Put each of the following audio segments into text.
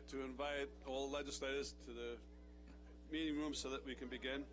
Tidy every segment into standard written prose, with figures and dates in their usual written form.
like to invite all legislators to the meeting room so that we can begin.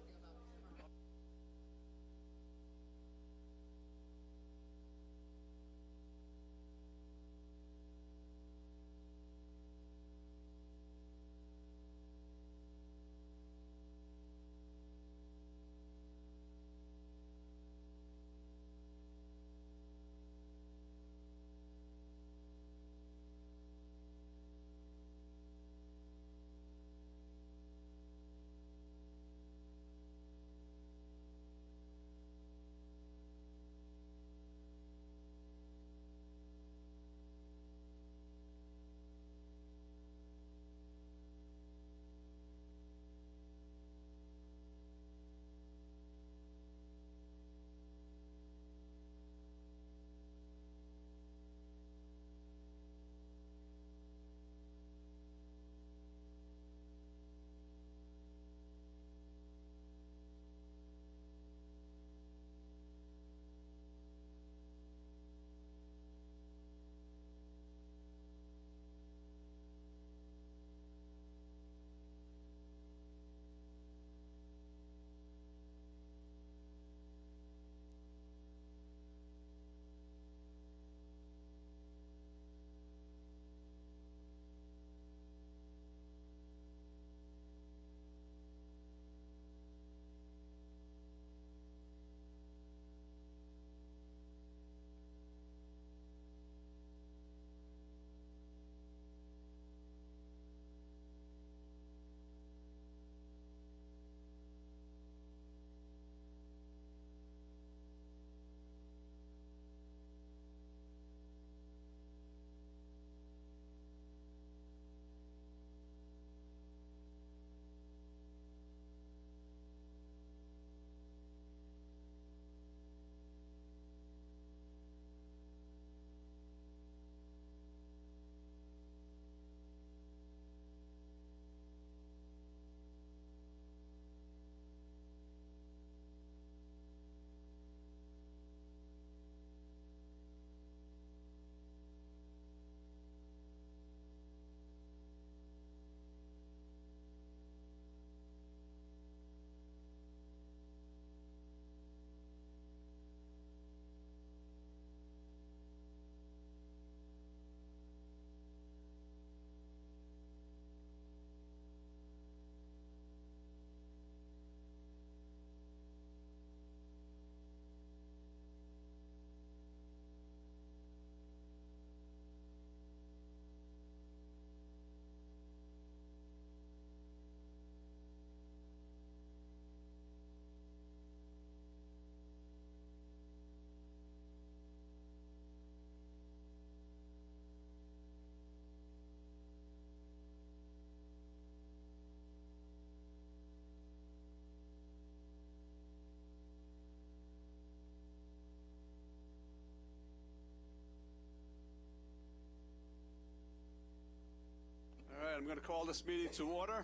I'm going to call this meeting to order.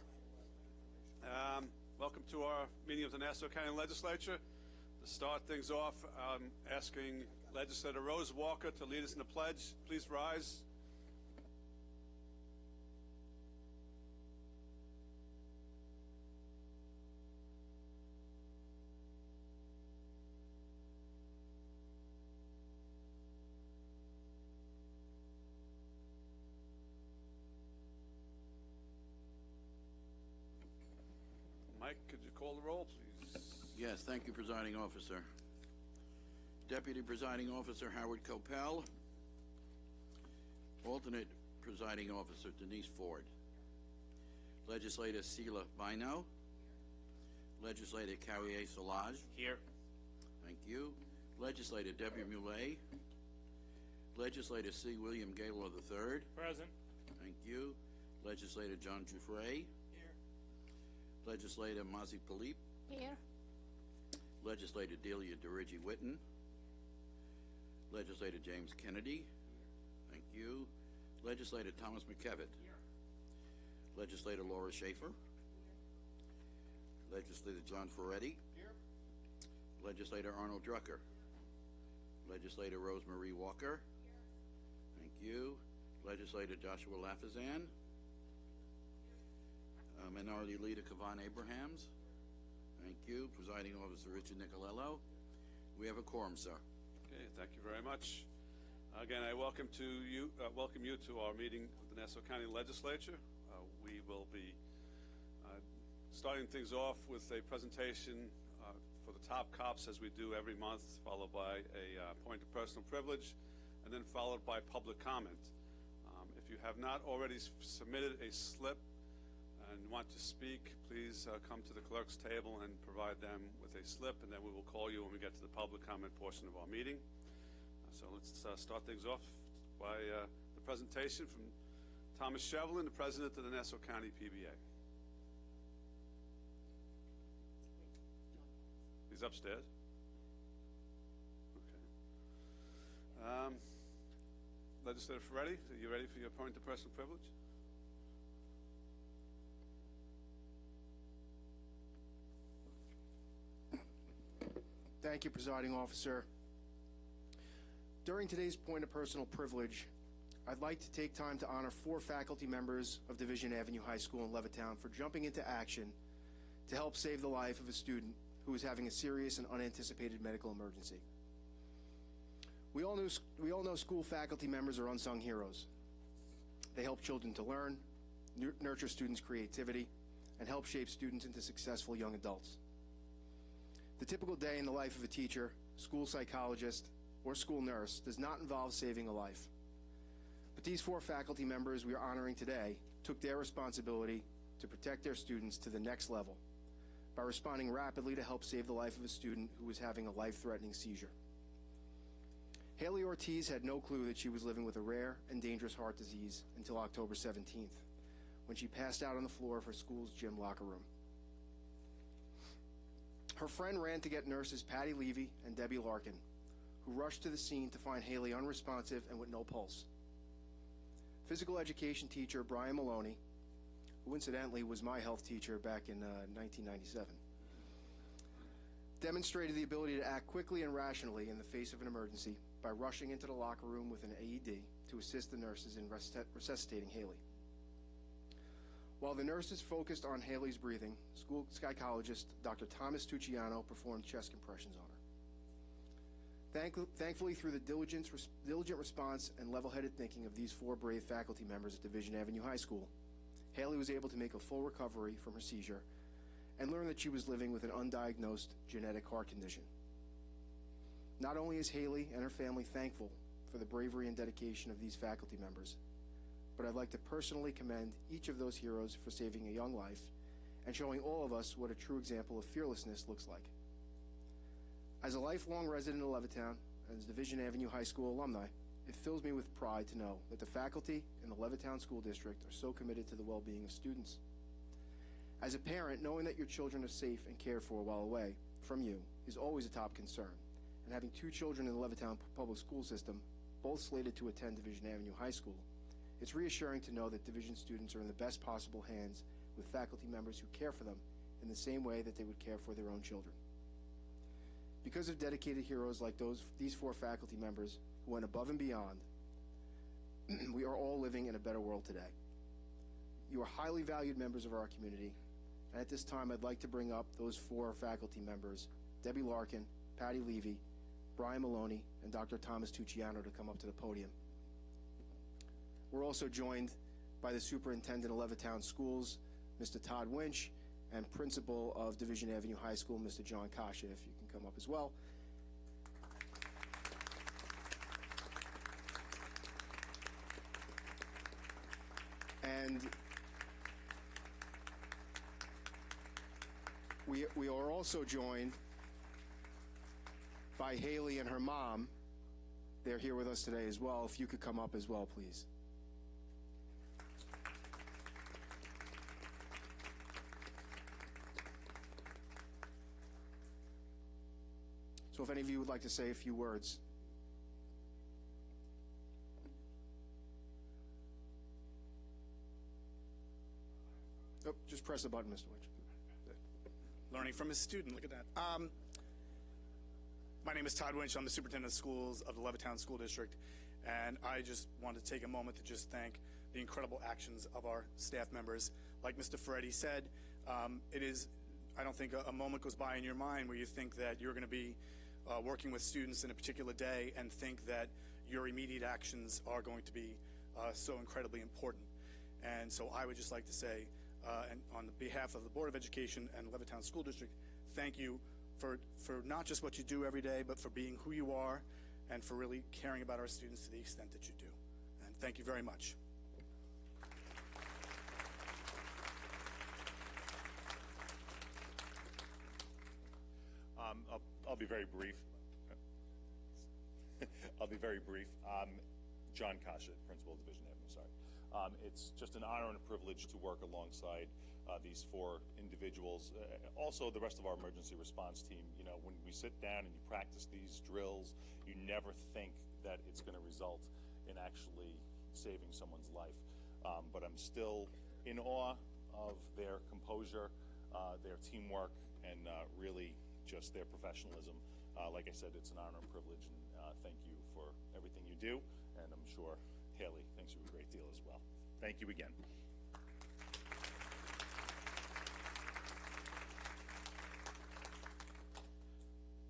Welcome to our meeting of the Nassau County Legislature. To start things off, I'm asking Legislator Rose Walker to lead us in the pledge. Please rise. Mike, could you call the roll, please? Yes, thank you, Presiding Officer. Deputy Presiding Officer Howard Copel. Alternate Presiding Officer Denise Ford. Legislator Sheila Bino. Legislator Carrier Solage. Here. Thank you. Legislator Deborah Muley. Legislator C. William Gaylor III. Present. Thank you. Legislator John Giuffre. Legislator Mazi Philippe. Here. Legislator Delia DeRigi Witten. Legislator James Kennedy. Thank you. Legislator Thomas McKevitt. Here. Legislator Laura Schaefer. Legislator John Ferretti. Here. Legislator Arnold Drucker. Legislator Rosemarie Walker. Thank you. Legislator Joshua Lafazan. Minority Leader Kavan Abrahams. Thank you. Presiding Officer Richard Nicolello. We have a quorum, sir. Okay, thank you very much. Again, I welcome you to our meeting of the Nassau County Legislature. We will be starting things off with a presentation for the top cops, as we do every month, followed by a point of personal privilege, and then followed by public comment. If you have not already submitted a slip and want to speak, please come to the clerk's table and provide them with a slip, and then we will call you when we get to the public comment portion of our meeting. So let's start things off by the presentation from Thomas Shevlin, the president of the Nassau County PBA. He's upstairs. Okay. Legislator Ferretti, are you ready for your point of personal privilege? Thank you, Presiding Officer. During today's point of personal privilege, I'd like to take time to honor 4 faculty members of Division Avenue High School in Levittown for jumping into action to help save the life of a student who was having a serious and unanticipated medical emergency. We all know school faculty members are unsung heroes. They help children to learn, nurture students' creativity, and help shape students into successful young adults. The typical day in the life of a teacher, school psychologist, or school nurse does not involve saving a life. But these 4 faculty members we are honoring today took their responsibility to protect their students to the next level by responding rapidly to help save the life of a student who was having a life-threatening seizure. Haley Ortiz had no clue that she was living with a rare and dangerous heart disease until October 17th, when she passed out on the floor of her school's gym locker room. Her friend ran to get nurses Patty Levy and Debbie Larkin, who rushed to the scene to find Haley unresponsive and with no pulse. Physical education teacher Brian Maloney, who incidentally was my health teacher back in 1997, demonstrated the ability to act quickly and rationally in the face of an emergency by rushing into the locker room with an AED to assist the nurses in resuscitating Haley. While the nurses focused on Haley's breathing, school psychologist Dr. Thomas Tucciano performed chest compressions on her. Thankfully, through the diligent response and level-headed thinking of these 4 brave faculty members at Division Avenue High School, Haley was able to make a full recovery from her seizure and learn that she was living with an undiagnosed genetic heart condition. Not only is Haley and her family thankful for the bravery and dedication of these faculty members, but I'd like to personally commend each of those heroes for saving a young life and showing all of us what a true example of fearlessness looks like. As a lifelong resident of Levittown and as Division Avenue High School alumni, it fills me with pride to know that the faculty in the Levittown School District are so committed to the well-being of students. As a parent, knowing that your children are safe and cared for while away from you is always a top concern, and having 2 children in the Levittown public school system, both slated to attend Division Avenue High School, it's reassuring to know that Division students are in the best possible hands with faculty members who care for them in the same way that they would care for their own children. Because of dedicated heroes like these 4 faculty members who went above and beyond, we are all living in a better world today. You are highly valued members of our community, and at this time I'd like to bring up those 4 faculty members, Debbie Larkin, Patty Levy, Brian Maloney, and Dr. Thomas Tucciano, to come up to the podium. We're also joined by the Superintendent of Levittown Schools, Mr. Todd Winch, and Principal of Division Avenue High School, Mr. John Kasha, if you can come up as well. And we are also joined by Haley and her mom. They're here with us today as well. If you could come up as well, please. So if any of you would like to say a few words. Oh, just press the button, Mr. Winch. Learning from a student, look at that. My name is Todd Winch. I'm the superintendent of schools of the Levittown School District, and I just wanted to take a moment to just thank the incredible actions of our staff members like Mr. Ferretti said, it is, I don't think a moment goes by in your mind where you think that you're going to be working with students in a particular day and think that your immediate actions are going to be so incredibly important. And so I would just like to say, and on behalf of the Board of Education and Levittown School District, thank you for not just what you do every day, but for being who you are and for really caring about our students to the extent that you do. And thank you very much. I'll be very brief. I'll be very brief. John Kasha, Principal of Division Avenue, sorry. It's just an honor and a privilege to work alongside these four individuals. Also, the rest of our emergency response team. You know, when we sit down and you practice these drills, you never think that it's going to result in actually saving someone's life. But I'm still in awe of their composure, their teamwork, and really just their professionalism. Like I said, it's an honor and privilege, and thank you for everything you do, and I'm sure Haley thanks you a great deal as well. Thank you again.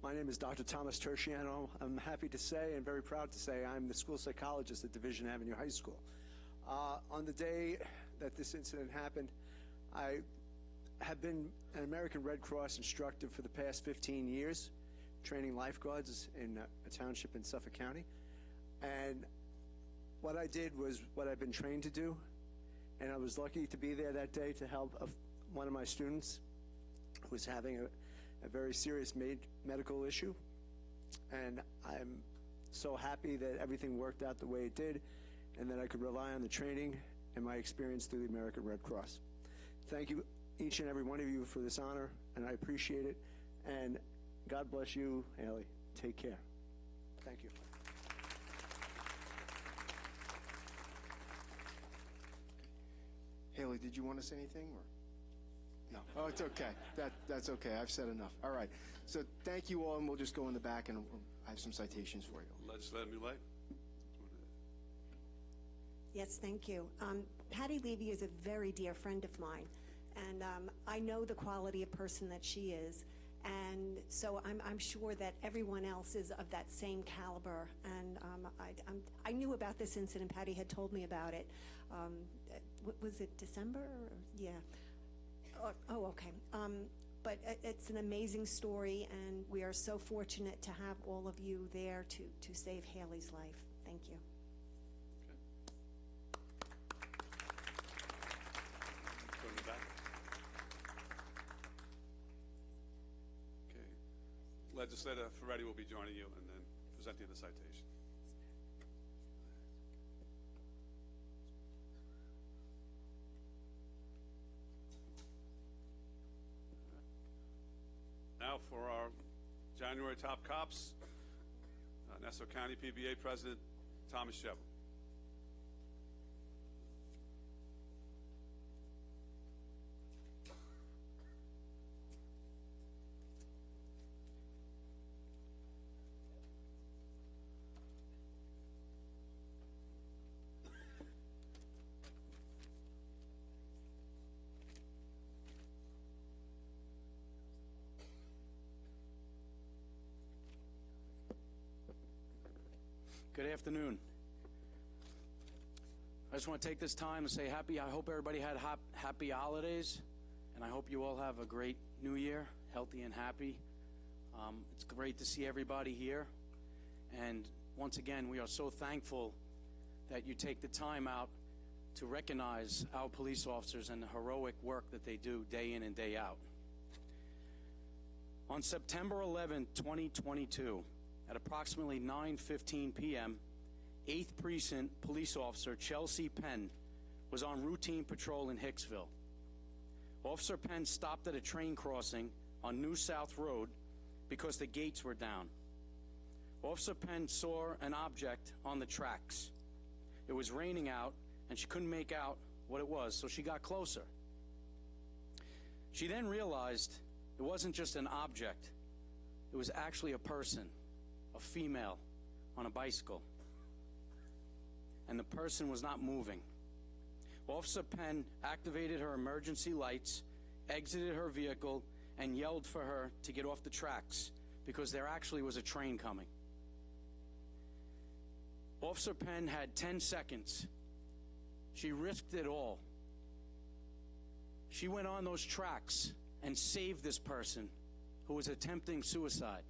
My name is Dr. Thomas Terciano. I'm happy to say and very proud to say I'm the school psychologist at Division Avenue High School. On the day that this incident happened, I have been an American Red Cross instructor for the past 15 years, training lifeguards in a township in Suffolk County. And what I did was what I've been trained to do, and I was lucky to be there that day to help one of my students who was having a very serious medical issue. And I'm so happy that everything worked out the way it did and that I could rely on the training and my experience through the American Red Cross. Thank you, each and every one of you, for this honor, and I appreciate it. And God bless you, Haley. Take care. Thank you. Haley, did you want to say anything? Or? No. Oh, it's okay. That's okay. I've said enough. All right. So thank you all, and we'll just go in the back, and I have some citations for you. Legislator Muley. Yes, thank you. Patty Levy is a very dear friend of mine, and I know the quality of person that she is, and so I'm sure that everyone else is of that same caliber. And I knew about this incident. Patty had told me about it. What was it, December? Yeah. Oh, okay. But it's an amazing story, and we are so fortunate to have all of you there to save Haley's life. Thank you. Go in the back. Okay. Legislator Ferretti will be joining you and then presenting the citation. Now for our January Top Cops, Nassau County PBA President Thomas Shevell. Good afternoon. I just want to take this time to say I hope everybody had happy holidays, and I hope you all have a great new year, healthy and happy. It's great to see everybody here, and once again, we are so thankful that you take the time out to recognize our police officers and the heroic work that they do day in and day out. On September 11, 2022, at approximately 9:15 p.m., 8th Precinct Police Officer Chelsea Penn was on routine patrol in Hicksville. Officer Penn stopped at a train crossing on New South Road because the gates were down. Officer Penn saw an object on the tracks. It was raining out, and she couldn't make out what it was, so she got closer. She then realized it wasn't just an object. It was actually a person. A female on a bicycle, and the person was not moving. Officer Penn activated her emergency lights, exited her vehicle, and yelled for her to get off the tracks because there actually was a train coming. Officer Penn had 10 seconds. She risked it all. She went on those tracks and saved this person who was attempting suicide.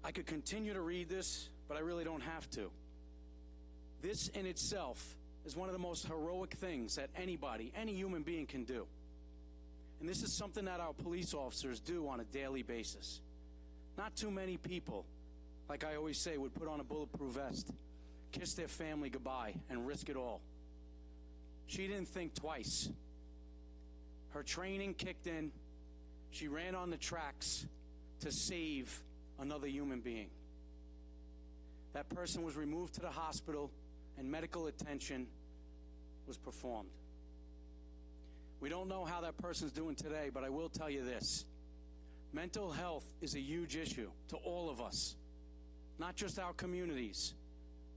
I could continue to read this, but I really don't have to. This in itself is one of the most heroic things that anybody, any human being can do. And this is something that our police officers do on a daily basis. Not too many people, like I always say, would put on a bulletproof vest, kiss their family goodbye, and risk it all. She didn't think twice. Her training kicked in. She ran on the tracks to save another human being. That person was removed to the hospital and medical attention was performed. We don't know how that person's doing today, but I will tell you this. Mental health is a huge issue to all of us, not just our communities,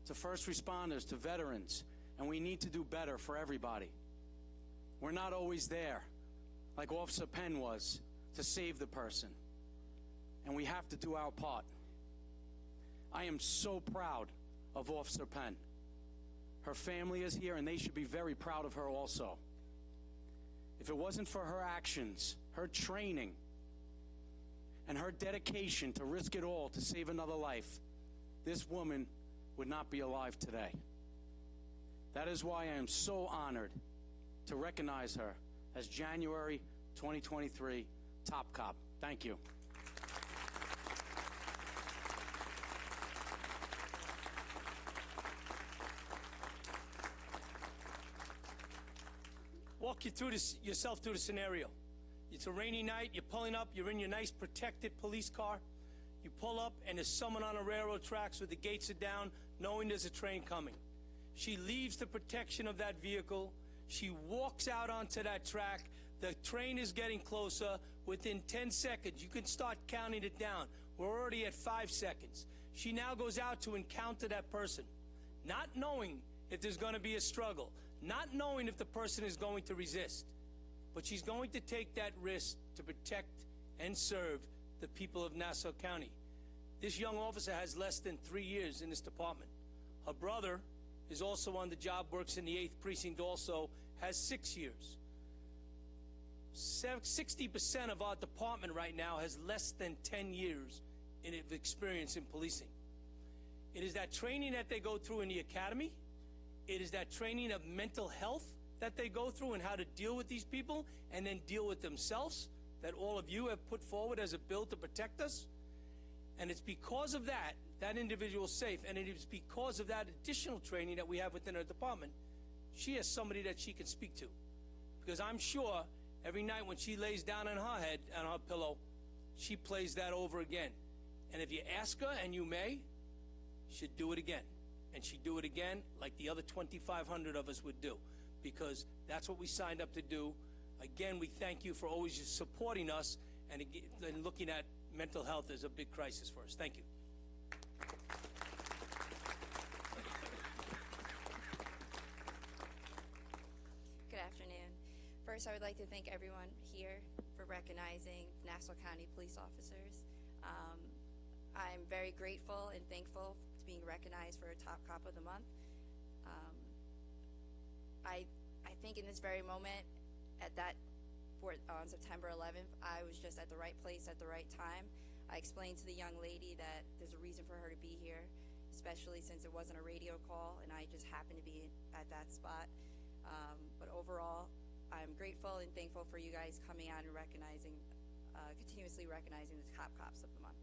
to first responders, to veterans, and we need to do better for everybody. We're not always there, like Officer Penn was, to save the person, and we have to do our part. I am so proud of Officer Penn. Her family is here, and they should be very proud of her also. If it wasn't for her actions, her training, and her dedication to risk it all to save another life, this woman would not be alive today. That is why I am so honored to recognize her as January 2023 Top Cop. Thank you. Walk you through yourself through the scenario. It's a rainy night, you're pulling up, you're in your nice protected police car. You pull up and there's someone on a railroad tracks where the gates are down, knowing there's a train coming. She leaves the protection of that vehicle. She walks out onto that track. The train is getting closer. Within 10 seconds, you can start counting it down. We're already at 5 seconds. She now goes out to encounter that person, not knowing if there's going to be a struggle, not knowing if the person is going to resist. But she's going to take that risk to protect and serve the people of Nassau County. This young officer has less than 3 years in this department. Her brother is also on the job, works in the 8th Precinct also, has 6 years. 60% of our department right now has less than 10 years of experience in policing. It is that training that they go through in the academy. It is that training of mental health that they go through and how to deal with these people and then deal with themselves that all of you have put forward as a bill to protect us. And it's because of that, that individual is safe, and it is because of that additional training that we have within our department, she has somebody that she can speak to. Because I'm sure every night when she lays down on her head, on her pillow, she plays that over again. And if you ask her, and you may, she'd do it again. And she'd do it again like the other 2,500 of us would do. Because that's what we signed up to do. Again, we thank you for always supporting us and looking at mental health as a big crisis for us. Thank you. Good afternoon. First, I would like to thank everyone here for recognizing Nassau County police officers. I'm very grateful and thankful to being recognized for a Top Cop of the Month. I think in this very moment, on September 11th, I was just at the right place at the right time. I explained to the young lady that there's a reason for her to be here, especially since it wasn't a radio call and I just happened to be at that spot. But overall, I'm grateful and thankful for you guys coming out and recognizing, continuously recognizing the Top Cops of the Month.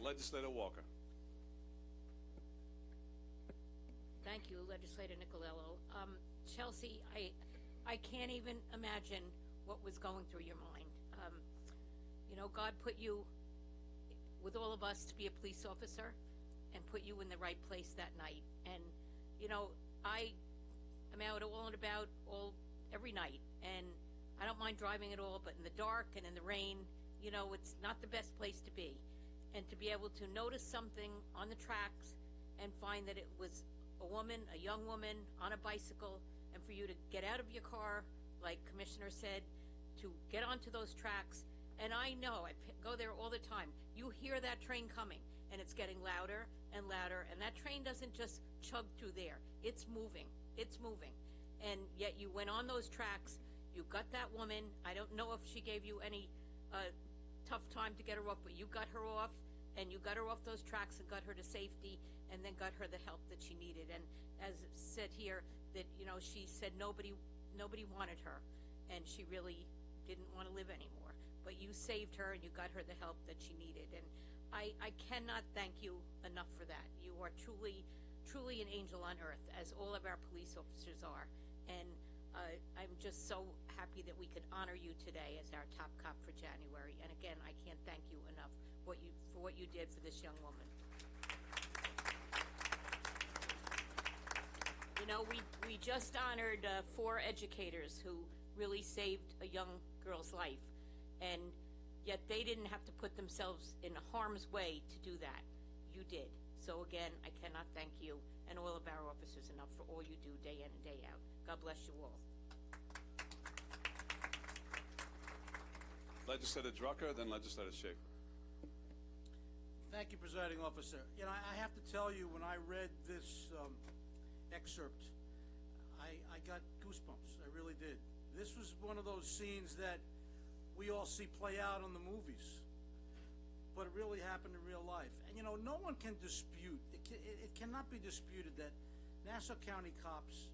Legislator Walker. Thank you, Legislator Nicolello. Chelsea, I can't even imagine what was going through your mind. You know, God put you with all of us to be a police officer and put you in the right place that night. And, you know, I am out all and about every night, and I don't mind driving at all, but in the dark and in the rain, you know, it's not the best place to be. And to be able to notice something on the tracks and find that it was a woman, a young woman on a bicycle, and for you to get out of your car, like Commissioner said, to get onto those tracks. And I know, go there all the time, you hear that train coming, and it's getting louder and louder, and that train doesn't just chug through there. It's moving. It's moving. And yet you went on those tracks, you got that woman. I don't know if she gave you any tough time to get her off, but you got her off, and you got her off those tracks and got her to safety, and then got her the help that she needed. And as said here, that, you know, she said nobody wanted her, and she really didn't want to live anymore. But you saved her, and you got her the help that she needed. And I cannot thank you enough for that. You are truly, truly an angel on earth, as all of our police officers are. And I'm just so happy that we could honor you today as our top cop for January. And again, I can't thank you enough for what you did for this young woman. You know, we just honored 4 educators who really saved a young girl's life, and yet they didn't have to put themselves in harm's way to do that. You did. So again, I cannot thank you and all of our officers enough for all you do day in and day out. God bless you all. Legislator Drucker, then Legislator Schaefer. Thank you, Presiding Officer. You know, I have to tell you, when I read this excerpt, I got goosebumps. I really did. This was one of those scenes that we all see play out on the movies, but it really happened in real life. And you know, no one can dispute, it cannot be disputed that Nassau County cops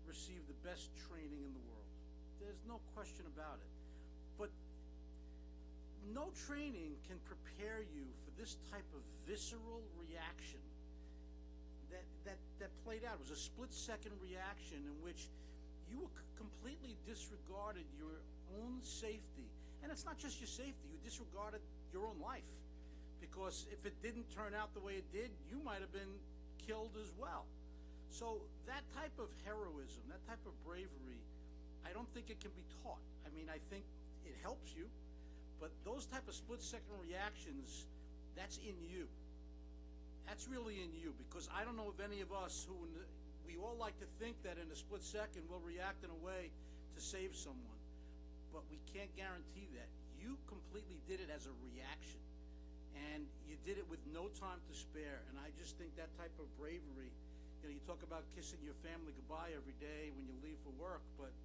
receive the best training in the world. There's no question about it. But no training can prepare you for this type of visceral reaction that played out. It was a split-second reaction in which you completely disregarded your own safety. And it's not just your safety, you disregarded your own life. Because if it didn't turn out the way it did, you might have been killed as well. So that type of heroism, that type of bravery, I don't think it can be taught. I mean, I think it helps you, but those type of split-second reactions, that's in you. That's really in you, because I don't know of any of us who, we all like to think that in a split second we'll react in a way to save someone, but we can't guarantee that. You completely did it as a reaction, and you did it with no time to spare. And I just think that type of bravery, you know, you talk about kissing your family goodbye every day when you leave for work, but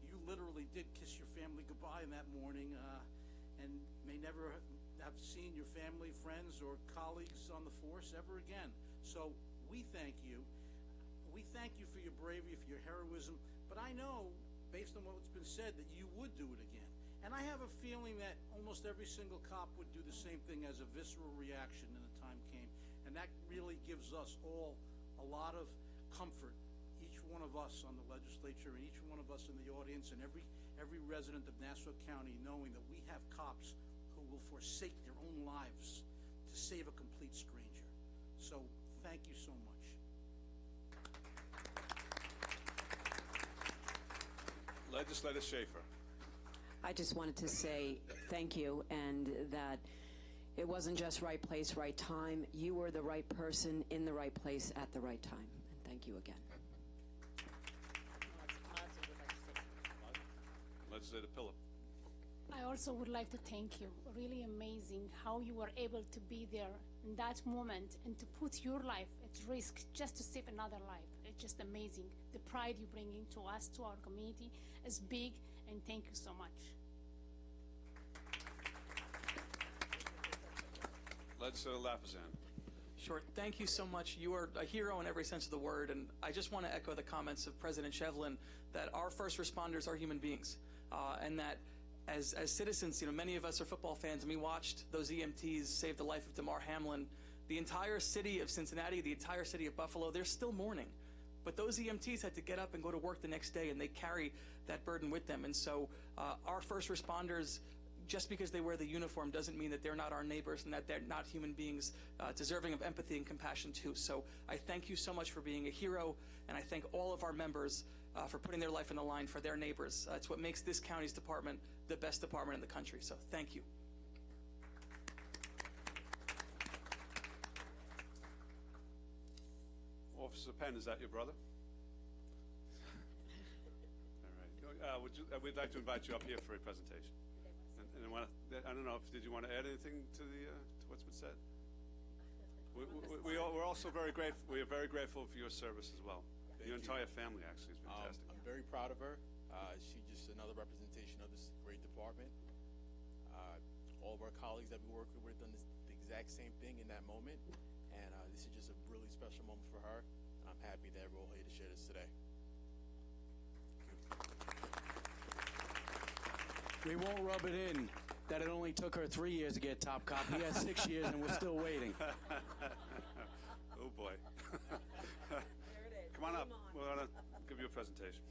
you literally did kiss your family goodbye in that morning, and may never have seen your family, friends, or colleagues on the force ever again. So we thank you. We thank you for your bravery, for your heroism, but I know, based on what's been said, that you would do it again. And I have a feeling that almost every single cop would do the same thing as a visceral reaction when the time came. And that really gives us all a lot of comfort, each one of us on the legislature and each one of us in the audience and every resident of Nassau County, knowing that we have cops who will forsake their own lives to save a complete stranger. So thank you so much. Legislator Schaefer. I just wanted to say thank you, and that it wasn't just right place, right time. You were the right person in the right place at the right time. And thank you again. Legislator Phillip. I also would like to thank you. Really amazing how you were able to be there in that moment and to put your life at risk just to save another life. It's just amazing. The pride you bring into us, to our community, is big, and thank you so much. Legislator Lapizan. Sure. Thank you so much. You are a hero in every sense of the word, and I just want to echo the comments of President Shevlin that our first responders are human beings, and that as citizens, you know, many of us are football fans, and we watched those EMTs save the life of Damar Hamlin. The entire city of Cincinnati, the entire city of Buffalo, they're still mourning. But those EMTs had to get up and go to work the next day, and they carry that burden with them. And so our first responders, just because they wear the uniform doesn't mean that they're not our neighbors and that they're not human beings deserving of empathy and compassion too. So I thank you so much for being a hero, and I thank all of our members for putting their life on the line for their neighbors. It's what makes this county's department the best department in the country. So thank you. Officer Penn, is that your brother? All right. We'd like to invite you up here for a presentation. And I don't know, did you want to add anything to what's been said? We're also very grateful. We are very grateful for your service as well. Your entire family actually is fantastic. I'm very proud of her. She's just another representation of this great department. All of our colleagues that we work with have done the exact same thing in that moment, and this is just a really special moment for her. And I'm happy that we're all here to share this today. We won't rub it in that it only took her 3 years to get top cop. He had 6 years, and we're still waiting. Oh, boy. Come on up. We're going to give you a presentation.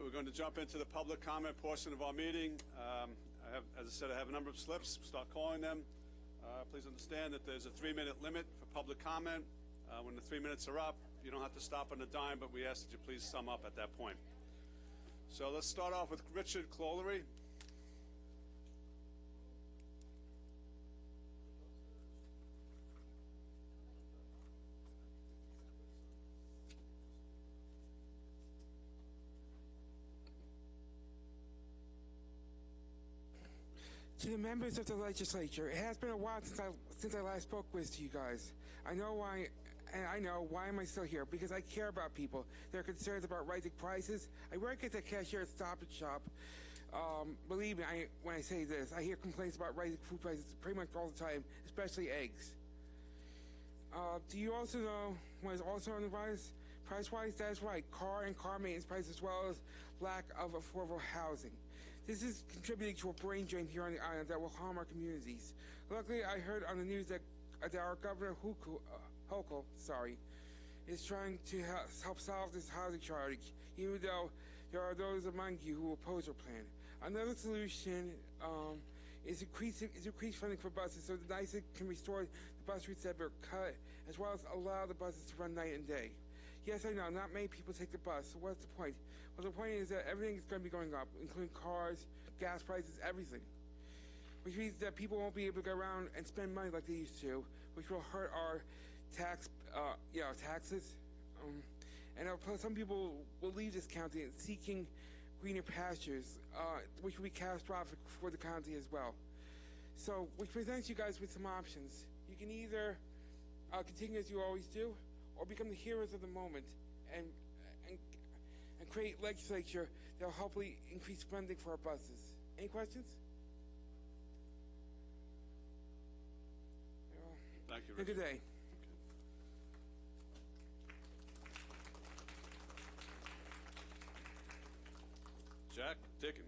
We're going to jump into the public comment portion of our meeting. As I said, I have a number of slips. Start calling them. Please understand that there's a 3-minute limit for public comment. When the 3 minutes are up, you don't have to stop on a dime, but we ask that you please sum up at that point. So let's start off with Richard Clolery. To the members of the legislature, it has been a while since I last spoke with you guys. I know why am I still here? Because I care about people. They're concerned about rising prices. I work as a cashier at Stop and Shop. Believe me, when I say this, I hear complaints about rising food prices pretty much all the time, especially eggs. Do you also know what is also on the rise? Price-wise, that's right, car and car maintenance prices, as well as lack of affordable housing. This is contributing to a brain drain here on the island that will harm our communities. Luckily, I heard on the news that our Governor Hochul, is trying to help solve this housing shortage, even though there are those among you who oppose our plan. Another solution is increased funding for buses so the NYSEG can restore the bus routes that were cut, as well as allow the buses to run night and day. Yes, I know, not many people take the bus, so what's the point? Well, the point is that everything is going to be going up, including cars, gas prices, everything. Which means that people won't be able to go around and spend money like they used to, which will hurt our taxes. And plus, some people will leave this county seeking greener pastures, which will be catastrophic for the county as well. So, which presents you guys with some options. You can either continue as you always do, or become the heroes of the moment and create legislature that will hopefully increase funding for our buses. Any questions? Thank you, Have a good day. Jack Dickin.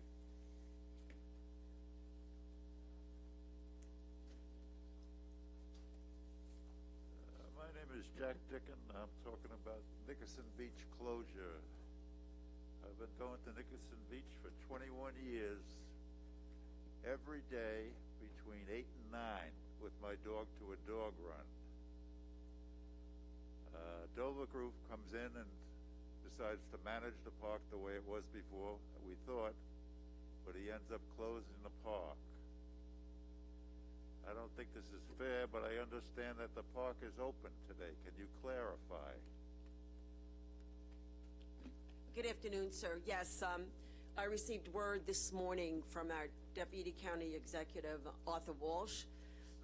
My name is Jack Dickin. I'm talking about Nickerson Beach closure. I've been going to Nickerson Beach for 21 years, every day between 8 and 9 with my dog to a dog run. Dover Group comes in and decides to manage the park the way it was before, we thought, but he ends up closing the park. I don't think this is fair, but I understand that the park is open today. Can you clarify? Good afternoon, sir. Yes, I received word this morning from our Deputy County Executive, Arthur Walsh,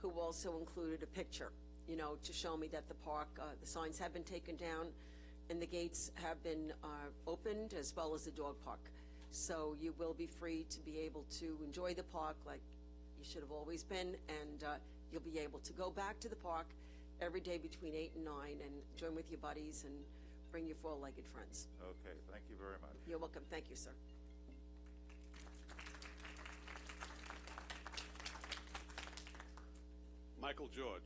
who also included a picture, to show me that the park, the signs have been taken down and the gates have been opened, as well as the dog park. So you will be free to be able to enjoy the park like you should have always been, and you'll be able to go back to the park every day between 8 and 9 and join with your buddies and bring your four-legged friends. Okay, thank you very much. You're welcome. Thank you, sir. Michael George.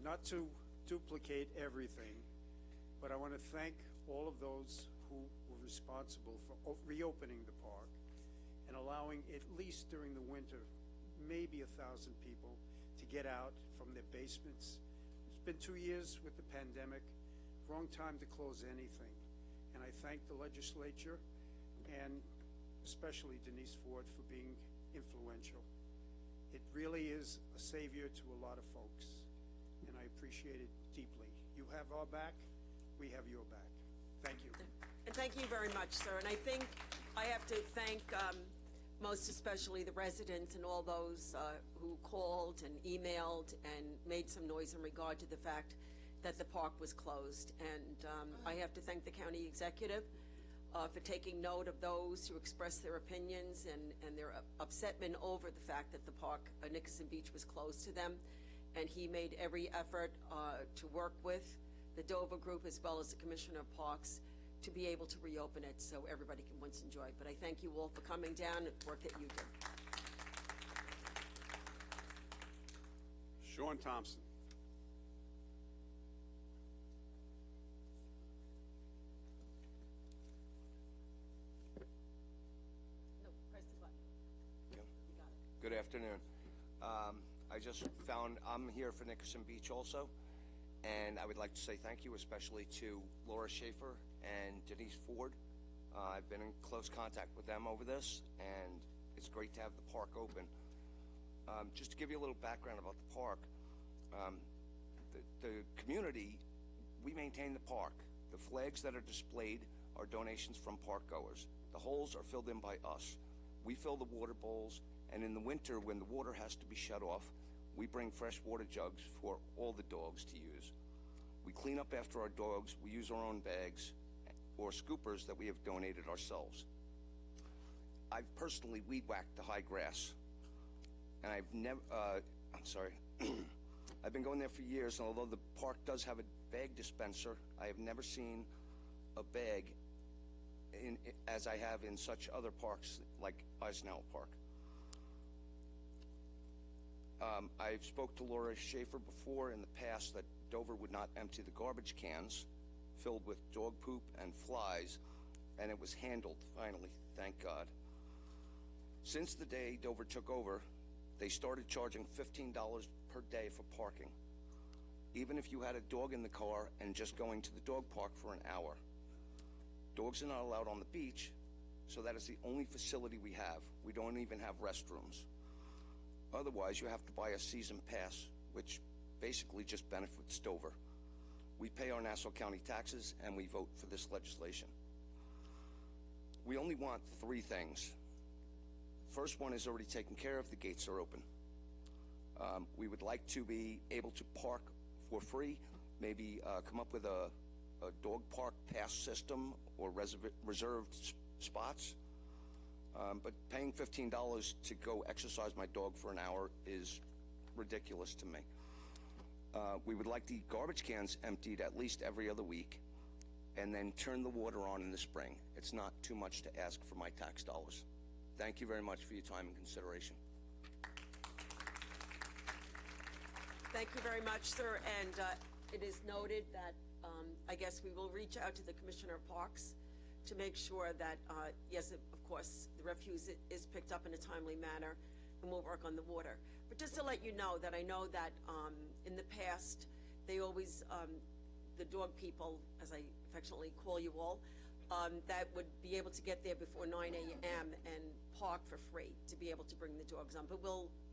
Not to duplicate everything, but I want to thank all of those who were responsible for reopening the park and allowing, at least during the winter, maybe 1,000 people to get out from their basements. It's been 2 years with the pandemic, wrong time to close anything. And I thank the legislature and especially Denise Ford for being influential. It really is a savior to a lot of folks, and I appreciate it deeply. You have our back, we have your back. Thank you. And thank you very much, sir. And I think I have to thank most especially the residents and all those who called and emailed and made some noise in regard to the fact that the park was closed. And I have to thank the county executive for taking note of those who expressed their opinions and their upsetment over the fact that the park, Nickerson Beach, was closed to them. And he made every effort to work with the Dover Group as well as the Commissioner of Parks to be able to reopen it so everybody can once enjoy. But I thank you all for coming down and the work that you did. Sean Thompson. Good afternoon. I just found I'm here for Nickerson Beach also, and I would like to say thank you especially to Laura Schaefer and Denise Ford. I've been in close contact with them over this, and it's great to have the park open. Just to give you a little background about the park, the community, we maintain the park. The flags that are displayed are donations from park goers. The holes are filled in by us. We fill the water bowls, and in the winter, when the water has to be shut off, we bring fresh water jugs for all the dogs to use. We clean up after our dogs. We use our own bags or scoopers that we have donated ourselves. I've personally weed whacked the high grass, and I've never, I've been going there for years, and although the park does have a bag dispenser, I have never seen a bag as I have in such other parks like Eisenhower Park. I've spoke to Laura Schaefer before in the past that Dover would not empty the garbage cans filled with dog poop and flies, and it was handled finally, thank God. Since the day Dover took over, they started charging $15 per day for parking, even if you had a dog in the car and just going to the dog park for an hour. Dogs are not allowed on the beach, so that is the only facility we have. We don't even have restrooms. Otherwise, you have to buy a season pass, which basically just benefits Dover. We pay our Nassau County taxes, and we vote for this legislation. We only want three things. First one is already taken care of. The gates are open. We would like to be able to park for free, maybe come up with a dog park pass system or reserved spots. But paying $15 to go exercise my dog for an hour is ridiculous to me. We would like the garbage cans emptied at least every other week, and then turn the water on in the spring. It's not too much to ask for my tax dollars. Thank you very much for your time and consideration. Thank you very much, sir. And it is noted that I guess we will reach out to the Commissioner of Parks to make sure that, yes, of course, the refuse is picked up in a timely manner, and we'll work on the water. But just to let you know that I know that in the past, they always, the dog people, as I affectionately call you all, that would be able to get there before 9 a.m. and park for free to be able to bring the dogs on. But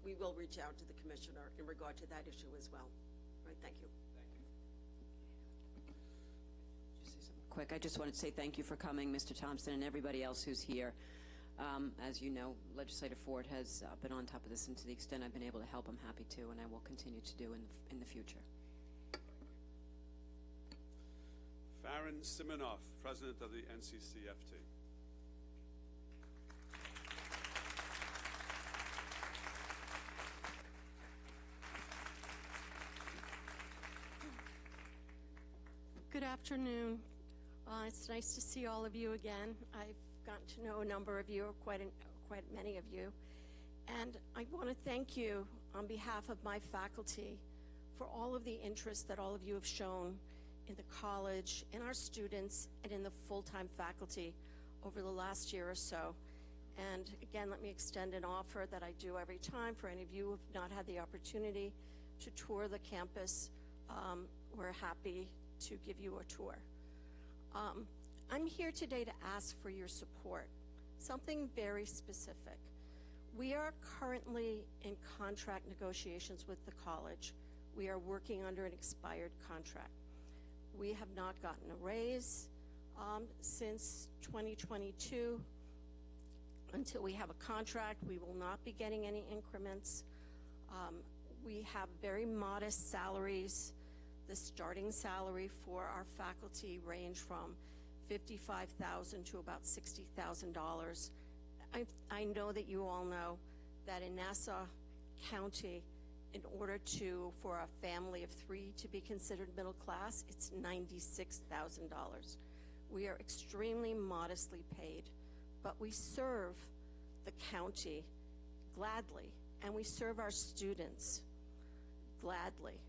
we will reach out to the Commissioner in regard to that issue as well. All right, thank you. Quick, I just wanted to say thank you for coming, Mr. Thompson, and everybody else who's here. As you know, Legislator Ford has been on top of this, and to the extent I've been able to help, I'm happy to, and I will continue to do in the future. Farron Siminoff, President of the NCCFT. Good afternoon. It's nice to see all of you again. I've gotten to know a number of you, quite many of you. And I want to thank you on behalf of my faculty for all of the interest that all of you have shown in the college, in our students, and in the full-time faculty over the last year or so. And again, let me extend an offer that I do every time for any of you who have not had the opportunity to tour the campus. We're happy to give you a tour. I'm here today to ask for your support, something very specific. We are currently in contract negotiations with the college. We are working under an expired contract. We have not gotten a raise since 2022. Until we have a contract, we will not be getting any increments. We have very modest salaries. The starting salary for our faculty range from $55,000 to about $60,000. I know that you all know that in Nassau County, in order for a family of 3 to be considered middle class, it's $96,000. We are extremely modestly paid, but we serve the county gladly, and we serve our students gladly.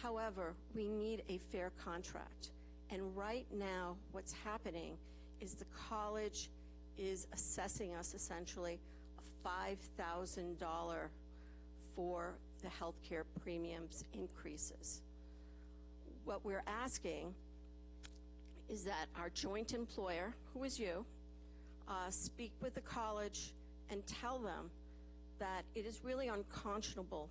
However, we need a fair contract. And right now, what's happening is the college is assessing us essentially a $5,000 for the healthcare premiums increases. What we're asking is that our joint employer, who is you, speak with the college and tell them that it is really unconscionable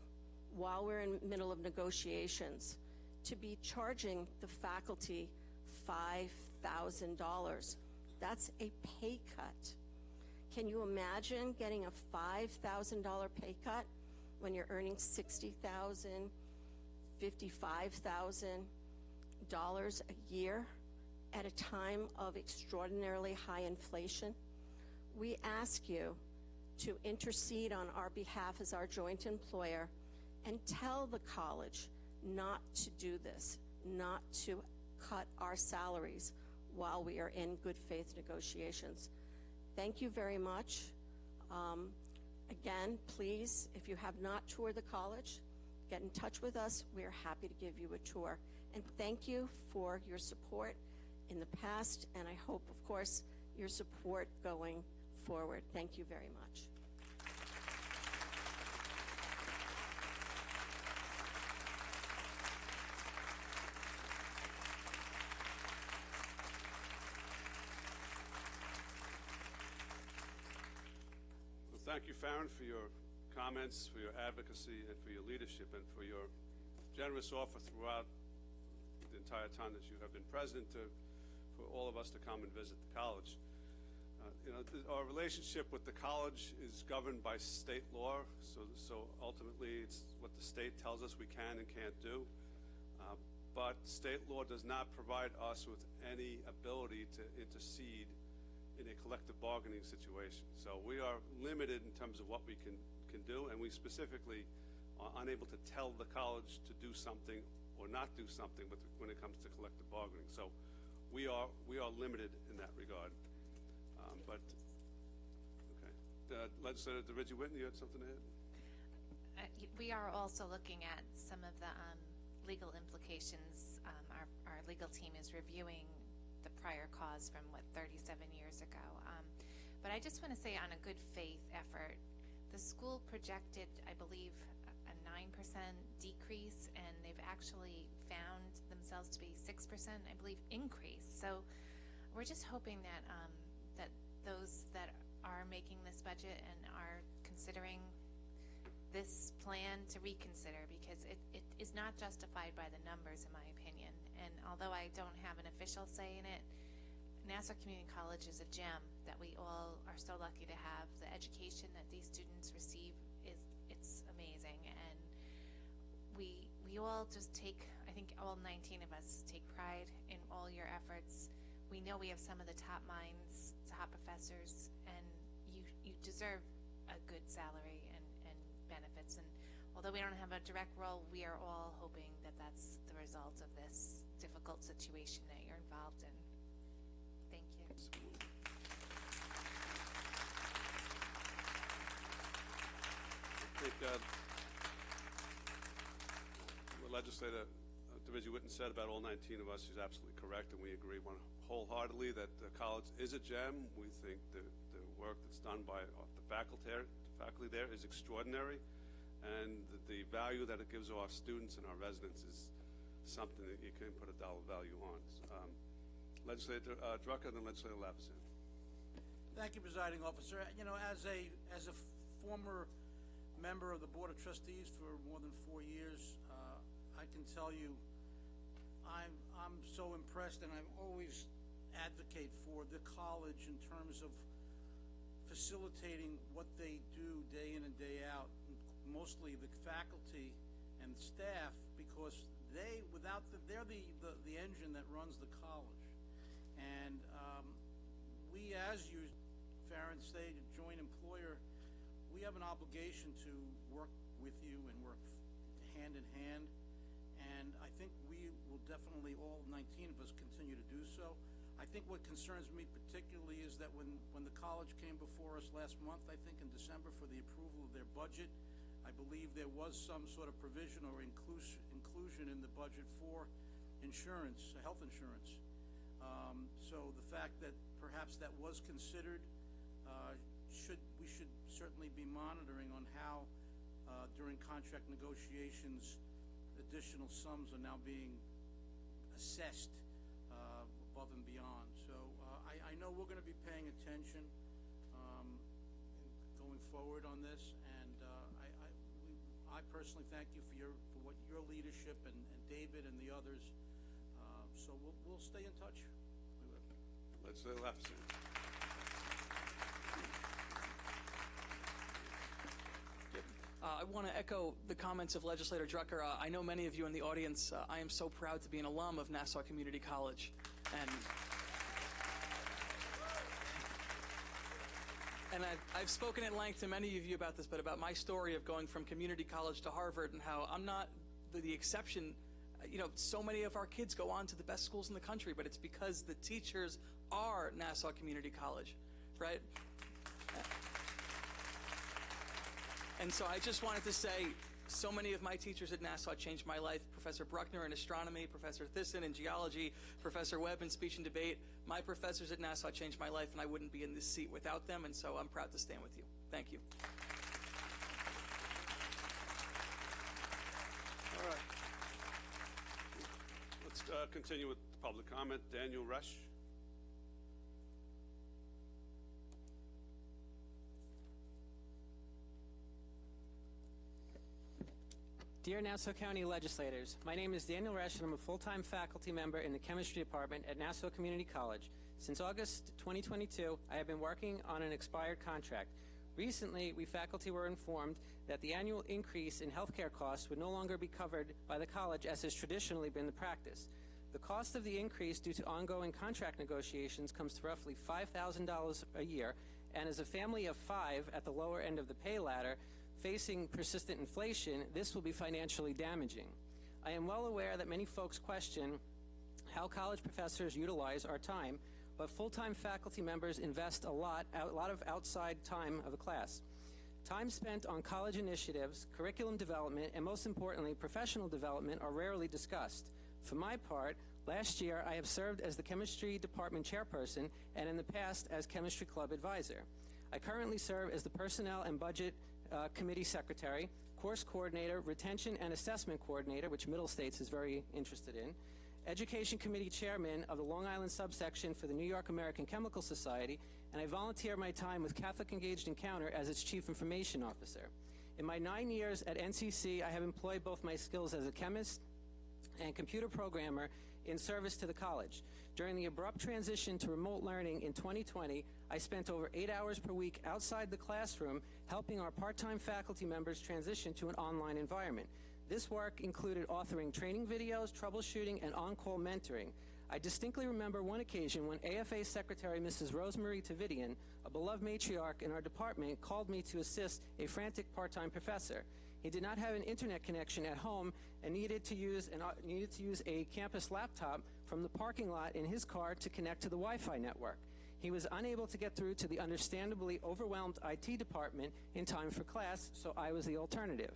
while we're in the middle of negotiations to be charging the faculty $5,000 That's a pay cut. Can you imagine getting a $5,000 pay cut when you're earning $60,000, $55,000 a year at a time of extraordinarily high inflation? We ask you to intercede on our behalf as our joint employer and tell the college not to do this, not to cut our salaries while we are in good faith negotiations. Thank you very much. Again, please, if you have not toured the college, get in touch with us. We are happy to give you a tour. And thank you for your support in the past, and I hope, of course, your support going forward. Thank you very much. Thank you, Farron, for your comments, for your advocacy, and for your leadership, and for your generous offer throughout the entire time that you have been president for all of us to come and visit the college. Our relationship with the college is governed by state law, so ultimately it's what the state tells us we can and can't do. But state law does not provide us with any ability to intercede in a collective bargaining situation. So we are limited in terms of what we can do, and we specifically are unable to tell the college to do something or not do something when it comes to collective bargaining. So we are limited in that regard. Legislator DeRidge Whitney, you had something to add? We are also looking at some of the legal implications. Our legal team is reviewing the prior cause from 37 years ago. But I just want to say, on a good faith effort, the school projected, I believe, a 9% decrease, and they've actually found themselves to be 6%, I believe, increase. So we're just hoping that that those that are making this budget and are considering this plan to reconsider, because it is not justified by the numbers, in my opinion. And although I don't have an official say in it, Nassau Community College is a gem that we all are so lucky to have. The education that these students receive it's amazing, and we all just take, I think all 19 of us take pride in all your efforts. We know we have some of the top minds, top professors, and you deserve a good salary and benefits. And although we don't have a direct role, we are all hoping that that's the result of this difficult situation that you're involved in. Thank you. I think what Legislator DeRidge Whitney said about all 19 of us is absolutely correct, and we agree wholeheartedly that the college is a gem. We think the work that's done by the faculty there is extraordinary, and the value that it gives our students and our residents is something that you can't put a dollar value on. Legislator Drucker, and then Legislator Lapisan. Thank you, Presiding Officer. As a former member of the Board of Trustees for more than 4 years, I can tell you I'm so impressed, and I always advocate for the college in terms of facilitating what they do day in and day out, mostly the faculty and staff, because they're the engine that runs the college. And we, as you, Farron, say, joint employer, we have an obligation to work with you and work hand in hand. And I think we will definitely, all 19 of us, continue to do so. I think what concerns me particularly is that when the college came before us last month, I think in December, for the approval of their budget, I believe there was some sort of provision or inclusion in the budget for insurance, health insurance. So the fact that perhaps that was considered, we should certainly be monitoring on how during contract negotiations additional sums are now being assessed above and beyond. So I know we're going to be paying attention going forward on this, and I personally thank you for what your leadership and David and the others. So we'll stay in touch. Legislator Lafferty. I want to echo the comments of Legislator Drucker. I know many of you in the audience. I am so proud to be an alum of Nassau Community College. And I've spoken at length to many of you about this, but about my story of going from community college to Harvard and how I'm not the exception. You know, so many of our kids go on to the best schools in the country, but it's because the teachers are Nassau Community College, right? And so I just wanted to say, so many of my teachers at Nassau changed my life. Professor Bruckner in astronomy, Professor Thyssen in geology, Professor Webb in speech and debate. My professors at Nassau changed my life, and I wouldn't be in this seat without them, and so I'm proud to stand with you. Thank you. All right. Let's continue with public comment. Daniel Resch. Dear Nassau County legislators, my name is Daniel Resch and I'm a full-time faculty member in the chemistry department at Nassau Community College. Since August 2022, I have been working on an expired contract. Recently, we faculty were informed that the annual increase in healthcare costs would no longer be covered by the college as has traditionally been the practice. The cost of the increase due to ongoing contract negotiations comes to roughly $5,000 a year, and as a family of 5 at the lower end of the pay ladder, facing persistent inflation, this will be financially damaging. I am well aware that many folks question how college professors utilize our time, but full-time faculty members invest a lot of outside time of the class. Time spent on college initiatives, curriculum development, and most importantly, professional development are rarely discussed. For my part, last year I have served as the chemistry department chairperson and in the past as chemistry club advisor. I currently serve as the personnel and budget committee secretary, course coordinator, retention and assessment coordinator, which Middle States is very interested in, education committee chairman of the Long Island subsection for the New York American Chemical Society, and I volunteer my time with Catholic Engaged Encounter as its chief information officer. In my 9 years at NCC, I have employed both my skills as a chemist and computer programmer in service to the college. During the abrupt transition to remote learning in 2020, I spent over 8 hours per week outside the classroom helping our part-time faculty members transition to an online environment. This work included authoring training videos, troubleshooting, and on-call mentoring. I distinctly remember one occasion when AFA Secretary Mrs. Rosemarie Tavidian, a beloved matriarch in our department, called me to assist a frantic part-time professor. He did not have an internet connection at home and needed to use a campus laptop from the parking lot in his car to connect to the Wi-Fi network. He was unable to get through to the understandably overwhelmed IT department in time for class, so I was the alternative.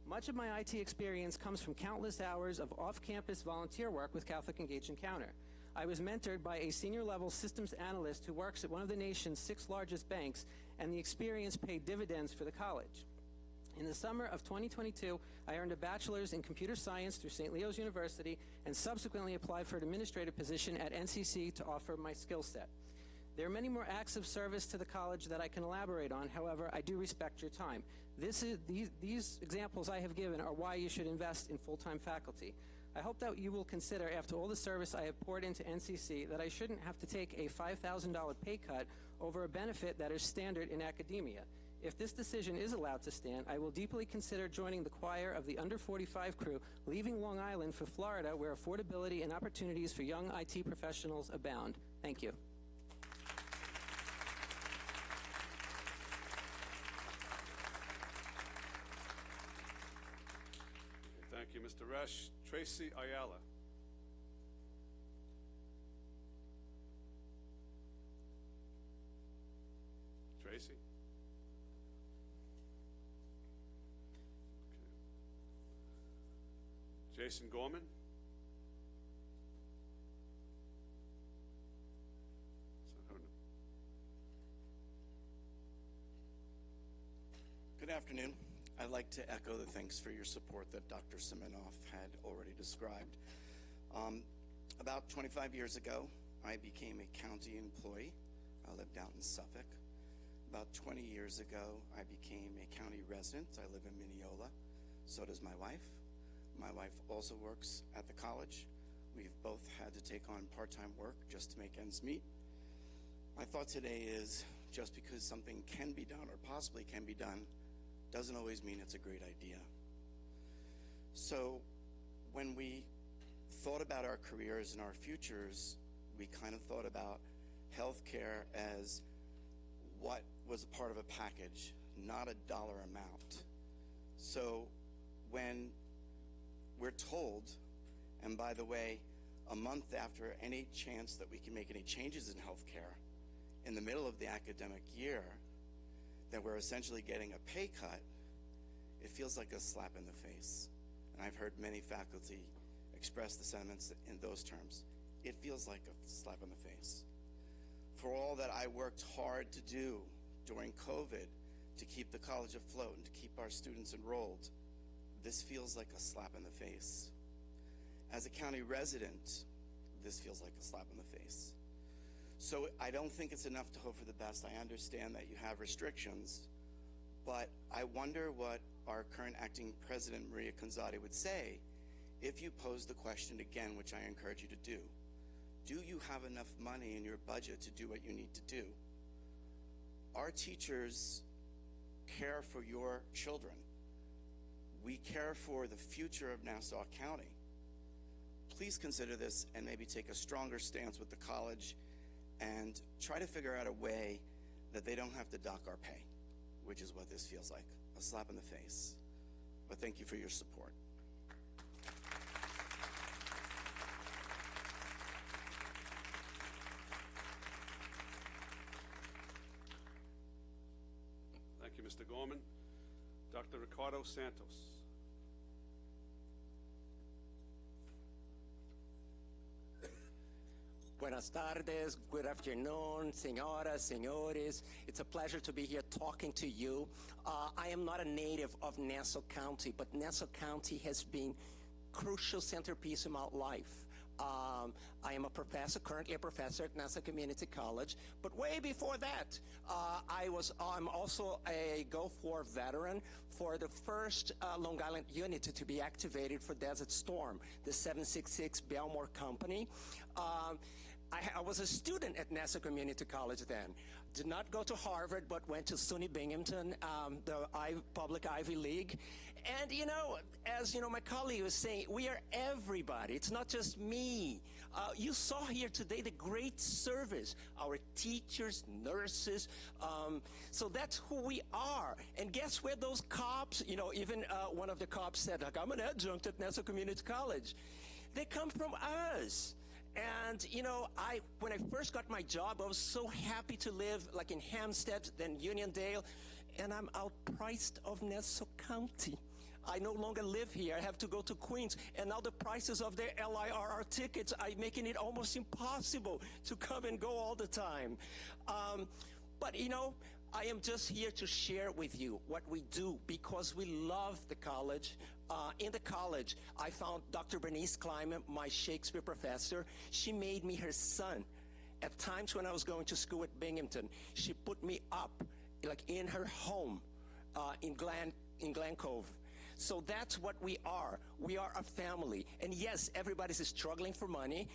Much of my IT experience comes from countless hours of off-campus volunteer work with Catholic Engaged Encounter. I was mentored by a senior-level systems analyst who works at one of the nation's 6 largest banks, and the experience paid dividends for the college. In the summer of 2022, I earned a bachelor's in computer science through St. Leo's University and subsequently applied for an administrative position at NCC to offer my skill set. There are many more acts of service to the college that I can elaborate on. However, I do respect your time. These examples I have given are why you should invest in full-time faculty. I hope that you will consider, after all the service I have poured into NCC, that I shouldn't have to take a $5,000 pay cut over a benefit that is standard in academia. If this decision is allowed to stand, I will deeply consider joining the choir of the under 45 crew, leaving Long Island for Florida, where affordability and opportunities for young IT professionals abound. Thank you. Thank you, Mr. Resch. Tracy Ayala. Tracy? Okay. Jason Gorman? Good afternoon. I'd like to echo the thanks for your support that Dr. Siminoff had already described. About 25 years ago, I became a county employee. I lived out in Suffolk. About 20 years ago, I became a county resident. I live in Mineola. So does my wife. My wife also works at the college. We've both had to take on part-time work just to make ends meet. My thought today is just because something can be done or possibly can be done doesn't always mean it's a great idea. So when we thought about our careers and our futures, we kind of thought about healthcare as what was a part of a package, not a dollar amount. So when we're told, and by the way, a month after any chance that we can make any changes in healthcare, in the middle of the academic year, that we're essentially getting a pay cut, it feels like a slap in the face. And I've heard many faculty express the sentiments in those terms. It feels like a slap in the face. For all that I worked hard to do during COVID to keep the college afloat and to keep our students enrolled, this feels like a slap in the face. As a county resident, this feels like a slap in the face. So I don't think it's enough to hope for the best. I understand that you have restrictions, but I wonder what our current acting president, Maria Conzatti, would say if you pose the question again, which I encourage you to do. Do you have enough money in your budget to do what you need to do? Our teachers care for your children. We care for the future of Nassau County. Please consider this and maybe take a stronger stance with the college and try to figure out a way that they don't have to dock our pay, which is what this feels like, a slap in the face. But thank you for your support. Thank you, Mr. Gorman. Dr. Ricardo Santos. Buenas tardes, good afternoon, señoras, señores. It's a pleasure to be here talking to you. I am not a native of Nassau County, but Nassau County has been crucial centerpiece in my life. I am a professor, currently a professor at Nassau Community College, but way before that, I'm also a Gulf War veteran for the first Long Island unit to be activated for Desert Storm, the 766 Belmore Company. I was a student at Nassau Community College then. Did not go to Harvard, but went to SUNY Binghamton, the public Ivy League. And, you know, as you know, my colleague was saying, we are everybody. It's not just me. You saw here today the great service, our teachers, nurses. So that's who we are. And guess where those cops, you know, even one of the cops said, like, I'm an adjunct at Nassau Community College. They come from us. And, you know, when I first got my job, I was so happy to live like in Hampstead, then Uniondale, and I'm outpriced of Nassau County. I no longer live here. I have to go to Queens, and now the prices of their LIRR tickets are making it almost impossible to come and go all the time. But, you know, I am just here to share with you what we do because we love the college. In the college, I found Dr. Bernice Kleiman, my Shakespeare professor. She made me her son. At times when I was going to school at Binghamton, she put me up, like in her home in Glen Cove. So that's what we are. We are a family. And yes, everybody's struggling for money.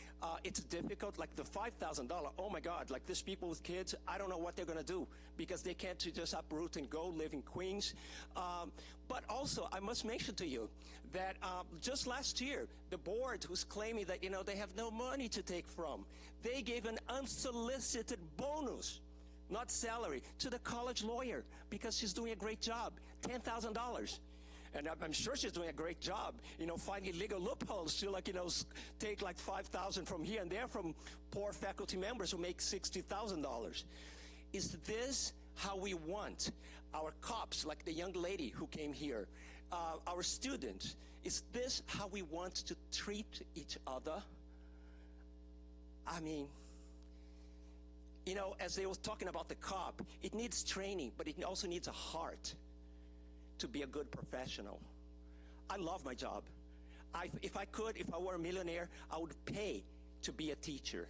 It's difficult, like the $5,000. Oh my God, like these people with kids, I don't know what they're gonna do because they can't just uproot and go live in Queens. But also, I must mention to you that just last year, the board was claiming that, you know, they have no money to take from. They gave an unsolicited bonus, not salary, to the college lawyer because she's doing a great job, $10,000. And I'm sure she's doing a great job, you know, finding legal loopholes to, like, you know, take like $5,000 from here and there from poor faculty members who make $60,000. Is this how we want our cops, like the young lady who came here, our students? Is this how we want to treat each other? I mean, you know, as they were talking about the cop, it needs training, but it also needs a heart to be a good professional. I love my job. If I were a millionaire, I would pay to be a teacher.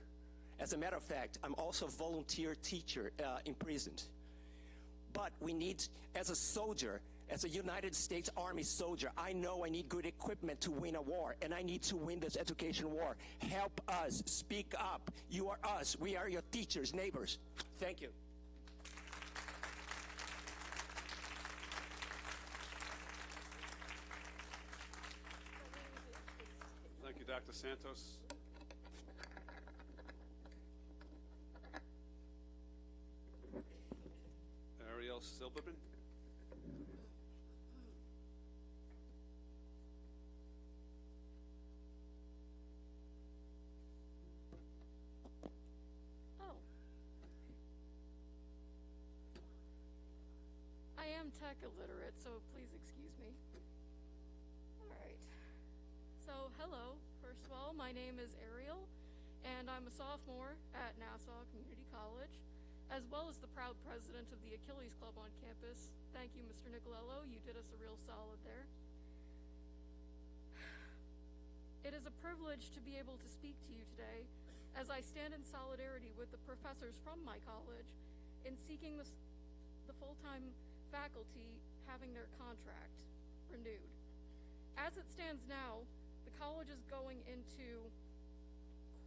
As a matter of fact, I'm also a volunteer teacher in prisons. But we need, as a soldier, As a United States Army soldier, I know I need good equipment to win a war, and I need to win this education war. Help us. Speak up. You are us. We are your teachers, neighbors. Thank you. Thank you, Dr. Santos. Ariel Silberman. Oh. I am tech illiterate, so please excuse me. All right. So, hello. First of all, my name is Ariel, and I'm a sophomore at Nassau Community College, as well as the proud president of the Achilles Club on campus. Thank you, Mr. Nicolello. You did us a real solid there. It is a privilege to be able to speak to you today as I stand in solidarity with the professors from my college in seeking the full-time faculty having their contract renewed. As it stands now, the college is going into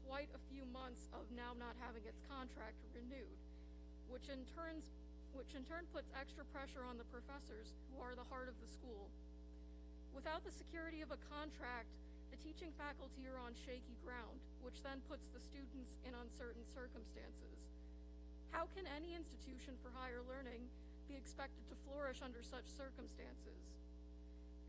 quite a few months of now not having its contract renewed, which in turn puts extra pressure on the professors who are the heart of the school. Without the security of a contract, the teaching faculty are on shaky ground, which then puts the students in uncertain circumstances. How can any institution for higher learning be expected to flourish under such circumstances?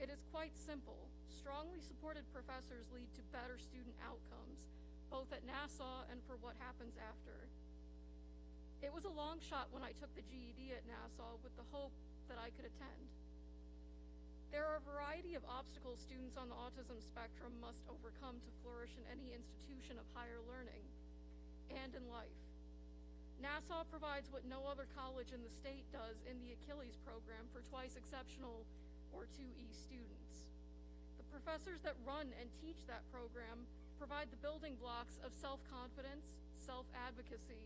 It is quite simple. Strongly supported professors lead to better student outcomes, both at Nassau and for what happens after. It was a long shot when I took the GED at Nassau with the hope that I could attend. There are a variety of obstacles students on the autism spectrum must overcome to flourish in any institution of higher learning and in life. Nassau provides what no other college in the state does in the Achilles program for twice exceptional or 2E students. The professors that run and teach that program provide the building blocks of self-confidence, self-advocacy,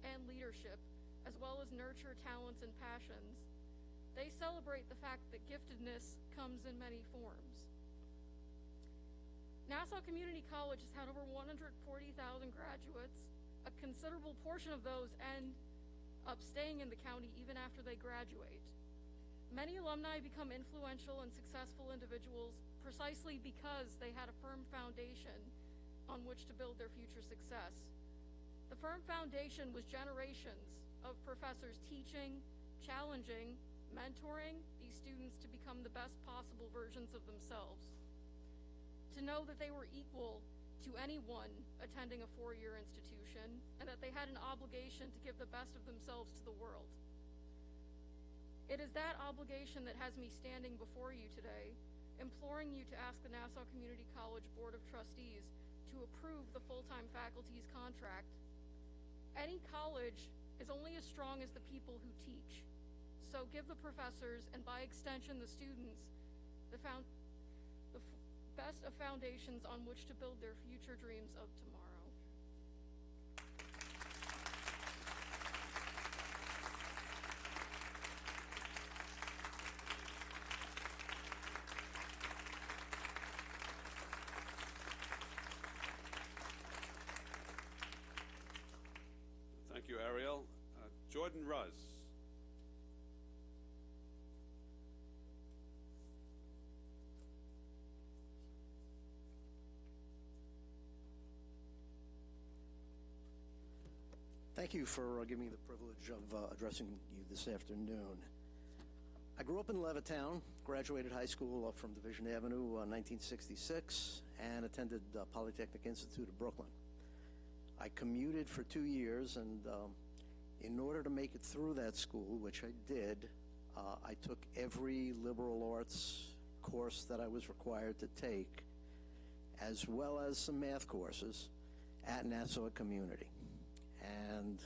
and leadership, as well as nurture talents and passions. They celebrate the fact that giftedness comes in many forms. Nassau Community College has had over 140,000 graduates. A considerable portion of those end up staying in the county even after they graduate. Many alumni become influential and successful individuals precisely because they had a firm foundation on which to build their future success. The firm foundation was generations of professors teaching, challenging, mentoring these students to become the best possible versions of themselves, to know that they were equal to anyone attending a four-year institution, and that they had an obligation to give the best of themselves to the world. It is that obligation that has me standing before you today, imploring you to ask the Nassau Community College Board of Trustees to approve the full-time faculty's contract. Any college is only as strong as the people who teach. So give the professors, and by extension the students, the best of foundations on which to build their future dreams of tomorrow. Thank you, Ariel. Jordan Ruz. Thank you for giving me the privilege of addressing you this afternoon. I grew up in Levittown, graduated high school from Division Avenue 1966, and attended Polytechnic Institute of Brooklyn. I commuted for 2 years, and in order to make it through that school, which I did, I took every liberal arts course that I was required to take, as well as some math courses at Nassau Community. And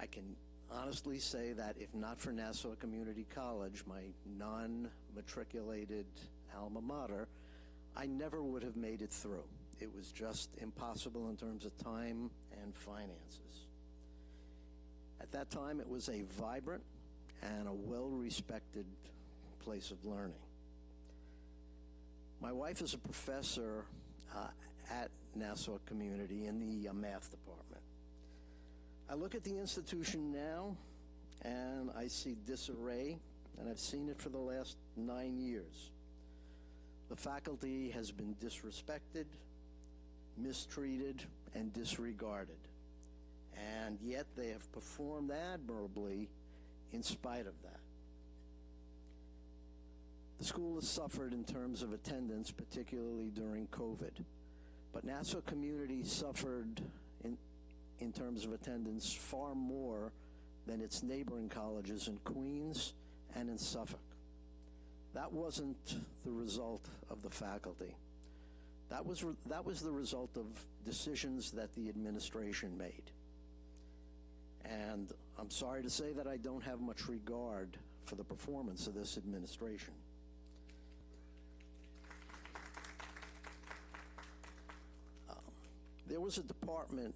I can honestly say that if not for Nassau Community College, my non-matriculated alma mater, I never would have made it through. It was just impossible in terms of time and finances. At that time, it was a vibrant and a well-respected place of learning. My wife is a professor at Nassau Community in the math department. I look at the institution now and I see disarray, and I've seen it for the last 9 years. The faculty has been disrespected, mistreated, and disregarded. And yet they have performed admirably in spite of that. The school has suffered in terms of attendance, particularly during COVID. But Nassau Community suffered in terms of attendance far more than its neighboring colleges in Queens and in Suffolk. That wasn't the result of the faculty. That was the result of decisions that the administration made. And I'm sorry to say that I don't have much regard for the performance of this administration. There was a department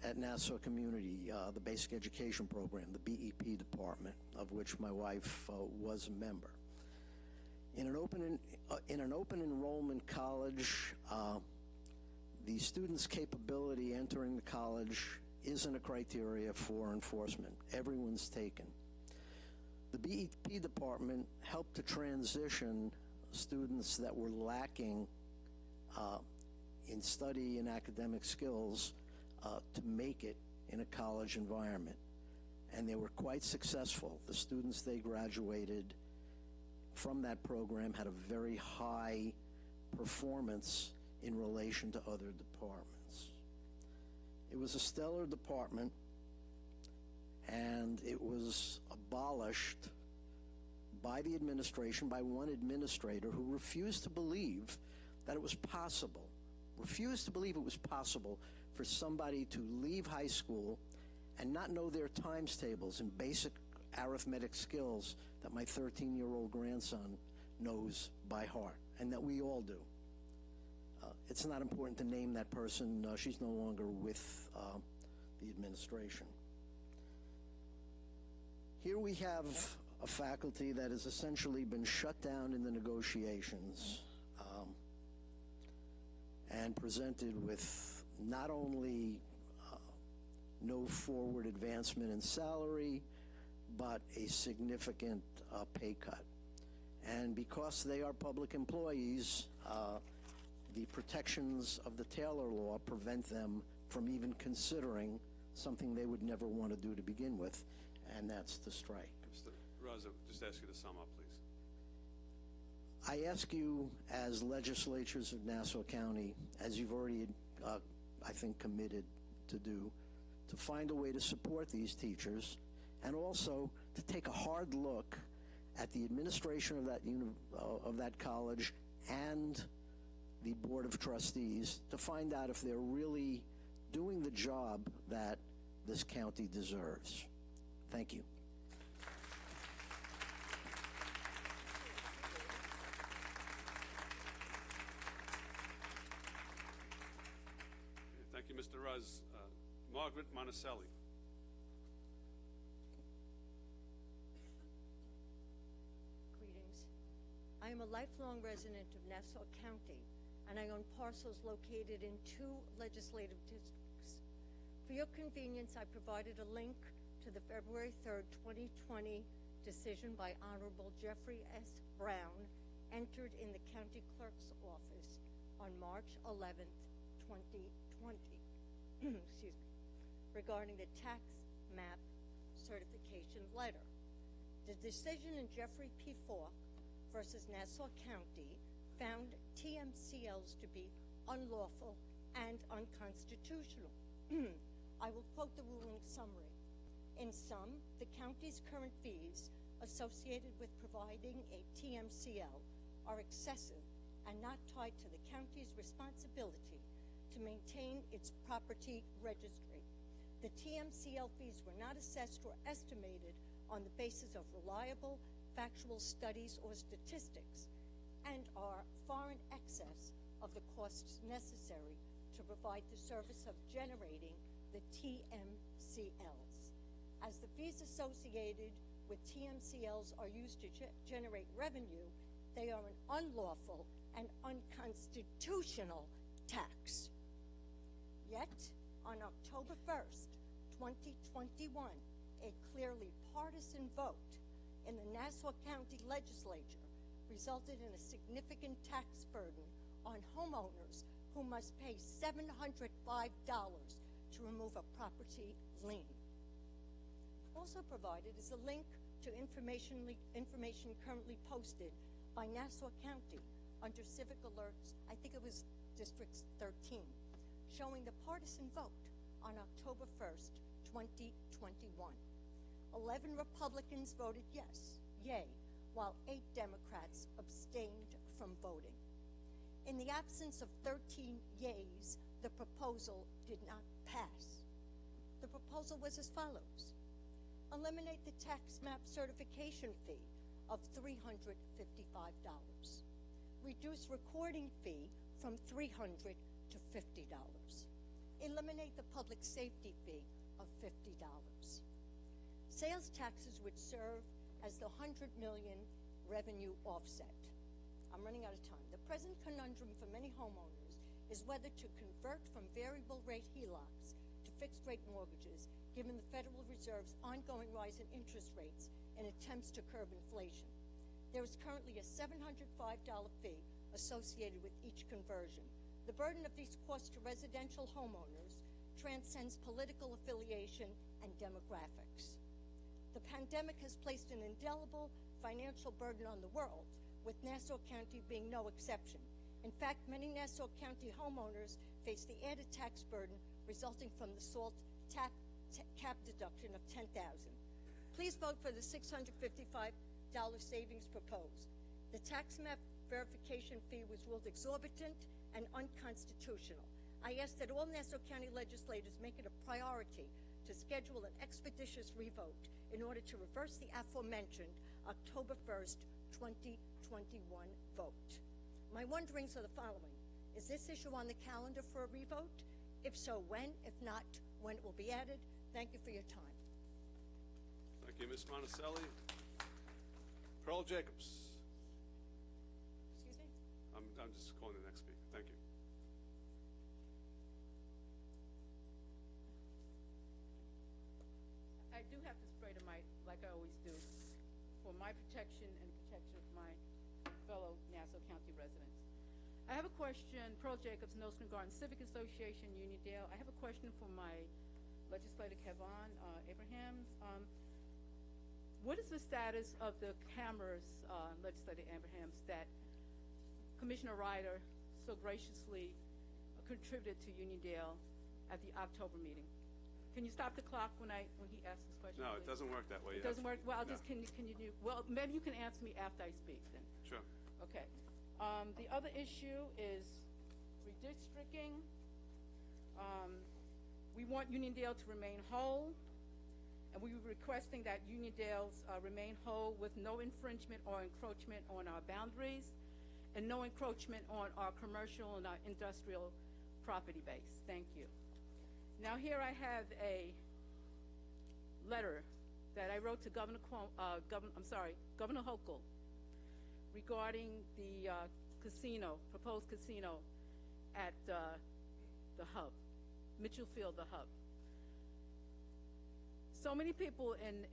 at Nassau Community, the Basic Education Program, the BEP department, of which my wife was a member. In an open enrollment college, the student's capability entering the college isn't a criteria for enforcement. Everyone's taken. The BEP department helped to transition students that were lacking in study and academic skills to make it in a college environment. And they were quite successful. The students they graduated from that program had a very high performance in relation to other departments. It was a stellar department, and it was abolished by the administration, by one administrator who refused to believe that it was possible, for somebody to leave high school and not know their times tables and basic arithmetic skills that my 13-year-old grandson knows by heart, and that we all do. It's not important to name that person. She's no longer with the administration. Here we have a faculty that has essentially been shut down in the negotiations and presented with not only no forward advancement in salary, but a significant pay cut. And because they are public employees, the protections of the Taylor Law prevent them from even considering something they would never want to do to begin with, and that's to strike. Mr. Rose, I'll just ask you to sum up, please. I ask you, as legislatures of Nassau County, as you've already, I think, committed to do, to find a way to support these teachers, and also to take a hard look at the administration of that college and the Board of Trustees to find out if they're really doing the job that this county deserves. Thank you. Thank you, Mr. Ruz. Margaret Monticelli. Greetings. I am a lifelong resident of Nassau County, and I own parcels located in 2 legislative districts. For your convenience, I provided a link to the February 3rd, 2020 decision by Honorable Jeffrey S. Brown, entered in the County Clerk's office on March 11th, 2020, excuse me, regarding the tax map certification letter. The decision in Jeffrey P. Falk versus Nassau County found TMCLs to be unlawful and unconstitutional. I will quote the ruling summary. In sum, the county's current fees associated with providing a TMCL are excessive and not tied to the county's responsibility to maintain its property registry. The TMCL fees were not assessed or estimated on the basis of reliable, factual studies or statistics, and are far in excess of the costs necessary to provide the service of generating the TMCLs. As the fees associated with TMCLs are used to generate revenue, they are an unlawful and unconstitutional tax. Yet, on October 1st, 2021, a clearly partisan vote in the Nassau County Legislature resulted in a significant tax burden on homeowners who must pay $705 to remove a property lien. Also provided is a link to information currently posted by Nassau County under Civic Alerts, I think it was District 13, showing the partisan vote on October 1st, 2021. 11 Republicans voted yes, yay, while 8 Democrats abstained from voting. In the absence of 13 yays, the proposal did not pass. The proposal was as follows: eliminate the tax map certification fee of $355. Reduce recording fee from $300 to $50. Eliminate the public safety fee of $50. Sales taxes would serve as the $100 million revenue offset. I'm running out of time. The present conundrum for many homeowners is whether to convert from variable rate HELOCs to fixed rate mortgages, given the Federal Reserve's ongoing rise in interest rates and attempts to curb inflation. There is currently a $705 fee associated with each conversion. The burden of these costs to residential homeowners transcends political affiliation and demographics. The pandemic has placed an indelible financial burden on the world, with Nassau County being no exception. In fact, many Nassau County homeowners face the added tax burden resulting from the SALT cap deduction of $10,000. Please vote for the $655 savings proposed. The tax map verification fee was ruled exorbitant and unconstitutional. I ask that all Nassau County legislators make it a priority to schedule an expeditious revote in order to reverse the aforementioned October 1st, 2021 vote. My wonderings are the following: is this issue on the calendar for a revote? If so, when? If not, when it will be added? Thank you for your time. Thank you, Ms. Monticelli. Pearl Jacobs. Excuse me? I'm just calling the next speaker. Thank you. I do have to spray the mic like I always do for my protection and protection of my fellow Nassau County residents. I have a question. Pearl Jacobs, Nostrand Garden Civic Association, Uniondale. I have a question for my legislator, Kevon Abrahams. What is the status of the cameras, Legislator Abrahams, that Commissioner Ryder so graciously contributed to Uniondale at the October meeting? Can you stop the clock when he asks this question? No, please? it doesn't work that way. It doesn't work. Well, No. can you do? Well, maybe you can answer me after I speak then. Sure. Okay. The other issue is redistricting. We want Uniondale to remain whole, and we were requesting that Uniondale's remain whole with no infringement or encroachment on our boundaries and no encroachment on our commercial and our industrial property base. Thank you. Now here I have a letter that I wrote to Governor Hochul regarding the proposed casino at the hub, Mitchell Field, the hub. So many people in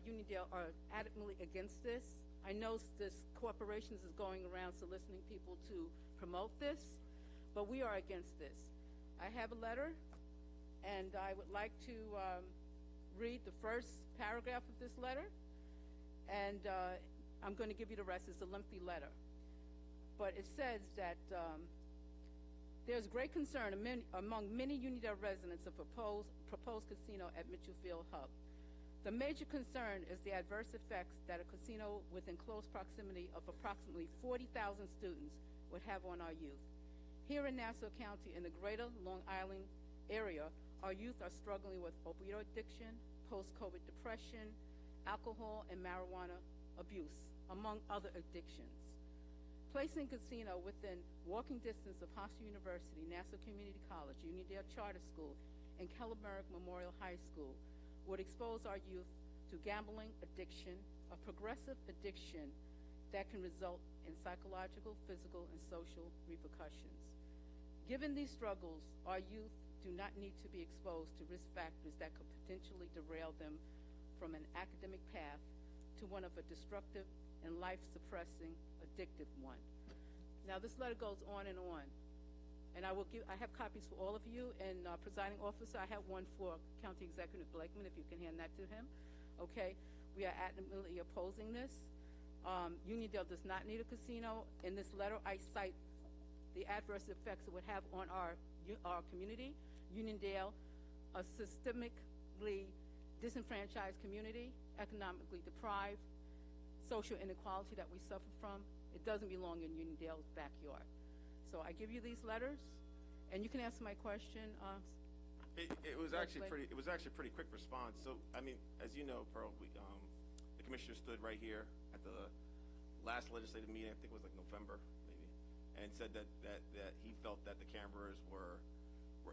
Uniondale are adamantly against this. I know this corporations is going around soliciting people to promote this, but we are against this. I have a letter, and I would like to read the first paragraph of this letter, and I'm going to give you the rest. It's a lengthy letter. But it says that there's great concern among many Uniondale residents of proposed casino at Mitchell Field Hub. The major concern is the adverse effects that a casino within close proximity of approximately 40,000 students would have on our youth. Here in Nassau County, in the greater Long Island area, our youth are struggling with opioid addiction, post-COVID depression, alcohol and marijuana abuse, among other addictions. Placing casino within walking distance of Hofstra University, Nassau Community College, Uniondale Charter School, and Kellenberg Memorial High School would expose our youth to gambling addiction, a progressive addiction that can result in psychological, physical, and social repercussions. Given these struggles, our youth do not need to be exposed to risk factors that could potentially derail them from an academic path to one of a destructive and life-suppressing, addictive one. Now, this letter goes on, and I have copies for all of you, and presiding officer, I have one for County Executive Blakeman, if you can hand that to him. Okay, we are adamantly opposing this. Uniondale does not need a casino. In this letter, I cite the adverse effects it would have on our community. Uniondale, a systemically disenfranchised community, economically deprived, social inequality that we suffer from. It doesn't belong in Uniondale's backyard. So I give you these letters, and you can answer my question. It was actually pretty quick response. So I mean, as you know, Pearl, the commissioner stood right here at the last legislative meeting. I think it was like November, maybe, and said that he felt that the cameras were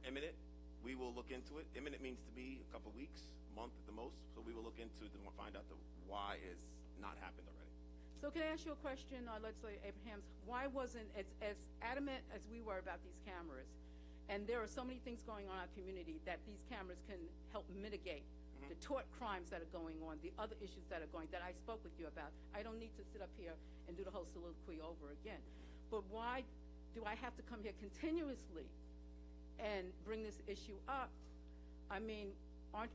imminent. We will look into it. Imminent means to be a couple weeks, a month at the most. So we will look into it and find out why is not happened already. So can I ask you a question, Legislator Abrahams? Why wasn't, as adamant as we were about these cameras, and there are so many things going on in our community that these cameras can help mitigate the tort crimes that are going on, the other issues that are going, that I spoke with you about. I don't need to sit up here and do the whole soliloquy over again. But why do I have to come here continuously and bring this issue up? I mean,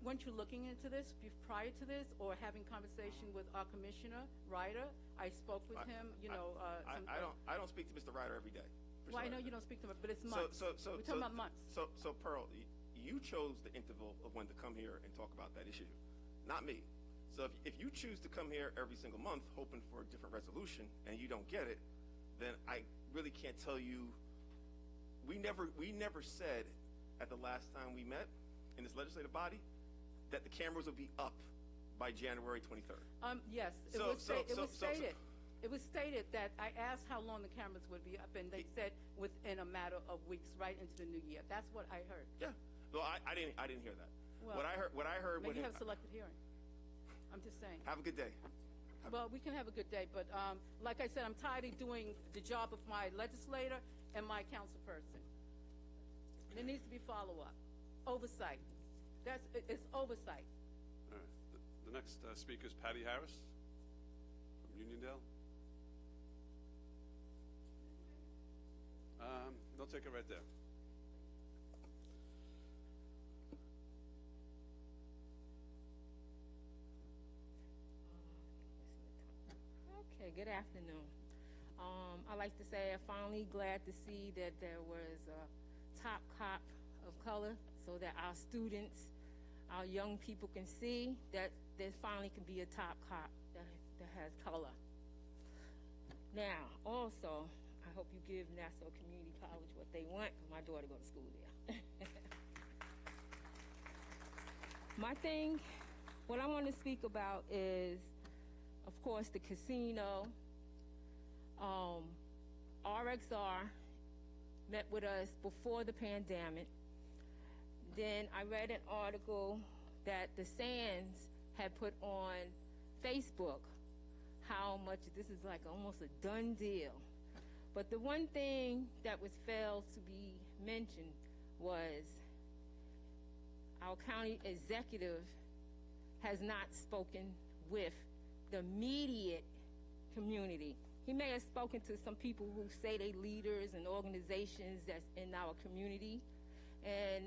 weren't you looking into this prior to this, or having conversation with our commissioner, Ryder? I spoke with him, I don't speak to Mr. Ryder every day. Well, I know you don't speak to him, but it's months. We're talking about months. So Pearl, you chose the interval of when to come here and talk about that issue, not me. So if you choose to come here every single month hoping for a different resolution and you don't get it, then I really can't tell you. We never said at the last time we met in this legislative body that the cameras would be up by January 23rd. Yes, it was stated. It was stated that I asked how long the cameras would be up, and they said within a matter of weeks, right into the new year. That's what I heard. Yeah. No, I didn't hear that. Well, what I heard. Maybe you have selective hearing. I'm just saying. Have a good day. Well, we can have a good day, but like I said, I'm tired of doing the job of my legislator and my council person. There needs to be follow-up, oversight. It's oversight. All right. The next speaker is Patty Harris from Uniondale. They'll take it right there. Okay, good afternoon. I'd like to say I'm finally glad to see that there was a top cop of color so that our students, our young people can see that there finally can be a top cop that has color. Now, also, I hope you give Nassau Community College what they want, because my daughter goes to school there. My thing, what I want to speak about is, of course, the casino. RXR met with us before the pandemic. Then I read an article that the Sands had put on Facebook, how much this is like almost a done deal. But the one thing that was failed to be mentioned was our county executive has not spoken with the immediate community. He may have spoken to some people who say they leaders and organizations that's in our community, and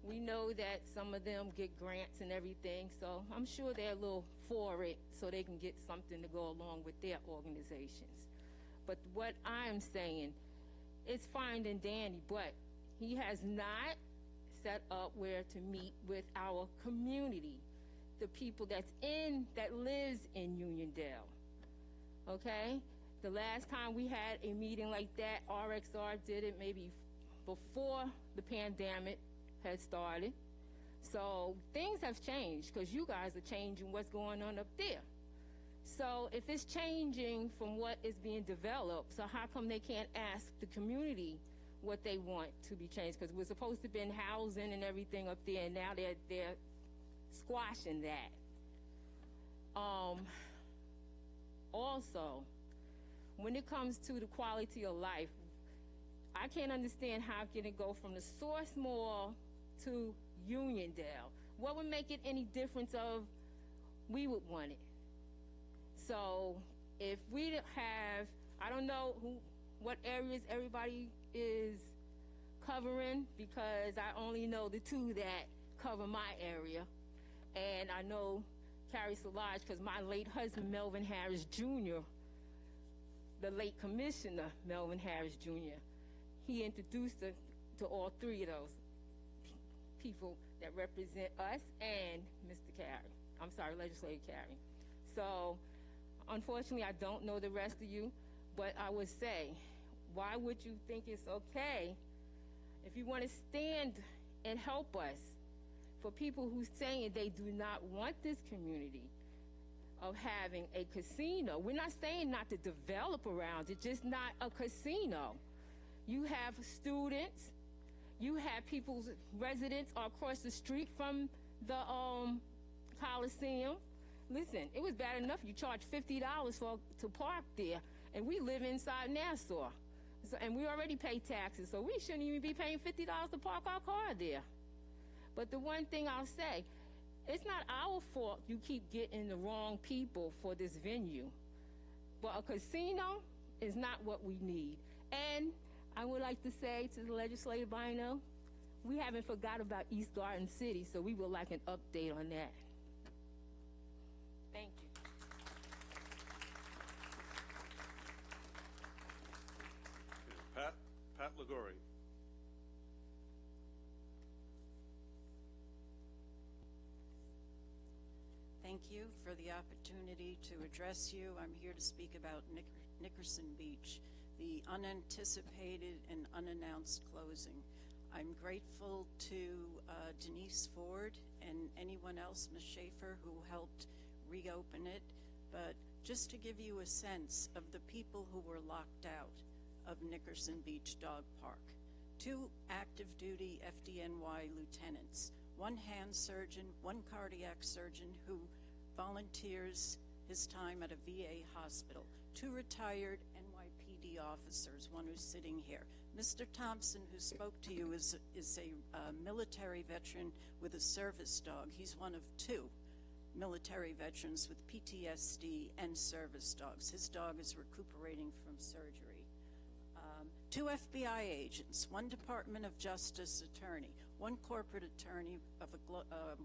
we know that some of them get grants and everything, so I'm sure they're a little for it so they can get something to go along with their organizations. But what I'm saying, it's fine and dandy, but he has not set up where to meet with our community, the people that lives in Uniondale. Okay? The last time we had a meeting like that, RXR did it maybe before the pandemic had started. So things have changed because you guys are changing what's going on up there. So if it's changing from what is being developed, so how come they can't ask the community what they want to be changed? Because we're supposed to be in housing and everything up there, and now they're squashing that. Also, when it comes to the quality of life, I can't understand how can it go from the Source Mall to Uniondale. What would make it any difference of we would want it? So if we have, I don't know what areas everybody is covering, because I only know the two that cover my area. And I know Carrie Salage because my late husband, Melvin Harris Jr., the late Commissioner Melvin Harris Jr., he introduced us to all three of those people that represent us and Mr. Carey. I'm sorry, Legislator Carey. So, unfortunately, I don't know the rest of you, but I would say, why would you think it's okay if you want to stand and help us for people who saying they do not want this community of having a casino? We're not saying not to develop around it, just not a casino. You have students, you have people's residents across the street from the Coliseum. Listen, it was bad enough you charge $50 to park there, and we live inside Nassau. So, and we already pay taxes, so we shouldn't even be paying $50 to park our car there. But the one thing I'll say, it's not our fault you keep getting the wrong people for this venue. But a casino is not what we need. And I would like to say to the Legislative Bino, we haven't forgot about East Garden City, so we would like an update on that. Thank you. Pat Ligori. Thank you for the opportunity to address you. I'm here to speak about Nickerson Beach, the unanticipated and unannounced closing. I'm grateful to Denise Ford and anyone else, Ms. Schaefer, who helped reopen it. But just to give you a sense of the people who were locked out of Nickerson Beach Dog Park, 2 active duty FDNY lieutenants, 1 hand surgeon, 1 cardiac surgeon who volunteers his time at a VA hospital, 2 retired NYPD officers, 1 who's sitting here. Mr. Thompson, who spoke to you, is a military veteran with a service dog. He's one of 2 military veterans with PTSD and service dogs. His dog is recuperating from surgery. 2 FBI agents, 1 Department of Justice attorney, 1 corporate attorney of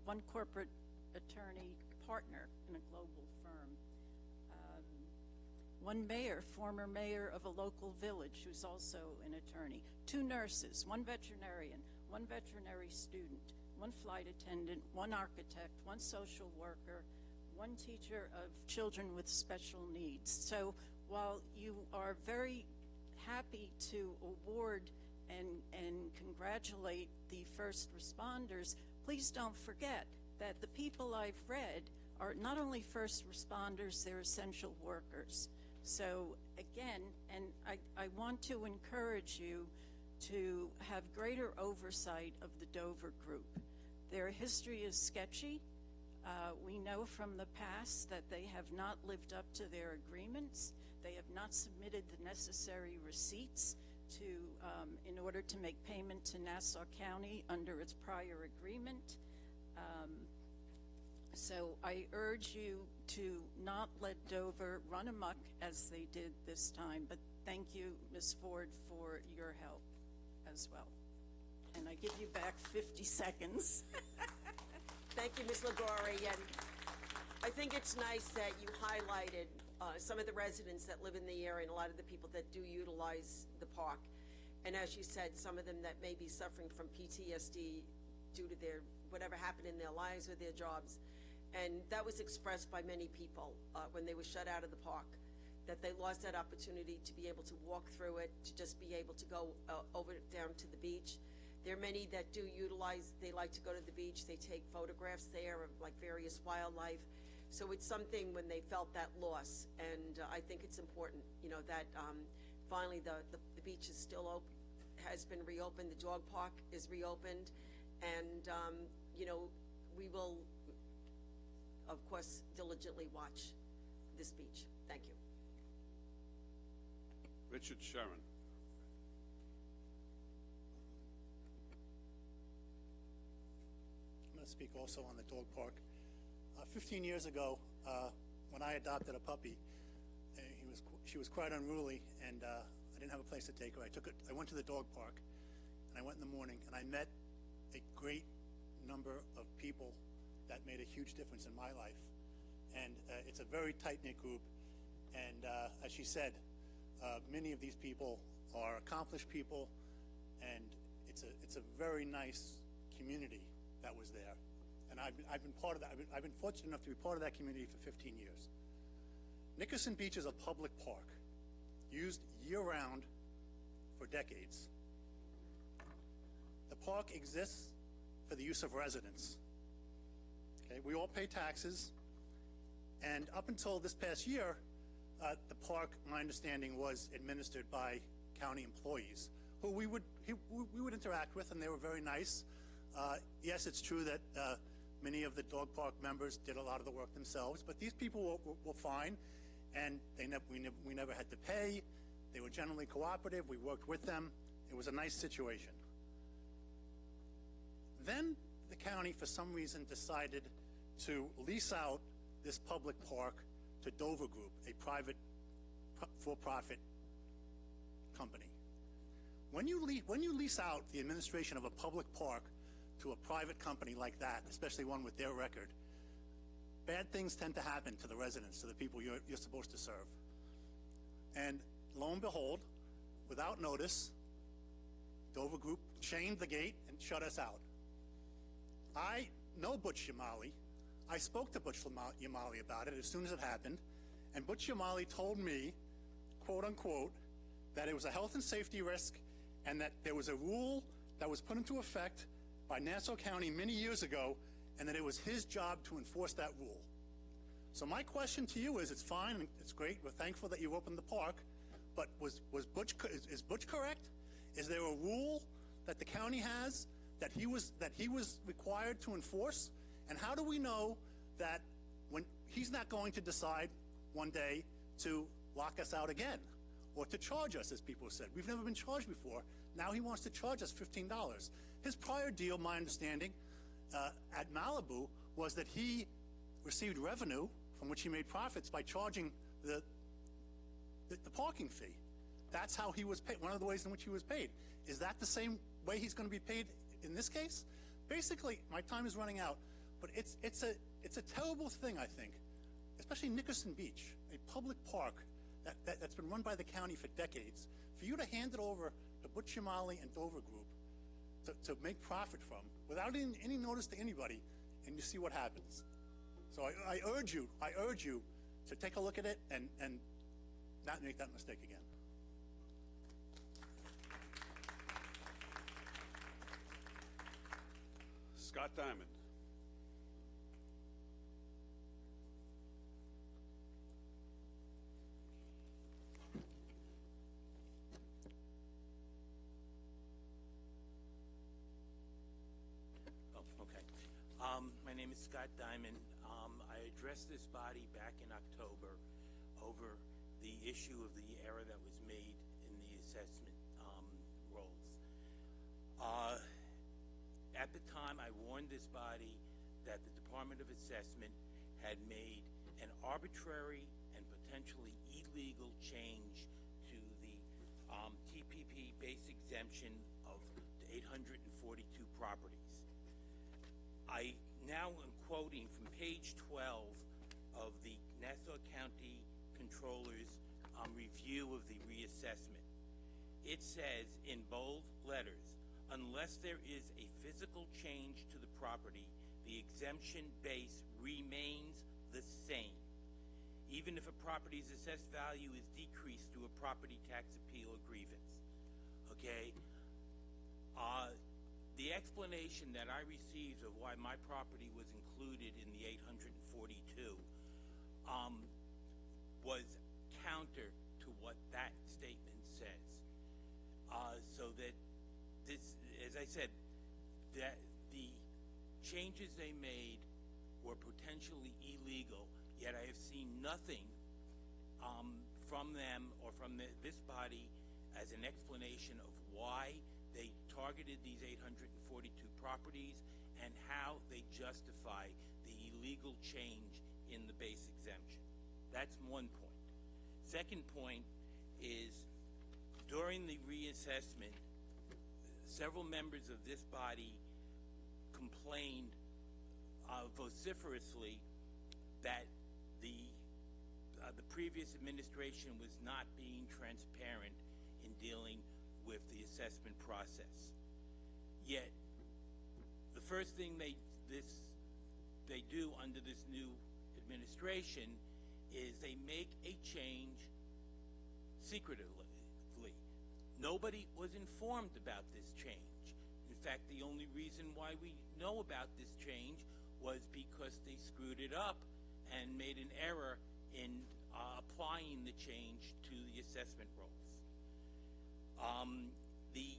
1 corporate attorney partner in a global firm, 1 mayor, former mayor of a local village who's also an attorney, 2 nurses, 1 veterinarian, 1 veterinary student, 1 flight attendant, 1 architect, 1 social worker, 1 teacher of children with special needs. So while you are very happy to award and congratulate the first responders, please don't forget that the people I've read are not only first responders, they're essential workers. So again, and I want to encourage you to have greater oversight of the Dover Group. Their history is sketchy. We know from the past that they have not lived up to their agreements. They have not submitted the necessary receipts to, in order to make payment to Nassau County under its prior agreement. So I urge you to not let Dover run amok as they did this time, but thank you, Ms. Ford, for your help as well. And I give you back 50 seconds. Thank you, Ms. Ligori, and I think it's nice that you highlighted some of the residents that live in the area and a lot of the people that do utilize the park. And as you said, some of them that may be suffering from PTSD due to their whatever happened in their lives or their jobs. And that was expressed by many people when they were shut out of the park, that they lost that opportunity to be able to walk through it, to just be able to go over down to the beach. There are many that do utilize, they like to go to the beach, they take photographs there of like various wildlife. So it's something when they felt that loss, and I think it's important, you know, that finally the beach is still open, has been reopened, the dog park is reopened, and you know, we will of course, diligently watch this beach. Thank you. Richard Sharon. I'm going to speak also on the dog park. 15 years ago, when I adopted a puppy, she was quite unruly, and I didn't have a place to take her. I went to the dog park, and I went in the morning, and I met a great number of people that made a huge difference in my life. And it's a very tight-knit group, and as she said, many of these people are accomplished people, and it's a very nice community that was there. And I've been part of that. I've been fortunate enough to be part of that community for 15 years. Nickerson Beach is a public park, used year-round for decades. The park exists for the use of residents. Okay, we all pay taxes, and up until this past year, the park, my understanding, was administered by county employees who we would interact with, and they were very nice. Yes, it's true that many of the dog park members did a lot of the work themselves, but these people were fine, and we never had to pay. They were generally cooperative. We worked with them. It was a nice situation. Then the county, for some reason, decided to lease out this public park to Dover Group, a private for-profit company. When you lease out the administration of a public park to a private company like that, especially one with their record, bad things tend to happen to the residents, to the people you're supposed to serve. And lo and behold, without notice, Dover Group chained the gate and shut us out. I know Butch Yamali. I spoke to Butch Yamali about it as soon as it happened, and Butch Yamali told me, quote unquote, that it was a health and safety risk and that there was a rule that was put into effect by Nassau County many years ago, and that it was his job to enforce that rule. So my question to you is, it's fine, it's great, we're thankful that you opened the park, but is Butch correct? Is there a rule that the county has that he was required to enforce? And how do we know that when he's not going to decide one day to lock us out again or to charge us, as people said? We've never been charged before. Now he wants to charge us $15. His prior deal, my understanding, at Malibu was that he received revenue from which he made profits by charging the parking fee. That's how he was paid, one of the ways in which he was paid. Is that the same way he's going to be paid in this case? Basically, my time is running out, but it's a terrible thing, I think, especially Nickerson Beach, a public park that's been run by the county for decades. For you to hand it over to Butch Yamali and Dover Group to make profit from without any notice to anybody, and you see what happens. So I urge you to take a look at it and not make that mistake again. Scott Diamond. My name is Scott Diamond. I addressed this body back in October over the issue of the error that was made in the assessment rolls. At the time, I warned this body that the Department of Assessment had made an arbitrary and potentially illegal change to the TPP base exemption of 842 properties. I now am quoting from page 12 of the Nassau County Controller's review of the reassessment. It says in bold letters, unless there is a physical change to the property, the exemption base remains the same, even if a property's assessed value is decreased through a property tax appeal or grievance. Okay? The explanation that I received of why my property was included in the 842 was counter to what that statement says. So that this, as I said, that the changes they made were potentially illegal, yet I have seen nothing from them or from this body as an explanation of why they targeted these 842 properties and how they justify the illegal change in the base exemption. That's one point. Second point is, during the reassessment, several members of this body complained vociferously that the previous administration was not being transparent in dealing with the assessment process. Yet, the first thing they do under this new administration is they make a change secretively. Nobody was informed about this change. In fact, the only reason why we know about this change was because they screwed it up and made an error in applying the change to the assessment rolls. The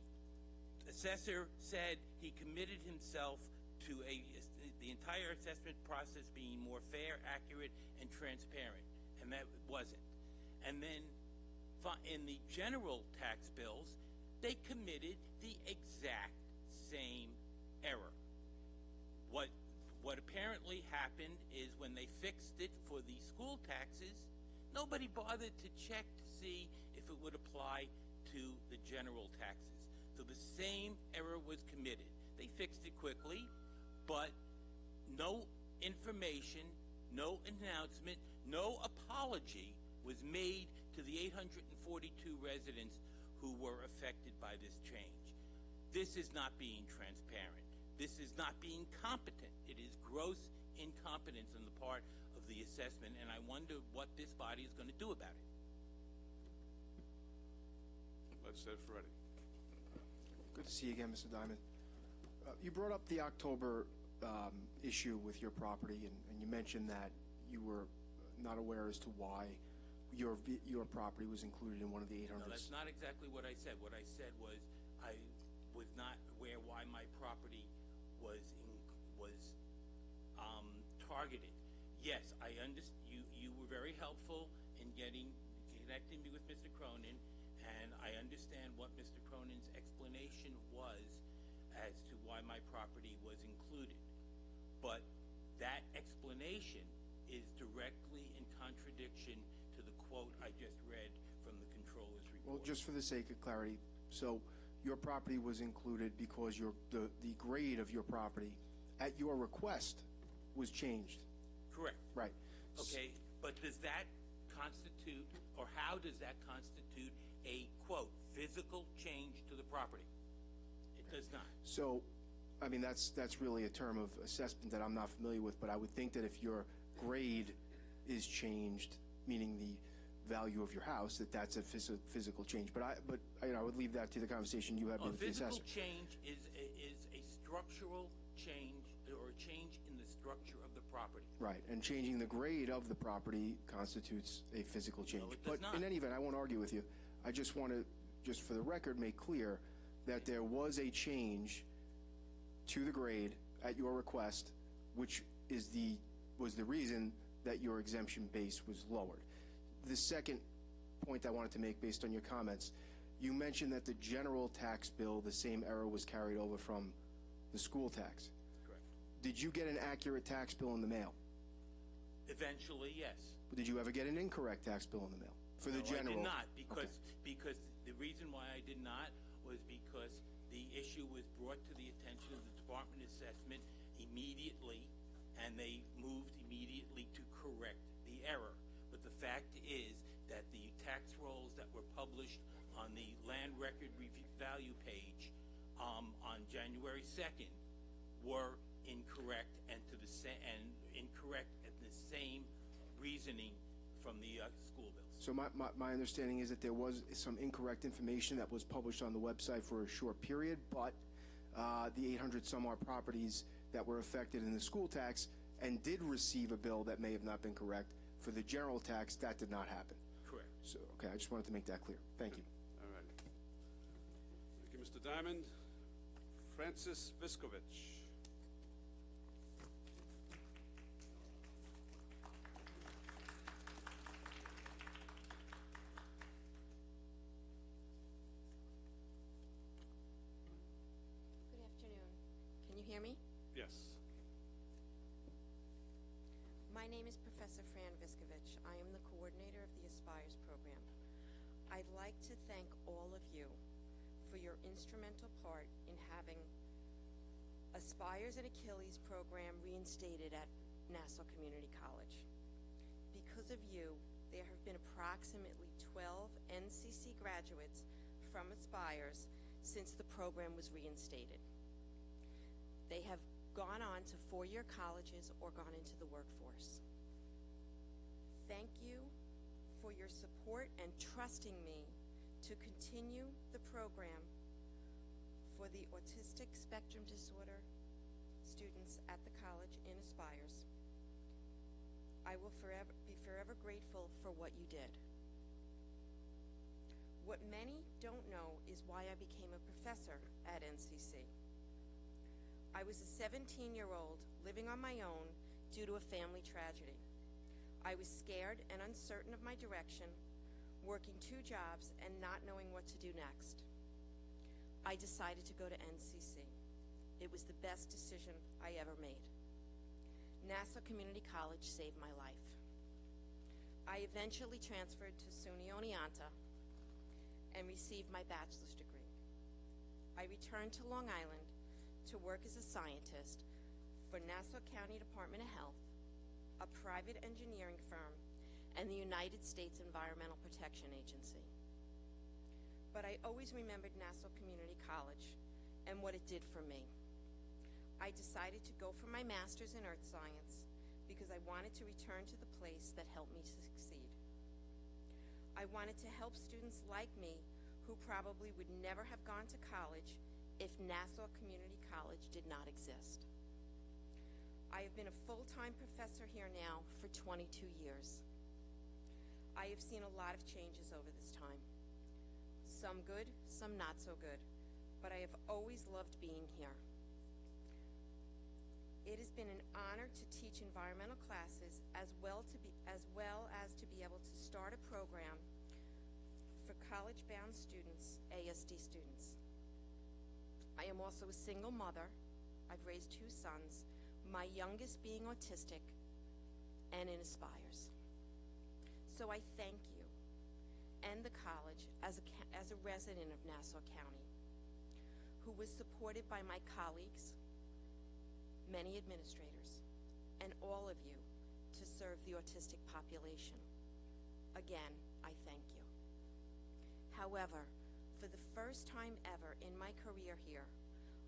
assessor said he committed himself to the entire assessment process being more fair, accurate, and transparent, and that wasn't. And then in the general tax bills, they committed the exact same error. What apparently happened is when they fixed it for the school taxes, nobody bothered to check to see if it would apply to the general taxes. So the same error was committed. They fixed it quickly, but no information, no announcement, no apology was made to the 842 residents who were affected by this change. This is not being transparent. This is not being competent. It is gross incompetence on the part of the assessment, and I wonder what this body is going to do about it. Legislator Ferretti. Good to see you again, Mr. Diamond. You brought up the October issue with your property, and you mentioned that you were not aware as to why your property was included in one of the 800s. No, that's not exactly what I said. What I said was I was not aware why my property was targeted. Yes, I understand. You were very helpful in connecting me with Mr. Cronin, and I understand what Mr. Cronin's explanation was as to why my property was included. But that explanation is directly in contradiction to the quote I just read from the Comptroller's report. Well, just for the sake of clarity, so your property was included because the grade of your property at your request was changed. Correct. Right. Okay, but does that constitute, or how does that constitute a, quote, physical change to the property? It does not. So, I mean, that's really a term of assessment that I'm not familiar with, but I would think that if your grade is changed, meaning the value of your house, that's a physical change. But I would leave that to the conversation you had with the assessor. A physical change is a structural change, or a change in the structure of the property. Right, and changing the grade of the property constitutes a physical change. No, it does not. In any event, I won't argue with you. I just want to, just for the record, make clear that there was a change to the grade at your request, which was the reason that your exemption base was lowered. The second point I wanted to make based on your comments, you mentioned that the general tax bill, the same error was carried over from the school tax. Correct. Did you get an accurate tax bill in the mail? Eventually, yes. Did you ever get an incorrect tax bill in the mail for the general? I did not, because the reason why I did not was because the issue was brought to the attention of the Department of Assessment immediately, and they moved immediately to correct the error. But the fact is that the tax rolls that were published on the land record review value page on January 2nd were incorrect and incorrect at the same reasoning from the school bills. So my understanding is that there was some incorrect information that was published on the website for a short period, but the 800 some odd properties that were affected in the school tax and did receive a bill that may have not been correct for the general tax, that did not happen. Correct. So, okay, I just wanted to make that clear. Thank you. All right. Thank you, Mr. Diamond. Francis Viskovich. hear me? Yes. My name is Professor Fran Viskovich. I am the coordinator of the Aspires program. I'd like to thank all of you for your instrumental part in having Aspires and Achilles program reinstated at Nassau Community College. Because of you, there have been approximately 12 NCC graduates from Aspires since the program was reinstated. They have gone on to four-year colleges or gone into the workforce. Thank you for your support and trusting me to continue the program for the autistic spectrum disorder students at the college in Aspires. I will be forever grateful for what you did. What many don't know is why I became a professor at NCC. I was a 17-year-old living on my own due to a family tragedy. I was scared and uncertain of my direction, working 2 jobs and not knowing what to do next. I decided to go to NCC. It was the best decision I ever made. Nassau Community College saved my life. I eventually transferred to SUNY Oneonta and received my bachelor's degree. I returned to Long Island to work as a scientist for Nassau County Department of Health, a private engineering firm, and the United States Environmental Protection Agency. But I always remembered Nassau Community College and what it did for me. I decided to go for my master's in earth science because I wanted to return to the place that helped me succeed. I wanted to help students like me who probably would never have gone to college if Nassau Community College did not exist. I have been a full-time professor here now for 22 years. I have seen a lot of changes over this time. Some good, some not so good, but I have always loved being here. It has been an honor to teach environmental classes as well as to be able to start a program for college-bound students, ASD students. I am also a single mother. I've raised 2 sons, my youngest being autistic and in Aspires. So I thank you and the college as a resident of Nassau County, who was supported by my colleagues, many administrators, and all of you to serve the autistic population. Again, I thank you. However, for the first time ever in my career here,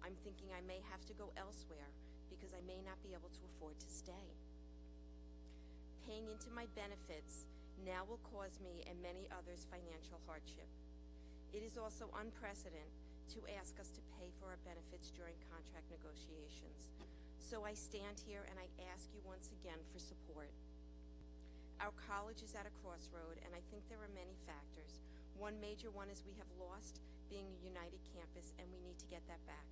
I'm thinking I may have to go elsewhere because I may not be able to afford to stay. Paying into my benefits now will cause me and many others financial hardship. It is also unprecedented to ask us to pay for our benefits during contract negotiations. So I stand here and I ask you once again for support. Our college is at a crossroad, and I think there are many factors. One major one is we have lost being a united campus, and we need to get that back.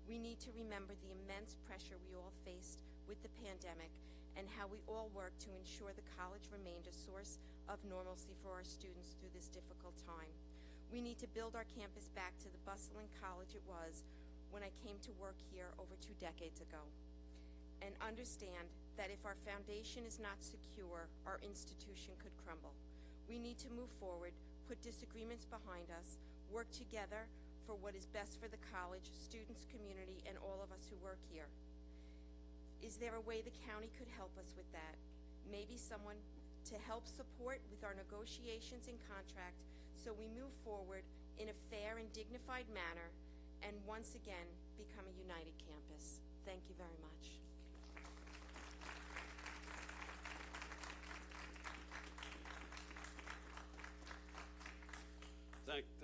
We need to remember the immense pressure we all faced with the pandemic and how we all worked to ensure the college remained a source of normalcy for our students through this difficult time. We need to build our campus back to the bustling college it was when I came to work here over 2 decades ago, and understand that if our foundation is not secure, our institution could crumble. We need to move forward, put disagreements behind us, work together for what is best for the college, students, community, and all of us who work here. Is there a way the county could help us with that? Maybe someone to help support with our negotiations and contract so we move forward in a fair and dignified manner and once again become a united campus. Thank you very much.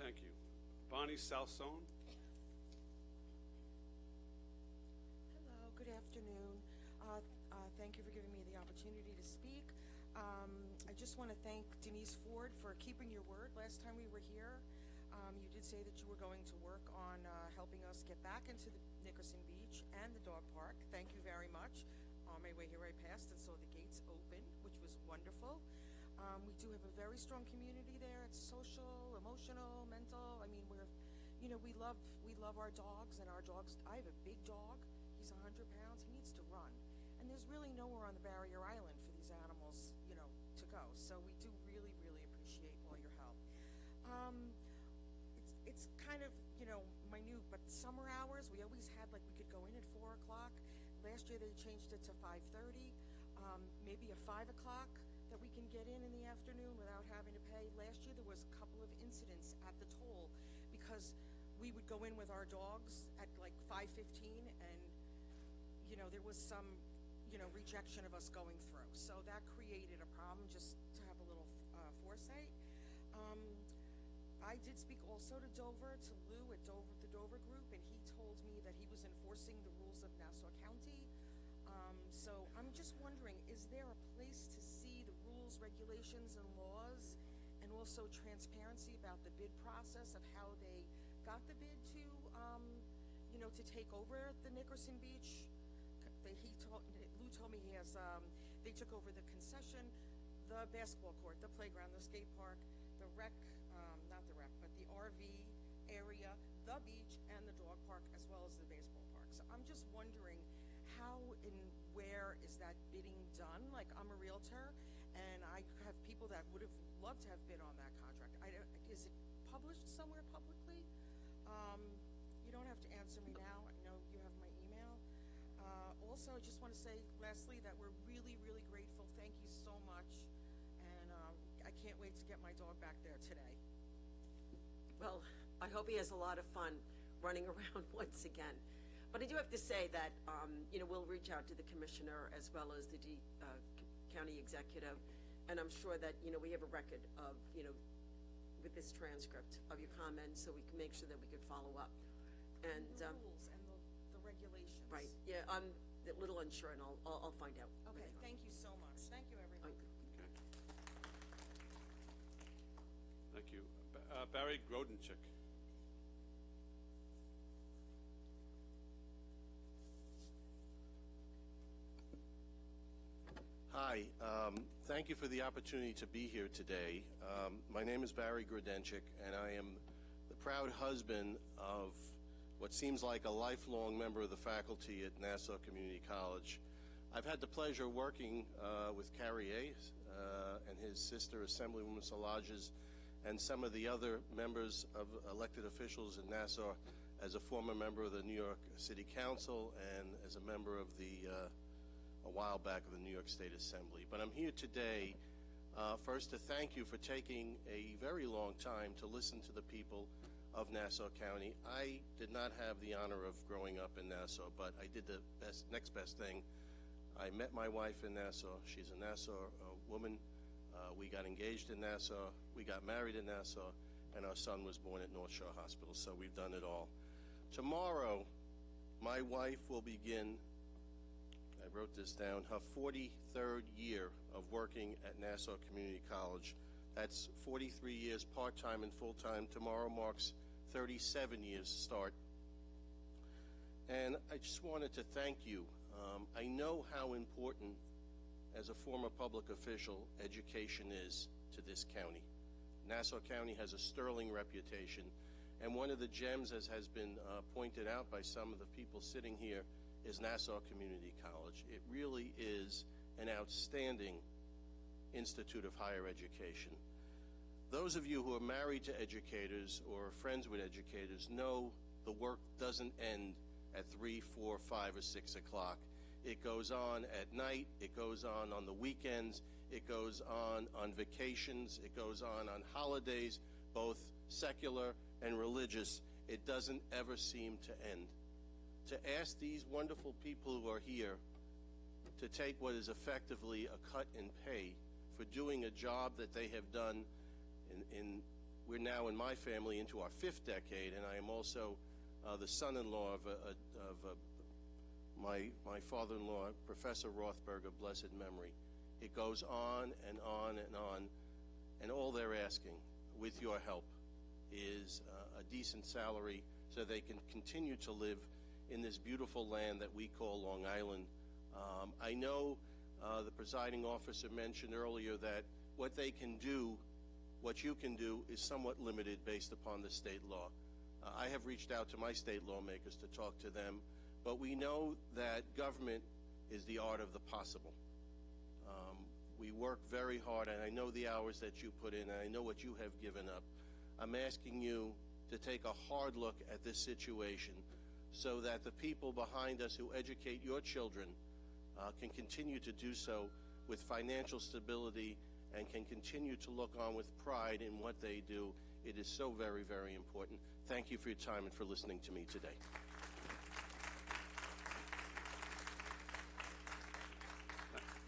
Thank you. Bonnie Salzone. Hello, good afternoon. Thank you for giving me the opportunity to speak. I just want to thank Denise Ford for keeping your word last time we were here. You did say that you were going to work on helping us get back into the Nickerson Beach and the dog park. Thank you very much. On my way here, I passed and saw the gates open, which was wonderful. We do have a very strong community there. It's social, emotional, mental. I mean, we love our dogs, and our dogs. I have a big dog. he's 100 pounds, he needs to run. And there's really nowhere on the barrier island for these animals, to go. So we do really, really appreciate all your help. It's kind of, minute, but summer hours, we always had, we could go in at 4 o'clock. Last year they changed it to 5:30. Maybe a 5 o'clock that we can get in the afternoon without having to pay. Last year there was a couple of incidents at the toll because we would go in with our dogs at 5:15 and, there was some, rejection of us going through. So that created a problem, just to have a little foresight. I did speak also to Dover, to Lou at the Dover Group, and he told me that he was enforcing the rules of Nassau County. So I'm just wondering, is there a place to see the rules, regulations, and laws, and also transparency about the bid process of how they got the bid to, to take over the Nickerson Beach? Lou told me he has, they took over the concession, the basketball court, the playground, the skate park, the rec, not the rec, but the RV area, the beach, and the dog park, as well as the baseball park. So I'm just wondering how and where is that bidding done? I'm a realtor, and I have people that would have loved to have bid on that contract. Is it published somewhere publicly? You don't have to answer me now. I know you have my email. Also, I just want to say, lastly, that we're really, really grateful. Thank you so much. And I can't wait to get my dog back there today. Well, I hope he has a lot of fun running around once again. But I do have to say that, we'll reach out to the commissioner as well as the county executive. And I'm sure that, we have a record of, with this transcript of your comments, so we can make sure that we could follow up. And the rules and the regulations. Right. Yeah, I'm a little unsure, and I'll find out. Okay, thank you so much. Thank you, everyone. Okay. Thank you. Barry Grodenchik. Hi, thank you for the opportunity to be here today. My name is Barry Grodenchik, and I am the proud husband of what seems like a lifelong member of the faculty at Nassau Community College. I've had the pleasure of working with Carrier and his sister, Assemblywoman Szilagyi, and some of the other members of elected officials in Nassau as a former member of the New York City Council and as a member of a while back of the New York State Assembly. But I'm here today first to thank you for taking a very long time to listen to the people of Nassau County. I did not have the honor of growing up in Nassau, but I did the next best thing. I met my wife in Nassau. She's a Nassau woman. We got engaged in Nassau. We got married in Nassau, and our son was born at North Shore Hospital, so we've done it all. Tomorrow, my wife will begin, I wrote this down, her 43rd year of working at Nassau Community College. That's 43 years part-time and full-time. Tomorrow marks 37 years start. And I just wanted to thank you. I know how important, as a former public official, education is to this county. Nassau County has a sterling reputation, and one of the gems, as has been pointed out by some of the people sitting here, is Nassau Community College. It really is an outstanding institute of higher education. Those of you who are married to educators or are friends with educators know the work doesn't end at 3, 4, 5, or 6 o'clock. It goes on at night, it goes on the weekends, it goes on vacations, it goes on holidays, both secular and religious. It doesn't ever seem to end. To ask these wonderful people who are here to take what is effectively a cut in pay for doing a job that they have done we're now in my family into our 5th decade, and I am also the son-in-law of my father-in-law, Professor Rothberg of blessed memory. It goes on and on and on, and all they're asking, with your help, is a decent salary so they can continue to live in this beautiful land that we call Long Island. I know the presiding officer mentioned earlier that what they can do, what you can do, is somewhat limited based upon the state law. I have reached out to my state lawmakers to talk to them, but we know that government is the art of the possible. We work very hard, and I know the hours that you put in, and I know what you have given up. I'm asking you to take a hard look at this situation so that the people behind us who educate your children can continue to do so with financial stability and can continue to look on with pride in what they do. It is so very, very important. Thank you for your time and for listening to me today.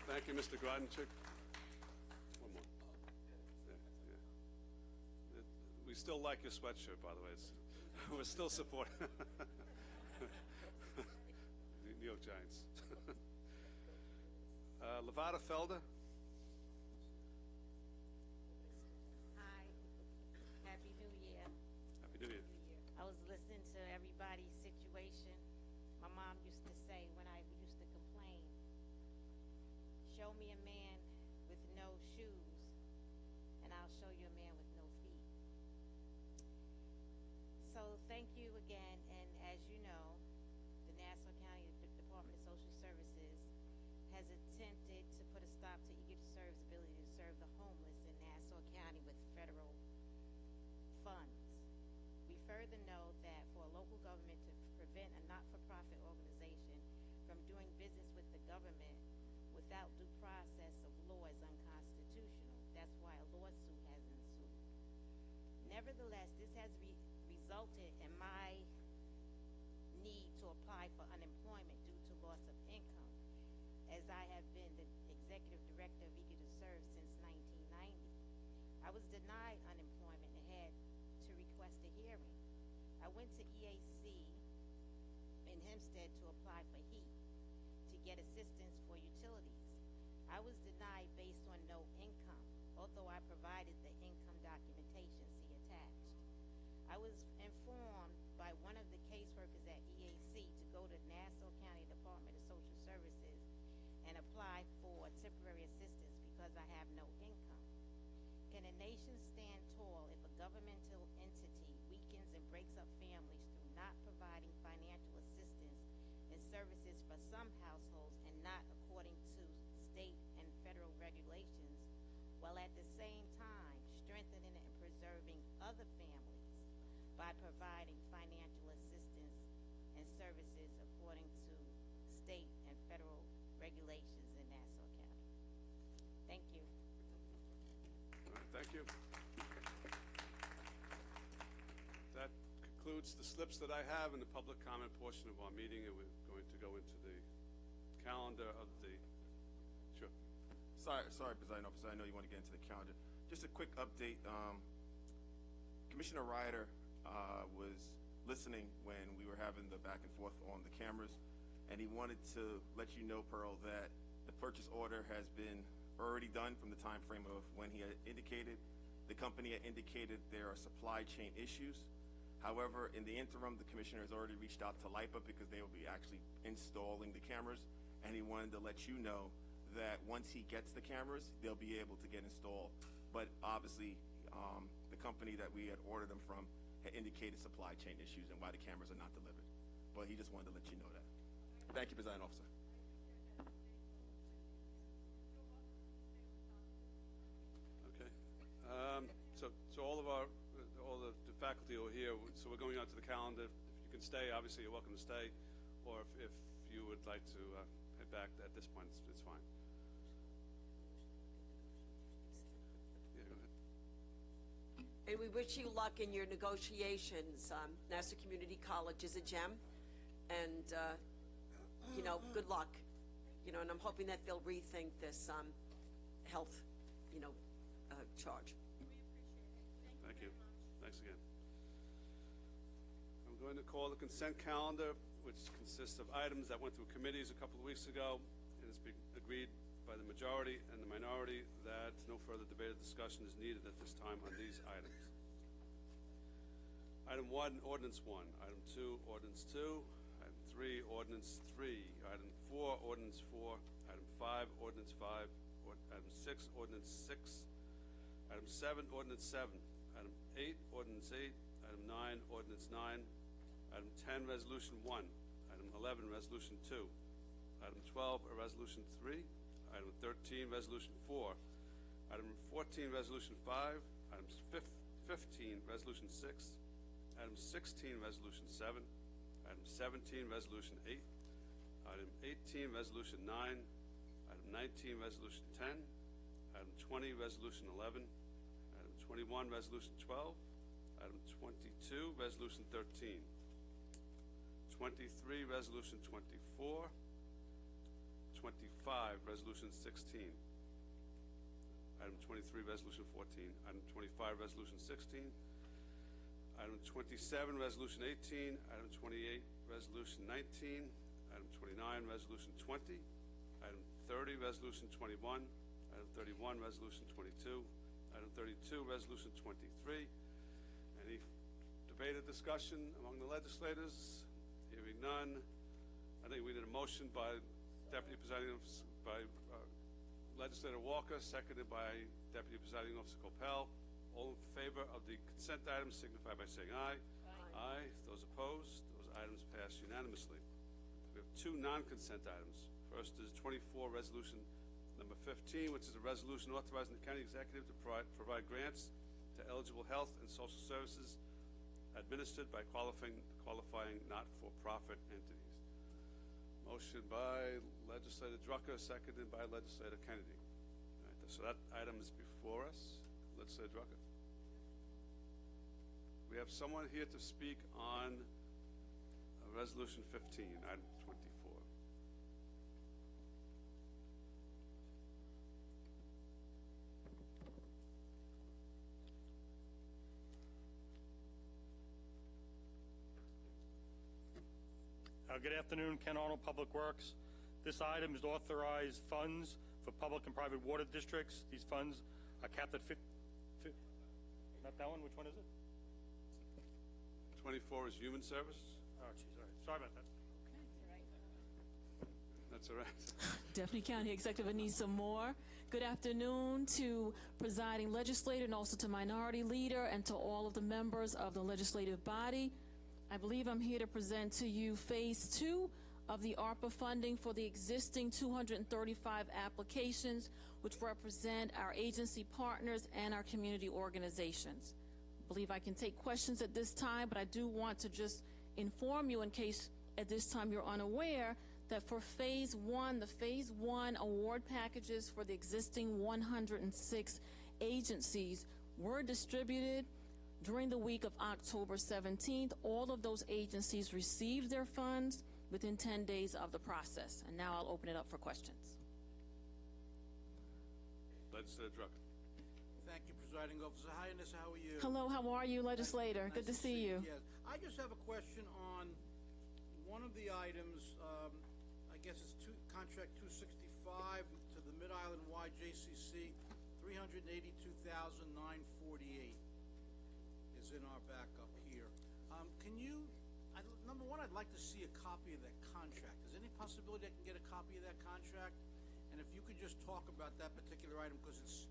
Thank you, Mr. Grodenchik. One more. Yeah. We still like your sweatshirt, by the way. We're still supporting the New York Giants. Levada Felder. Hi. Happy New Year. Happy New Year. I was listening to everybody's situation. My mom used to say when I used to complain, show me a man with no shoes, and I'll show you a man with no feet. So thank you again, and as you know, the Nassau County Department of Social Services has attempted to put a stop to Eager to Serve's ability to serve the homeless in Nassau County with federal funds. We further know that for a local government to prevent a not-for-profit organization from doing business with the government without due process of law is unconstitutional. That's why a lawsuit has ensued. Nevertheless, this has resulted in my need to apply for unemployment due to loss of income, as I have been the executive director of Eager to Serve since 1990. I was denied unemployment and had to request a hearing. I went to EAC in Hempstead to apply for HEAP to get assistance for utilities. I was denied based on no income, although I provided the income documentation, see attached. I was informed by one of the caseworkers at EAC to go to Nassau County Department of Social Services and apply for temporary assistance because I have no income. Can a nation stand tall if a governmental entity weakens and breaks up families through not providing financial assistance and services for some households and not according to state and federal regulations, while at the same time strengthening and preserving other families by providing financial assistance and services according to state and federal regulations in Nassau County? Thank you. All right, thank you. That concludes the slips that I have in the public comment portion of our meeting, and we're going to go into the calendar of the... Sure. Sorry, Presiding Officer, I know you want to get into the calendar. Just a quick update. Commissioner Ryder was listening when we were having the back and forth on the cameras, and he wanted to let you know, Pearl, that the purchase order has been already done from the time frame of when he had indicated. The company had indicated there are supply chain issues. However, in the interim, the commissioner has already reached out to LIPA because they will be actually installing the cameras, and he wanted to let you know that once he gets the cameras, they'll be able to get installed. But obviously, the company that we had ordered them from had indicated supply chain issues and why the cameras are not delivered. But he just wanted to let you know that. Thank you, Presiding Officer. Okay. So all the faculty are here. So we're going on to the calendar. If you can stay, obviously you're welcome to stay. Or if you would like to head back at this point, it's fine. Yeah, go ahead. And we wish you luck in your negotiations. Nassau Community College is a gem, and good luck. And I'm hoping that they'll rethink this health, charge. Thank you. Thanks again. I'm going to call the consent calendar, which consists of items that went through committees a couple of weeks ago. It has been agreed by the majority and the minority that no further debate or discussion is needed at this time on these items. Item 1, Ordinance 1. Item 2, Ordinance 2. Item 3, Ordinance 3. Item 4, Ordinance 4. Item 5, Ordinance 5. Item 6, Ordinance 6. Item 7, Ordinance 7. Item 8, Ordinance 8. Item 9, Ordinance 9. Item 10, Resolution 1. Item 11, Resolution 2. Item 12, Resolution 3. Item 13, Resolution 4. Item 14, Resolution 5. Item 15, Resolution 6. Item 16, Resolution 7. Item 17, Resolution 8. Item 18, Resolution 9. Item 19, Resolution 10. Item 20, Resolution 11. Item 21, Resolution 12. Item 22, Resolution 13. 23, Resolution 24. 25, Resolution 16. Item 23, Resolution 14. Item 25, Resolution 16. Item 27, Resolution 18. Item 28, Resolution 19. Item 29, Resolution 20. Item 30, Resolution 21. Item 31, Resolution 22. Item 32, Resolution 23. Any debate or discussion among the legislators? Hearing none. I think we need a motion by Deputy Presiding Officer, by Legislator Walker, seconded by Deputy Presiding Officer Coppell. All in favor of the consent items signify by saying aye. Aye. Those opposed, those items pass unanimously. We have two non-consent items. First is 24, Resolution number 15, which is a resolution authorizing the county executive to provide grants to eligible health and social services administered by qualifying not-for-profit entities. Motion by Legislator Drucker, seconded by Legislator Kennedy. All right, so that item is before us. Legislator Drucker. We have someone here to speak on Resolution 15, item 24. Good afternoon, Ken Arnold, Public Works. This item is authorized funds for public and private water districts. These funds are capped at not that one, which one is it? 24 is human services. Oh, geez, all right. Sorry about that. That's all right. Deputy County Executive Anissa Moore. Good afternoon to presiding legislator and also to minority leader and to all of the members of the legislative body. I believe I'm here to present to you phase 2 of the ARPA funding for the existing 235 applications, which represent our agency partners and our community organizations. I believe I can take questions at this time, but I do want to just inform you, in case at this time you're unaware, that for phase 1, the phase 1 award packages for the existing 106 agencies were distributed during the week of October 17th. All of those agencies received their funds within 10 days of the process. And now I'll open it up for questions. Legislator Drucker. Thank you, Presiding Officer. Hi, Anissa, how are you? Hello, how are you, Legislator? Nice Good to see you. Yes. I just have a question on one of the items. I guess it's contract 265 to the Mid-Island YJCC, $382,948 is in our backup here. Can you, number one, I'd like to see a copy of that contract. Is there any possibility I can get a copy of that contract? And if you could just talk about that particular item, because it's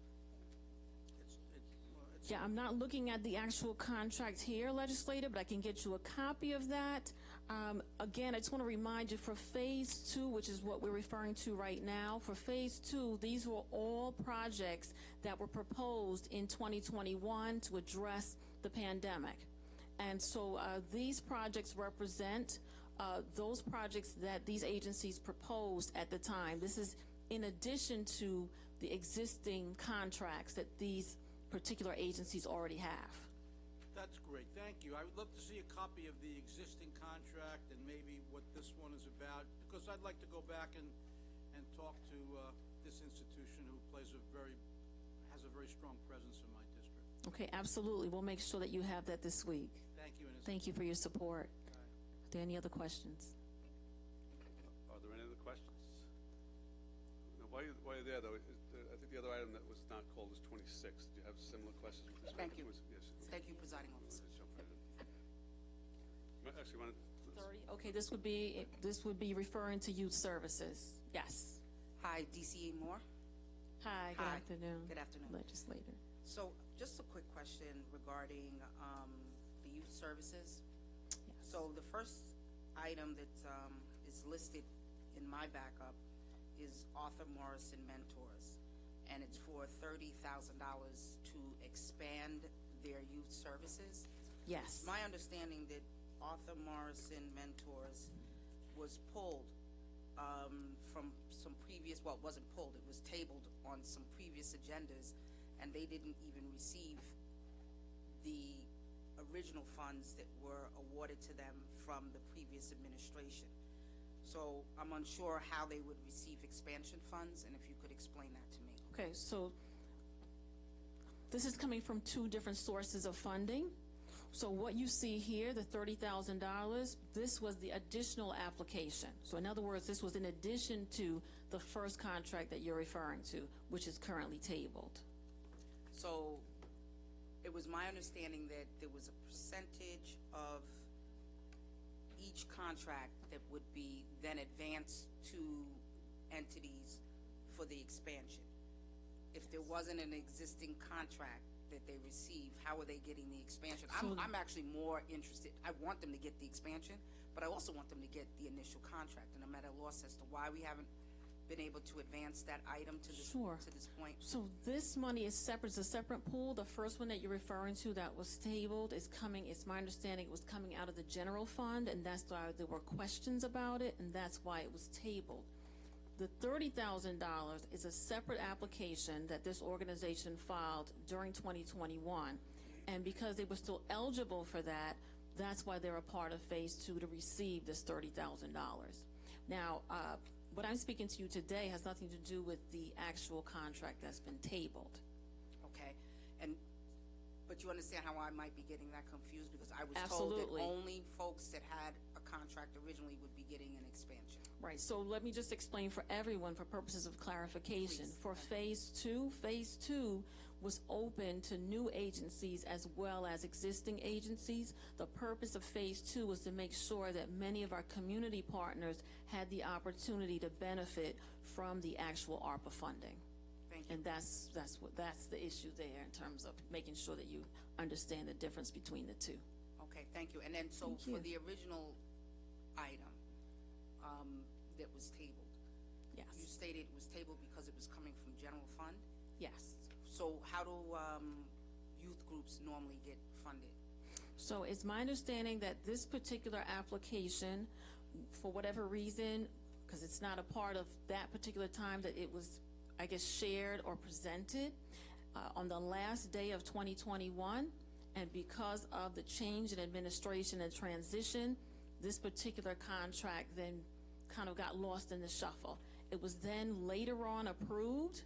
Yeah, I'm not looking at the actual contract here, Legislator, but I can get you a copy of that. Again, I just want to remind you, for phase 2, which is what we're referring to right now, for phase 2, these were all projects that were proposed in 2021 to address the pandemic. And so these projects represent those projects that these agencies proposed at the time. This is in addition to the existing contracts that these particular agencies already have. That's great, thank you. I would love to see a copy of the existing contract and maybe what this one is about, because I'd like to go back and talk to this institution who has a very strong presence in my district. Okay, absolutely. We'll make sure that you have that this week. Thank you, Anissa. Thank you for your support. Are there any other questions? Are there any other questions? Now, while you're there, though, I think the other item that was not called is 26. Do you have similar questions with this? Thank you. Yes. Thank you, Presiding Officer. Actually, want to 30. Okay, this would be referring to youth services. Yes. Hi, DCE Moore. Hi, good afternoon. Good afternoon. Legislator. So, just a quick question regarding the youth services. Yes. So, the first item that is listed in my backup is Arthur Morrison Mentors, and it's for $30,000 to expand their youth services. Yes. My understanding that Arthur Morrison Mentors was pulled from some previous, well, it wasn't pulled, it was tabled on some previous agendas, and they didn't even receive the original funds that were awarded to them from the previous administration. So I'm unsure how they would receive expansion funds, and if you could explain that to me. Okay, so this is coming from two different sources of funding. So what you see here, the $30,000, this was the additional application. So in other words, this was in addition to the first contract that you're referring to, which is currently tabled. So it was my understanding that there was a percentage of each contract that would be then advanced to entities for the expansion. If there wasn't an existing contract that they receive, how are they getting the expansion? I'm actually more interested. I want them to get the expansion, but I also want them to get the initial contract, and I'm at a loss as to why we haven't been able to advance that item to this, to this point. So this money is separate. It's a separate pool. The first one that you're referring to that was tabled is coming, it's my understanding it was coming out of the general fund, and that's why there were questions about it, and that's why it was tabled. The $30,000 is a separate application that this organization filed during 2021, and because they were still eligible for that, that's why they're a part of Phase 2 to receive this $30,000. Now, what I'm speaking to you today has nothing to do with the actual contract that's been tabled. Okay, but you understand how I might be getting that confused, because I was Absolutely. told that only folks that had a contract originally would be getting an expansion. Right, so let me just explain for everyone for purposes of clarification. Please. For Phase 2 was open to new agencies as well as existing agencies. The purpose of Phase 2 was to make sure that many of our community partners had the opportunity to benefit from the actual ARPA funding. Thank you. And that's the issue there in terms of making sure that you understand the difference between the two. Okay, thank you. And then, so Thank you. for the original item that was tabled, Yes. you stated it was tabled because it was coming from general fund? Yes. So how do youth groups normally get funded? So it's my understanding that this particular application, for whatever reason, because it's not a part of that particular time that it was, I guess, shared or presented, on the last day of 2021, and because of the change in administration and transition, this particular contract then kind of got lost in the shuffle. It was then later on approved.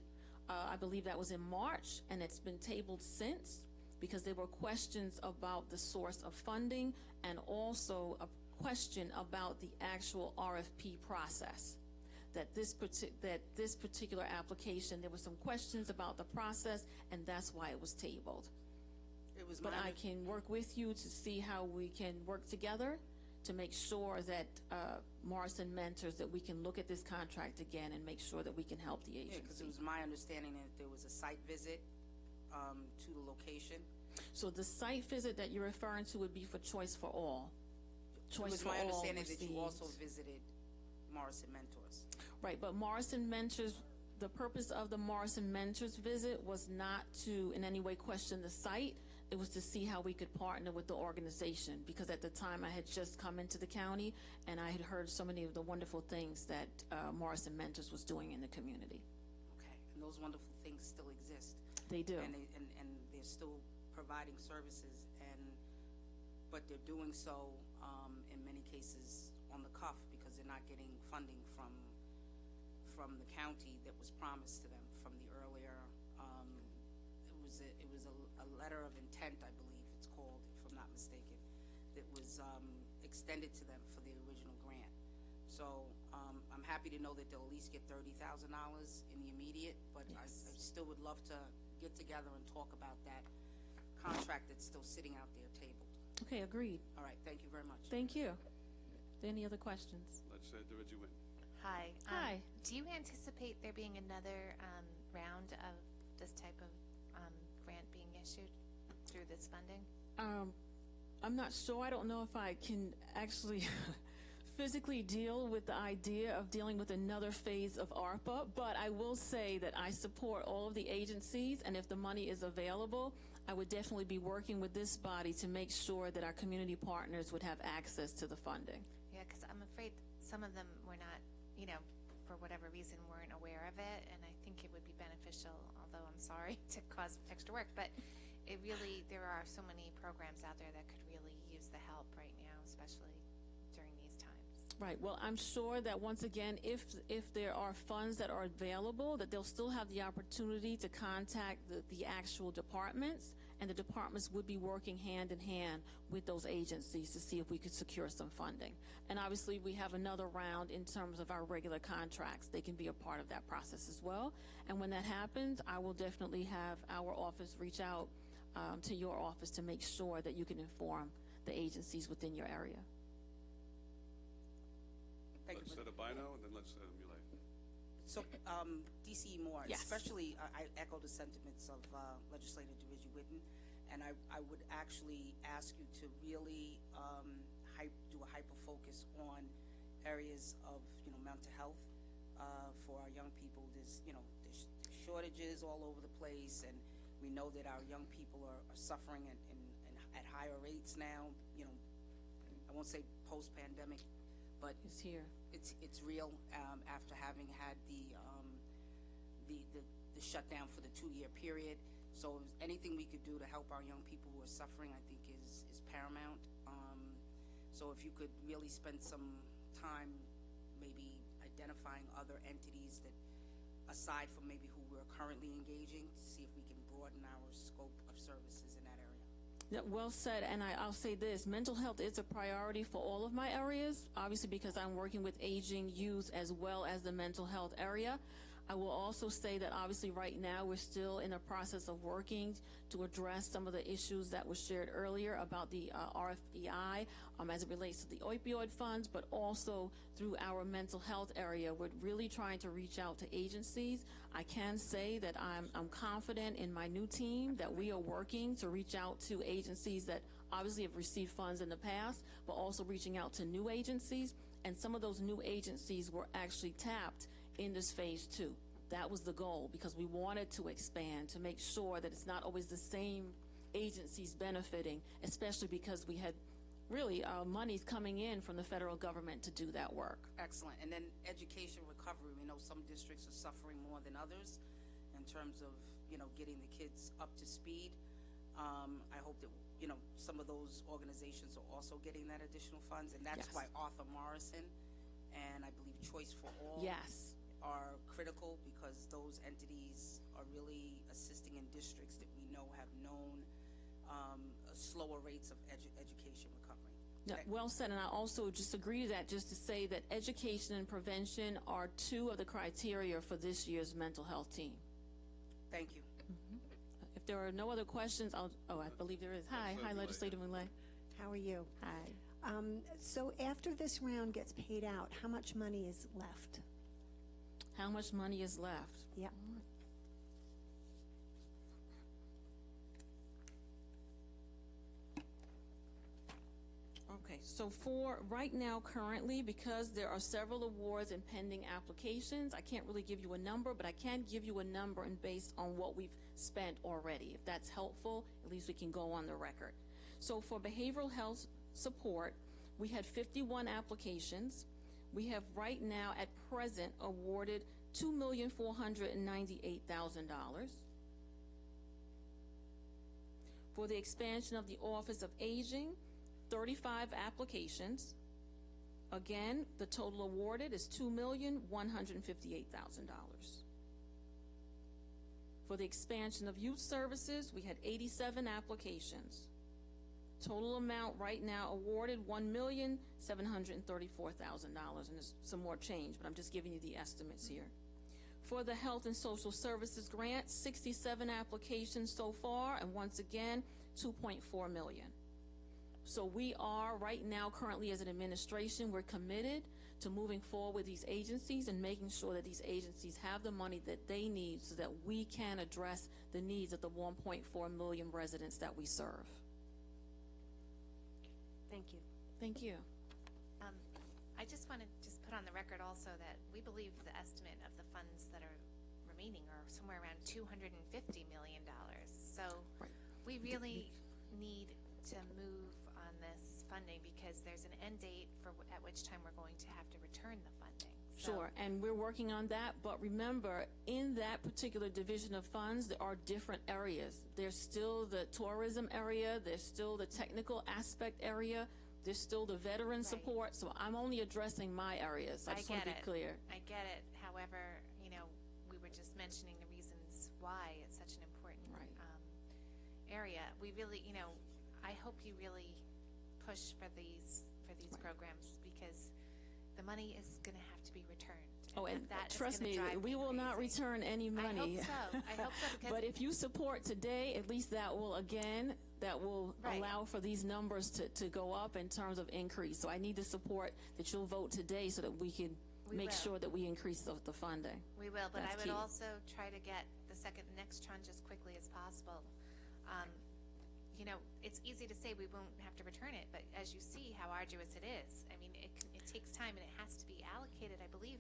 I believe that was in March, and it's been tabled since because there were questions about the source of funding and also a question about the actual RFP process. That this particular application, there were some questions about the process, and that's why it was tabled. But I can work with you to see how we can work together to make sure that Morrison Mentors, that we can look at this contract again and make sure that we can help the agency. Yeah, because it was my understanding that there was a site visit to the location. So the site visit that you're referring to would be for Choice for All. Choice It was for my All understanding that you received- also visited Morrison Mentors. Right, but Morrison Mentors, the purpose of the Morrison Mentors visit was not to in any way question the site. It was to see how we could partner with the organization, because at the time I had just come into the county and I had heard so many of the wonderful things that Morrison Mentors was doing in the community. Okay, and those wonderful things still exist. They do. And they're still providing services, but they're doing so in many cases on the cuff, because they're not getting funding from the county that was promised to them from the earlier. It was a letter of intent, I believe it's called, if I'm not mistaken, that was extended to them for the original grant. So I'm happy to know that they'll at least get $30,000 in the immediate, but I still would love to get together and talk about that contract that's still sitting out there tabled. Okay, agreed. All right, thank you very much. Thank you. Are there any other questions? Legislator Reggie Wynn. Hi. Hi. Do you anticipate there being another round of this type of grant being issued through this funding? I'm not sure. I don't know if I can actually physically deal with the idea of dealing with another phase of ARPA, but I will say that I support all of the agencies, and if the money is available, I would definitely be working with this body to make sure that our community partners would have access to the funding. Yeah, because I'm afraid some of them were not, for whatever reason, weren't aware of it, and I think it would be beneficial, although I'm sorry to cause extra work, but there are so many programs out there that could really use the help right now, especially during these times. Right. Well, I'm sure that once again, if there are funds that are available, that they'll still have the opportunity to contact the actual departments, and the departments would be working hand in hand with those agencies to see if we could secure some funding. And obviously, we have another round in terms of our regular contracts. They can be a part of that process as well. And when that happens, I will definitely have our office reach out to your office to make sure that you can inform the agencies within your area. Legislator Bino and then Legislator Muley. So, DCE Moore, Yes. especially, I echo the sentiments of Legislator Division Whitten, and I would actually ask you to really do a hyper focus on areas of mental health for our young people. There's shortages all over the place, and we know that our young people are suffering at higher rates now. I won't say post-pandemic, but it's here. It's real after having had the shutdown for the 2-year period. So anything we could do to help our young people who are suffering, I think, is paramount. So if you could really spend some time maybe identifying other entities that, aside from maybe who we're currently engaging, to see if we can broaden our scope of services in that area. Yeah, well said, and I'll say this, mental health is a priority for all of my areas, obviously because I'm working with aging, youth, as well as the mental health area. I will also say that obviously right now we're still in the process of working to address some of the issues that were shared earlier about the RFEI as it relates to the opioid funds, but also through our mental health area. We're really trying to reach out to agencies. I can say that I'm confident in my new team that we are working to reach out to agencies that obviously have received funds in the past, but also reaching out to new agencies. And some of those new agencies were actually tapped in this phase 2. That was the goal, because we wanted to expand to make sure that it's not always the same agencies benefiting, especially because we had really monies coming in from the federal government to do that work. Excellent. And then education recovery. We know some districts are suffering more than others in terms of, getting the kids up to speed. I hope that, some of those organizations are also getting that additional funds, and that's Yes. why Arthur Morrison and I believe Choice for All Yes. are critical, because those entities are really assisting in districts that we know have known slower rates of education recovery. Yeah, well said, and I also just agree to that, just to say that education and prevention are 2 of the criteria for this year's mental health team. Thank you. If there are no other questions, I believe there is. Hi, Legislator Muley. How are you? Hi. So after this round gets paid out, how much money is left? How much money is left? Yeah. Okay, so for right now, currently, because there are several awards and pending applications, I can't really give you a number, but I can give you a number and based on what we've spent already. If that's helpful, at least we can go on the record. So for behavioral health support, we had 51 applications. We have right now, at present, awarded $2,498,000. For the expansion of the Office of Aging, 35 applications. Again, the total awarded is $2,158,000. For the expansion of youth services, we had 87 applications. Total amount right now awarded $1,734,000, and there's some more change, but I'm just giving you the estimates here. For the Health and Social Services grant, 67 applications so far, and once again, $2.4 million. So we are right now, currently as an administration, we're committed to moving forward with these agencies and making sure that these agencies have the money that they need so that we can address the needs of the 1.4 million residents that we serve. Thank you. Thank you. I I just want to just put on the record also that we believe the estimate of the funds that are remaining are somewhere around $250 million. So we really need to move on this funding because there's an end date at which time we're going to have to return the funding. So, Sure, and we're working on that, but remember, in that particular division of funds, there are different areas. There's still the tourism area, there's still the technical aspect area, there's still the veteran support, so I'm only addressing my areas. I just want to be clear. I get it. However, you know, we were just mentioning the reasons why it's such an important area. We really, you know, I hope you really push for these programs because the money is going to have to be returned. Oh, and that trust me, we will not return any money. I hope so. Because but if you support today, at least that will allow for these numbers to go up in terms of increase. So I need the support that you'll vote today so that we can make sure that we increase the funding. We will, but That's I would key. also try to get the next tranche as quickly as possible. You know, it's easy to say we won't have to return it, but as you see how arduous it is, I mean, it takes time and it has to be allocated, I believe,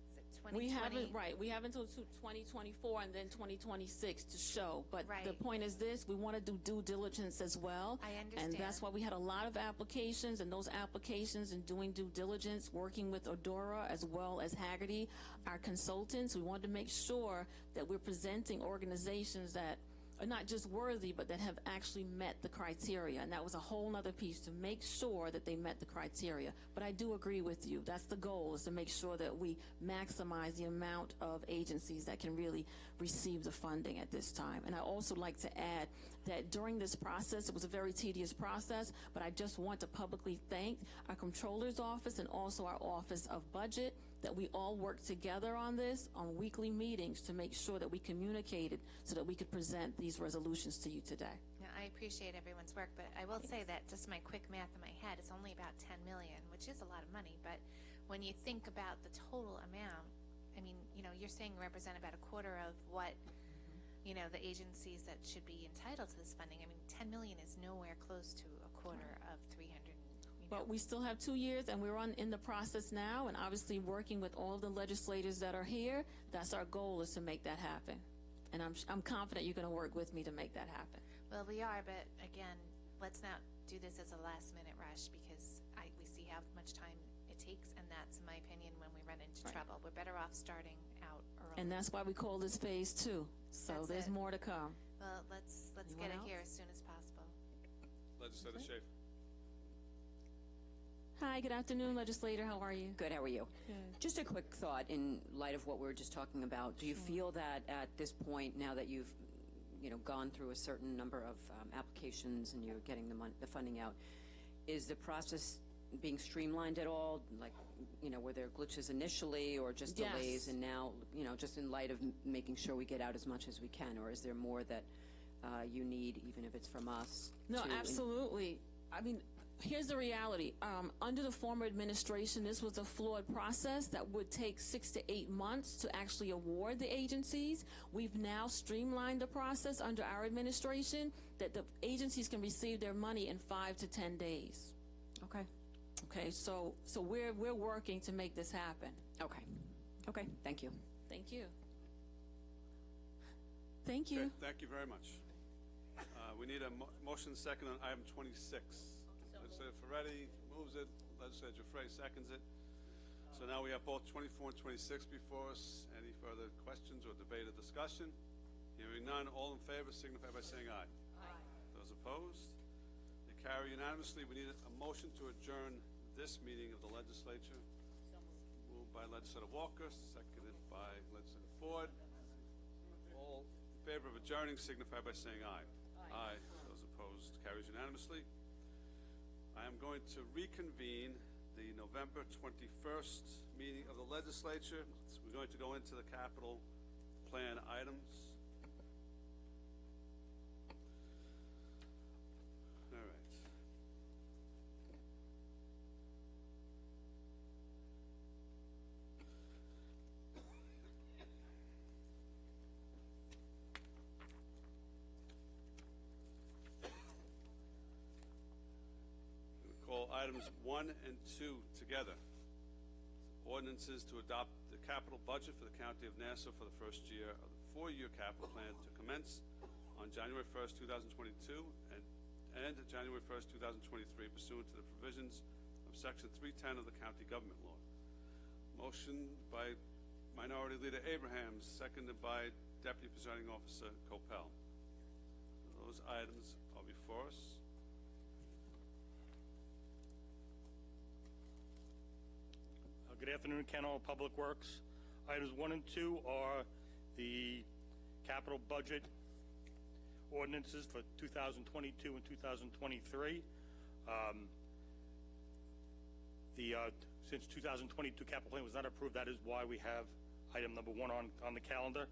is it 2020? We have until 2024 and then 2026 to show. But the point is this, we want to do due diligence as well. I understand. And that's why we had a lot of applications, and those applications and doing due diligence, working with Odora as well as Haggerty, our consultants, we wanted to make sure that we're presenting organizations that are not just worthy, but that have actually met the criteria. And that was a whole other piece, to make sure that they met the criteria. But I do agree with you. That's the goal, is to make sure that we maximize the amount of agencies that can really receive the funding at this time. And I also like to add that during this process, it was a very tedious process, but I just want to publicly thank our Comptroller's Office and also our Office of Budget, that we all worked together on this on weekly meetings to make sure that we communicated so that we could present these resolutions to you today. Now, I appreciate everyone's work, but I will say that just my quick math in my head is only about 10 million, which is a lot of money. But when you think about the total amount, I mean, you know, you're saying represent about a quarter of what, you know, the agencies that should be entitled to this funding. I mean, 10 million is nowhere close to a quarter of 300. But we still have 2 years, and we're in the process now, and obviously working with all the legislators that are here. That's our goal, is to make that happen. And I'm confident you're going to work with me to make that happen. Well, we are, but again, let's not do this as a last-minute rush because we see how much time it takes, and that's, in my opinion, when we run into trouble. We're better off starting out early. And that's why we call this phase 2. So there's more to come. Well, let's get it here as soon as possible. Legislator Schaefer. Hi, good afternoon, legislator. How are you? Good, how are you? Good. Just a quick thought in light of what we were just talking about. Do you feel that at this point, now that you've gone through a certain number of applications and you're getting the funding out, is the process being streamlined at all? Like, were there glitches initially or just delays? And now, just in light of making sure we get out as much as we can, or is there more that you need, even if it's from us? No, absolutely. I mean, here's the reality. Under the former administration, this was a flawed process that would take 6 to 8 months to actually award the agencies. We've now streamlined the process under our administration that the agencies can receive their money in 5 to 10 days. Okay. Okay, so we're working to make this happen. Okay. Okay, thank you. Thank you. Thank you. Okay, thank you very much. We need a motion second on item 26. Legislator Ferretti moves it. Legislator Frey seconds it. So now we have both 24 and 26 before us. Any further questions or debate or discussion? Hearing none, all in favor signify by saying aye. Aye. Those opposed? They carry unanimously. We need a motion to adjourn this meeting of the legislature. Moved by Legislator Walker, seconded by Legislator Ford. All in favor of adjourning signify by saying aye. Aye. Those opposed carries unanimously. I am going to reconvene the November 21st meeting of the legislature. So we're going to go into the capital plan items. All right. Call items 1 and 2 together. ordinances to adopt the capital budget for the County of Nassau for the first year of the four-year capital plan to commence on January 1st, 2022 and end January 1st, 2023 pursuant to the provisions of Section 310 of the County Government Law. Motion by Minority Leader Abrahams, seconded by Deputy Presiding Officer Copel. Those items are before us. Good afternoon, Ken Arnold, Public Works. Items 1 and 2 are the capital budget ordinances for 2022 and 2023. Since 2022 capital plan was not approved, that is why we have item number 1 on the calendar.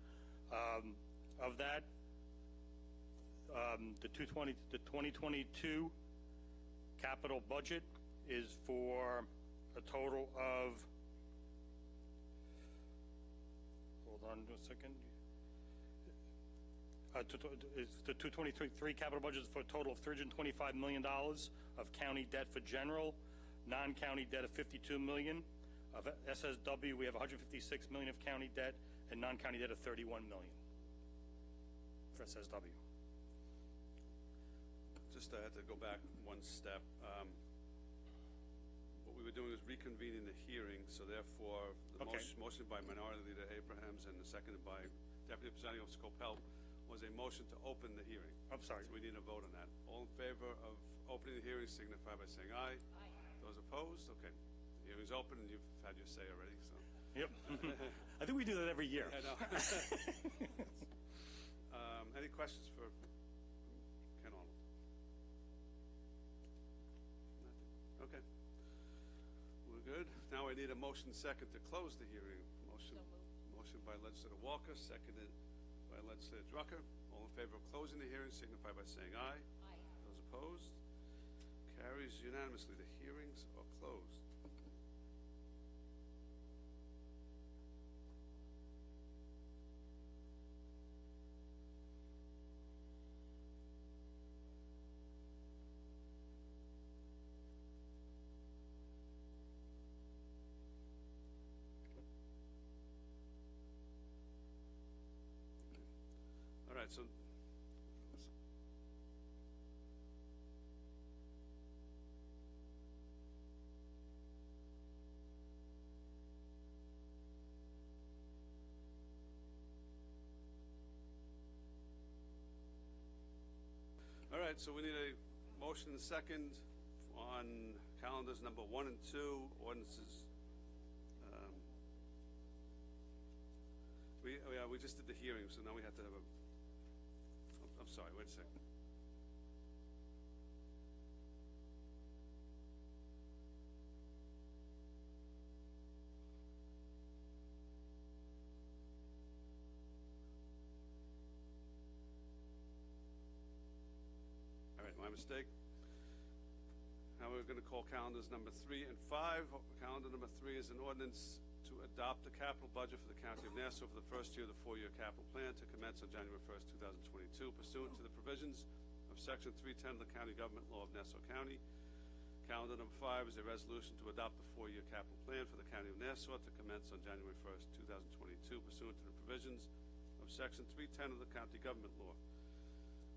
Of that, the 2022 capital budget is for a total of, hold on a second. The 2023 capital budget is for a total of $325 million of county debt for general, non-county debt of $52 million. Of SSW, we have $156 million of county debt and non-county debt of $31 million for SSW. Just I had to go back one step. What we were doing is reconvening the hearing, so therefore the motion by Minority Leader Abrahams and the seconded by Deputy Presiding Officer Copel was a motion to open the hearing. I'm sorry. So we need a vote on that. All in favor of opening the hearing signify by saying aye. Aye. Those opposed? Okay. The hearing's open and you've had your say already. So. Yep. I think we do that every year. I know. Any questions for Ken Arnold? Nothing. Okay. We're good. Now I need a motion second to close the hearing. Motion by Legislator Walker, seconded by Legislator Drucker. All in favor of closing the hearing signify by saying aye. Aye. Those opposed? Carries unanimously. The hearings are closed. All right, so we need a motion and second on calendars number 1 and 2, ordinances. We just did the hearing, so now we have to have a, I'm sorry, wait a second. All right, my mistake. Now we're going to call calendars number 3 and 5. Calendar number 3 is an ordinance to adopt the capital budget for the County of Nassau for the first year of the four-year capital plan to commence on January 1st, 2022, pursuant to the provisions of Section 310 of the County Government Law of Nassau County. Calendar number 5 is a resolution to adopt the four-year capital plan for the County of Nassau to commence on January 1st, 2022, pursuant to the provisions of Section 310 of the County Government Law.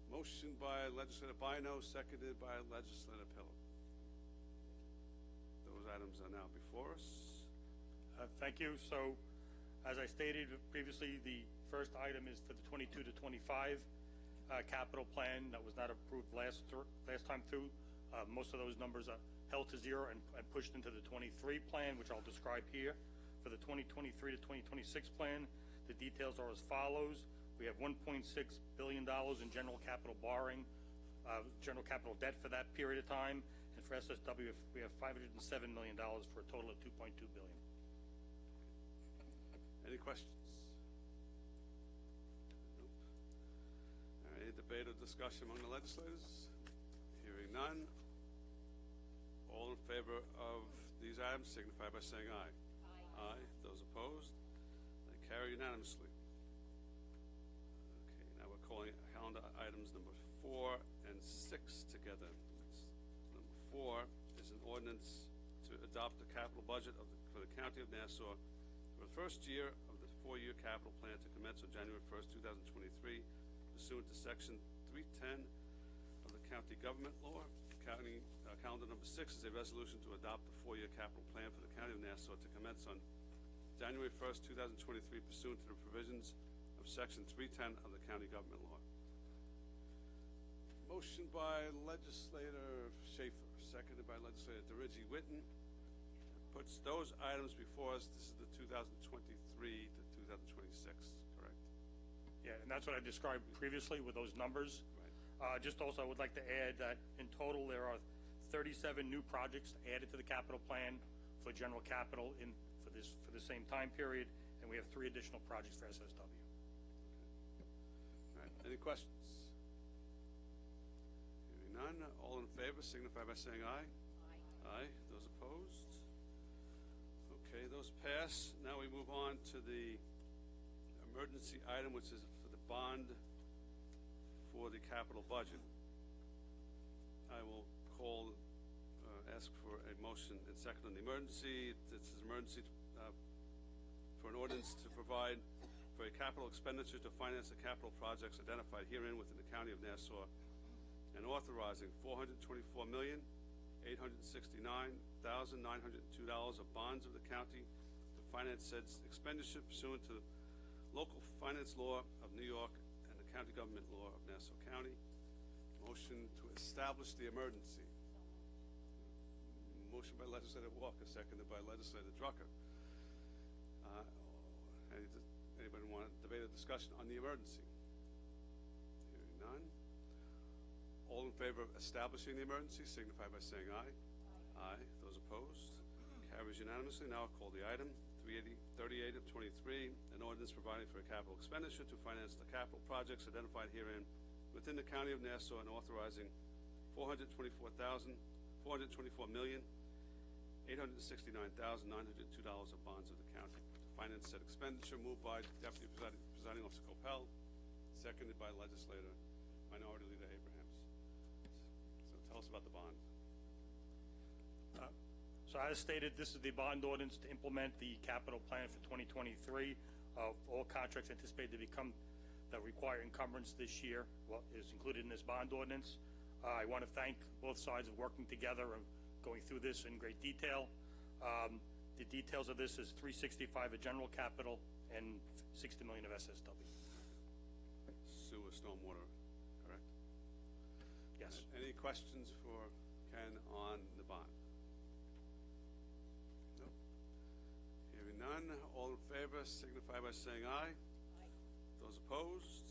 Motion by Legislator Bino, seconded by Legislator Pillow. Those items are now before us. Thank you. So, as I stated previously, the first item is for the 22 to 25 capital plan that was not approved last time through. Most of those numbers are held to zero and pushed into the 23 plan, which I'll describe here. For the 2023 to 2026 plan, the details are as follows. We have $1.6 billion in general capital borrowing, general capital debt for that period of time. And for SSW, we have $507 million for a total of $2.2 billion. Any questions? Any debate or discussion among the legislators? Hearing none. All in favor of these items signify by saying aye. Aye. Aye. Those opposed? They carry unanimously. Okay, now we're calling calendar items number 4 and 6 together. Number 4 is an ordinance to to adopt the capital budget for the County of Nassau for the first year of the 4-year capital plan to commence on January 1st, 2023, pursuant to Section 310 of the County Government Law. County calendar number 6 is a resolution to adopt the 4-year capital plan for the County of Nassau to commence on January 1st, 2023, pursuant to the provisions of Section 310 of the County Government Law. Motion by Legislator Schaefer, seconded by Legislator DeRigi Whitten. Puts those items before us. This is the 2023 to 2026, correct? Yeah, and that's what I described previously with those numbers. Right. Just also, I would like to add that in total there are 37 new projects added to the capital plan for general capital for the same time period, and we have 3 additional projects for SSW. Okay. All right. Any questions? Hearing none. All in favor signify by saying aye. Aye. Aye. Those opposed? Okay, those pass. Now we move on to the emergency item, which is for the bond for the capital budget. I will ask for a motion and second on the emergency. This is emergency for an ordinance to provide for a capital expenditure to finance the capital projects identified herein within the County of Nassau, and authorizing $424,869,902 of bonds of the county to finance said expenditure pursuant to local finance law of New York and the county government law of Nassau County. Motion to establish the emergency. Motion by Legislator Walker, seconded by Legislator Drucker. Anybody want to debate a discussion on the emergency? Hearing none. All in favor of establishing the emergency signify by saying aye. Aye. Aye. Those opposed? Carries unanimously. Now I'll call the item. 38 of 23, an ordinance providing for a capital expenditure to finance the capital projects identified herein within the County of Nassau, and authorizing $424,869,902 of bonds of the county to finance said expenditure. Moved by Deputy Presiding Officer Coppell, seconded by Legislator Minority Leader Abrahams. So tell us about the bond. So as stated, this is the bond ordinance to implement the capital plan for 2023. All contracts anticipated to become that require encumbrance this year is included in this bond ordinance. I want to thank both sides of working together and going through this in great detail. The details of this is $365 of general capital and $60 million of SSW. Sewer, stormwater, correct? Yes. Any questions for Ken on the bond? No? Hearing none. All in favor signify by saying aye. Aye. Those opposed?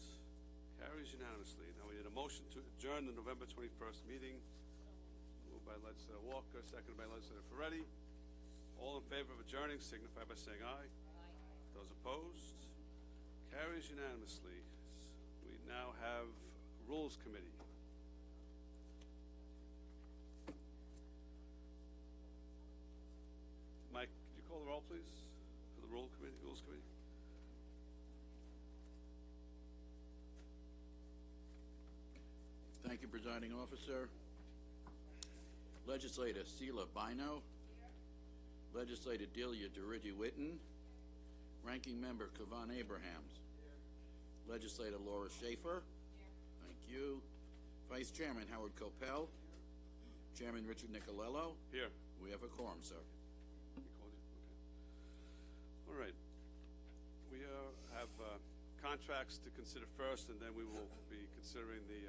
Carries unanimously. Now we need a motion to adjourn the November 21st meeting. Moved by Legislator Walker, seconded by Legislator Ferretti. All in favor of adjourning signify by saying aye. Aye. Those opposed? Carries unanimously. We now have Rules Committee. Mike, could you call the roll, please, for the Rules Committee? Thank you, Presiding Officer. Legislator Sheila Bino. Legislator Delia DeRigi Whitten. Ranking Member Kavan Abrahams. Legislator Laura Schaefer. Thank you. Vice Chairman Howard Coppell. Chairman Richard Nicolello. Here. We have a quorum, sir. He called you? Okay. All right. We have contracts to consider first, and then we will be considering the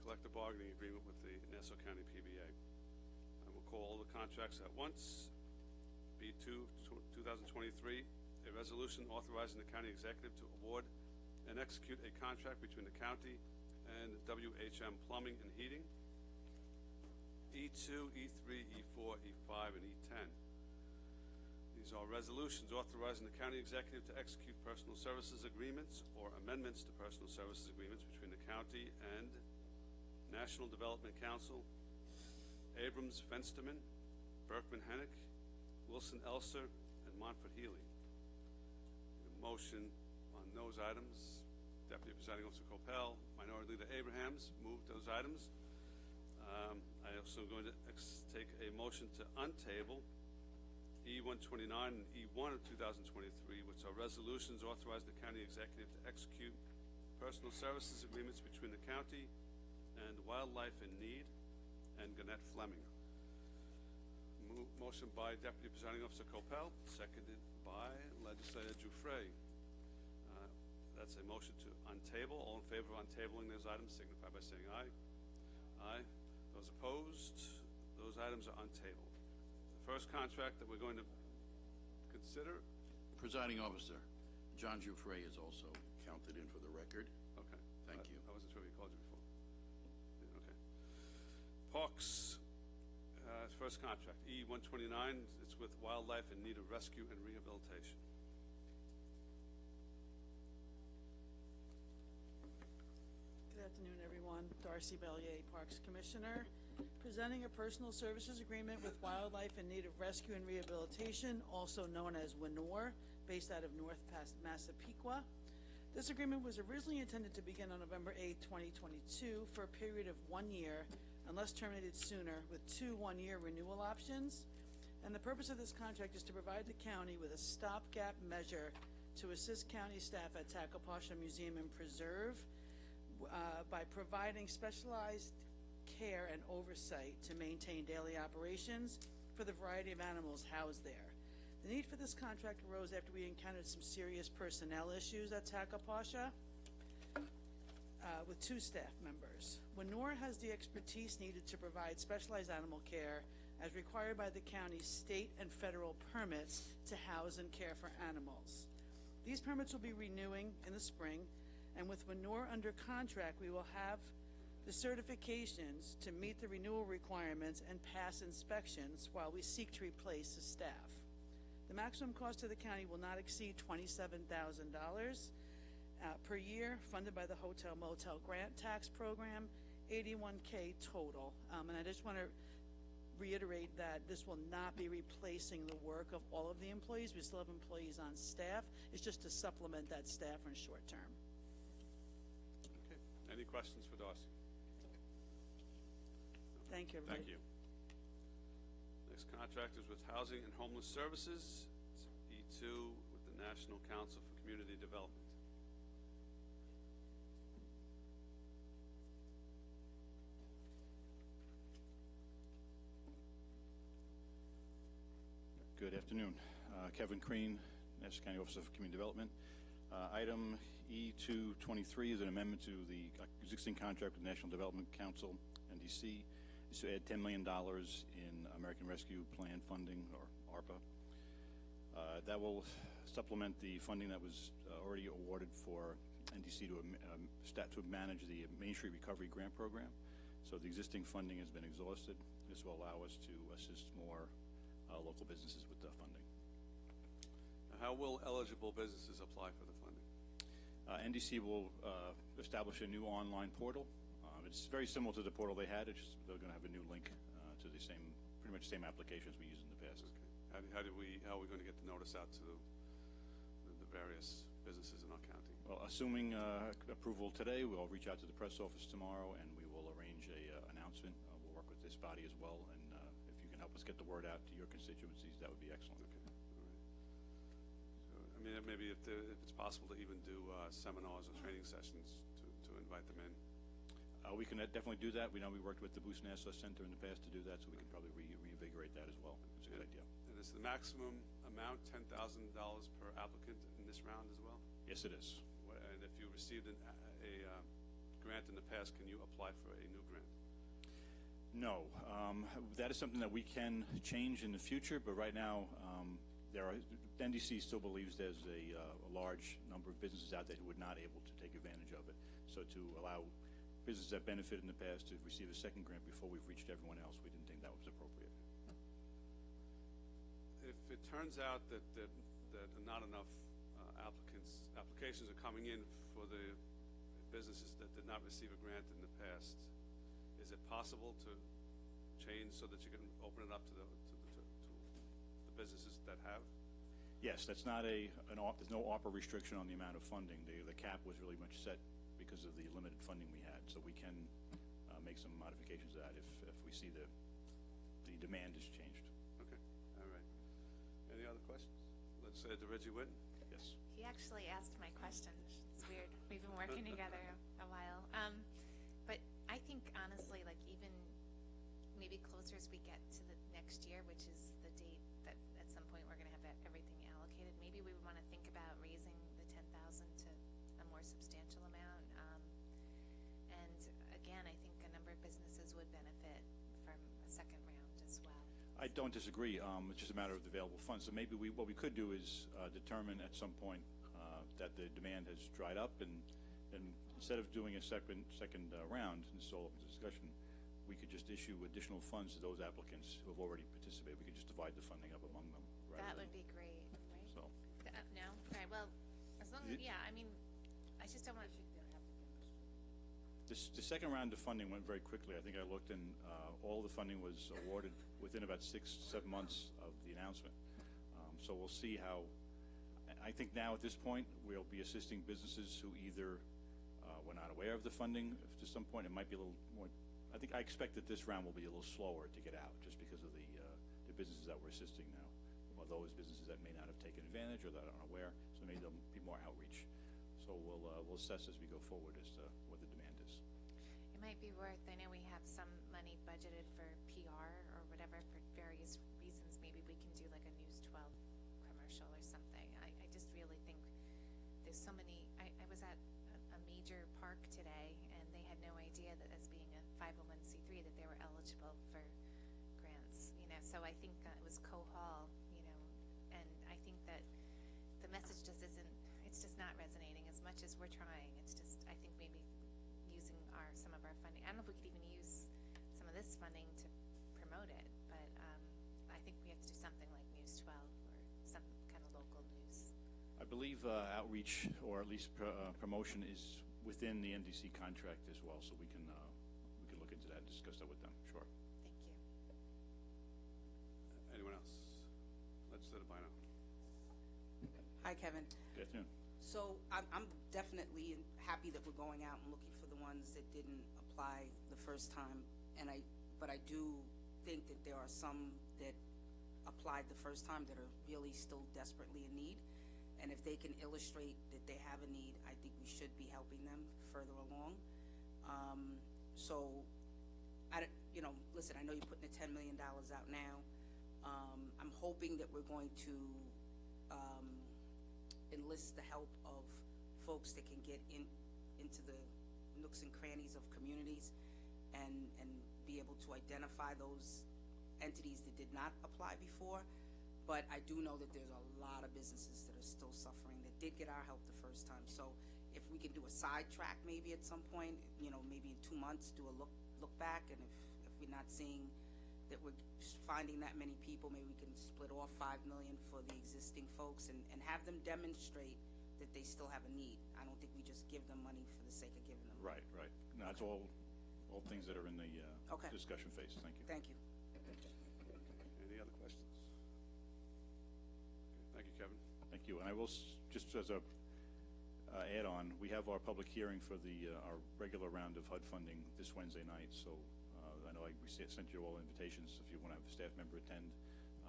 collective bargaining agreement with the Nassau County PBA. I will call all the contracts at once. B2, 2023, a resolution authorizing the county executive to award and execute a contract between the county and WHM Plumbing and Heating. E2, E3, E4, E5, and E10. These are resolutions authorizing the county executive to execute personal services agreements or amendments to personal services agreements between the county and National Development Council, Abrams Fensterman, Berkman Hennick, Wilson Elser, and Montfort Healy. A motion on those items. Deputy Presiding Officer Coppell, Minority Leader Abrahams moved those items. I also am going to take a motion to untable E-129 and E-1 of 2023, which are resolutions authorizing the county executive to execute personal services agreements between the county and Wildlife in Need and Gannett Fleming. Motion by Deputy Presiding Officer Copel, seconded by Legislator Giuffre. That's a motion to untable. All in favor of untabling those items signify by saying aye. Aye. Those opposed, those items are untabled. The first contract that we're going to consider. Presiding Officer, John Giuffre is also counted in for the record. Okay. Thank you. I wasn't sure if he called you before. Yeah, okay. Parks, first contract, E-129. It's with Wildlife in Need of Rescue and Rehabilitation. Good afternoon, everyone. Darcy Bellier, Parks Commissioner, presenting a personal services agreement with Wildlife in Need of Rescue and Rehabilitation, also known as WINOR, based out of North Massapequa. This agreement was originally intended to begin on November 8, 2022 for a period of 1 year, unless terminated sooner, with 2 one-year renewal options. And the purpose of this contract is to provide the county with a stopgap measure to assist county staff at Tacopasha Museum and Preserve by providing specialized care and oversight to maintain daily operations for the variety of animals housed there. The need for this contract arose after we encountered some serious personnel issues at Tacopasha with 2 staff members. WINOR has the expertise needed to provide specialized animal care as required by the county's state and federal permits to house and care for animals. These permits will be renewing in the spring, and with WINOR under contract, we will have the certifications to meet the renewal requirements and pass inspections while we seek to replace the staff. The maximum cost to the county will not exceed $27,000 per year, funded by the Hotel Motel Grant Tax Program, $81K total. And I just want to reiterate that this will not be replacing the work of all of the employees. We still have employees on staff. It's just to supplement that staff in short term. Okay. Any questions for Darcy? Thank you, everybody. Thank you. Next contract is with Housing and Homeless Services. It's E2 with the National Council for Community Development. Good afternoon. Kevin Crean, Nassau County Office of Community Development. Item E223 is an amendment to the existing contract with the National Development Council, NDC, is to add $10 million in American Rescue Plan funding, or ARPA. That will supplement the funding that was already awarded for NDC to manage the Main Street Recovery Grant Program. So the existing funding has been exhausted. This will allow us to assist more local businesses with the funding. How will eligible businesses apply for the funding? NDC will establish a new online portal. It's very similar to the portal they had. It's just they're going to have a new link to the same, pretty much same applications we used in the past. Okay. How are we going to get the notice out to the various businesses in our county? Well, assuming approval today, we'll reach out to the press office tomorrow, and we will arrange a announcement. We'll work with this body as well, and if you can help us get the word out to your constituencies, that would be excellent. Okay. All right. So, I mean, maybe if it's possible to even do seminars or training sessions to invite them in. We can definitely do that. We know we worked with the Boost Nassau Center in the past to do that, so we can probably reinvigorate that as well. It's a good idea. And is the maximum amount $10,000 per applicant in this round as well? Yes, it is. And if you received a grant in the past, can you apply for a new grant? No. That is something that we can change in the future, but right now, NDC still believes there's a large number of businesses out there who would not able to take advantage of it. So to allow businesses that benefited in the past to receive a second grant before we've reached everyone else, we didn't think that was appropriate. If it turns out that not enough applications are coming in for the businesses that did not receive a grant in the past, is it possible to change so that you can open it up to the businesses that have? Yes, that's not there's no ARPA restriction on the amount of funding. The cap was really much set because of the limited funding we had, so we can make some modifications to that if we see the demand has changed. Okay, all right. Any other questions? Let's say to Reggie Whitten. Yes. He actually asked my question. It's weird. We've been working together a while. But I think honestly, like even maybe closer as we get to the next year, which is the date that at some point we're going to have everything allocated, maybe we would want to think about raising the 10,000 to a more substantial amount. And again, I think a number of businesses would benefit from a second round as well. I don't disagree. It's just a matter of the available funds. So maybe what we could do is determine at some point that the demand has dried up, and instead of doing a second round, and so open discussion, we could just issue additional funds to those applicants who have already participated. We could just divide the funding up among them. That would be great, right? So. No? Right, well, as long as, yeah, I mean, I just don't want to. The second round of funding went very quickly. I think I looked, and all the funding was awarded within about 6-7 months of the announcement. So we'll see how. I think now at this point we'll be assisting businesses who either were not aware of the funding. If to some point it might be a little more. I expect that this round will be a little slower to get out, just because of the businesses that we're assisting now, or those businesses that may not have taken advantage or that aren't aware. So maybe there'll be more outreach. So we'll assess as we go forward as to what the demand is. It might be worth, I know we have some money budgeted for PR or whatever for various reasons. Maybe we can do like a News 12 commercial or something. I just really think there's so many. I was at a major park today, and they had no idea that as being a 501c3 that they were eligible for grants. So I think it was Hall, and I think that the message just isn't. It's just not resonating as much as we're trying. It's just, I think maybe using some of our funding. I don't know if we could even use some of this funding to promote it, but I think we have to do something like News 12 or some kind of local news. I believe outreach, or at least promotion, is within the NDC contract as well, so we can look into that and discuss that with them. Sure. Thank you. Anyone else? Legislator Bino. Hi, Kevin. Good afternoon. So I'm definitely happy that we're going out and looking for the ones that didn't apply the first time, but I do think that there are some that applied the first time that are really still desperately in need, and if they can illustrate that they have a need, I think we should be helping them further along. So, listen, I know you're putting the $10 million out now. I'm hoping that we're going to enlist the help of folks that can get into the nooks and crannies of communities and be able to identify those entities that did not apply before. But I do know that there's a lot of businesses that are still suffering that did get our help the first time. So if we can do a sidetrack maybe at some point, maybe in 2 months, do a look back, and if we're not seeing that we're finding that many people, maybe we can split off $5 million for the existing folks and have them demonstrate that they still have a need. I don't think we just give them money for the sake of giving them money. Right. No, that's all things that are in the discussion phase. Thank you. Thank you. Any other questions? Okay, thank you, Kevin. Thank you. And I will, just as a add-on, we have our public hearing for our regular round of HUD funding this Wednesday night. So I know we sent you all invitations if you want to have a staff member attend.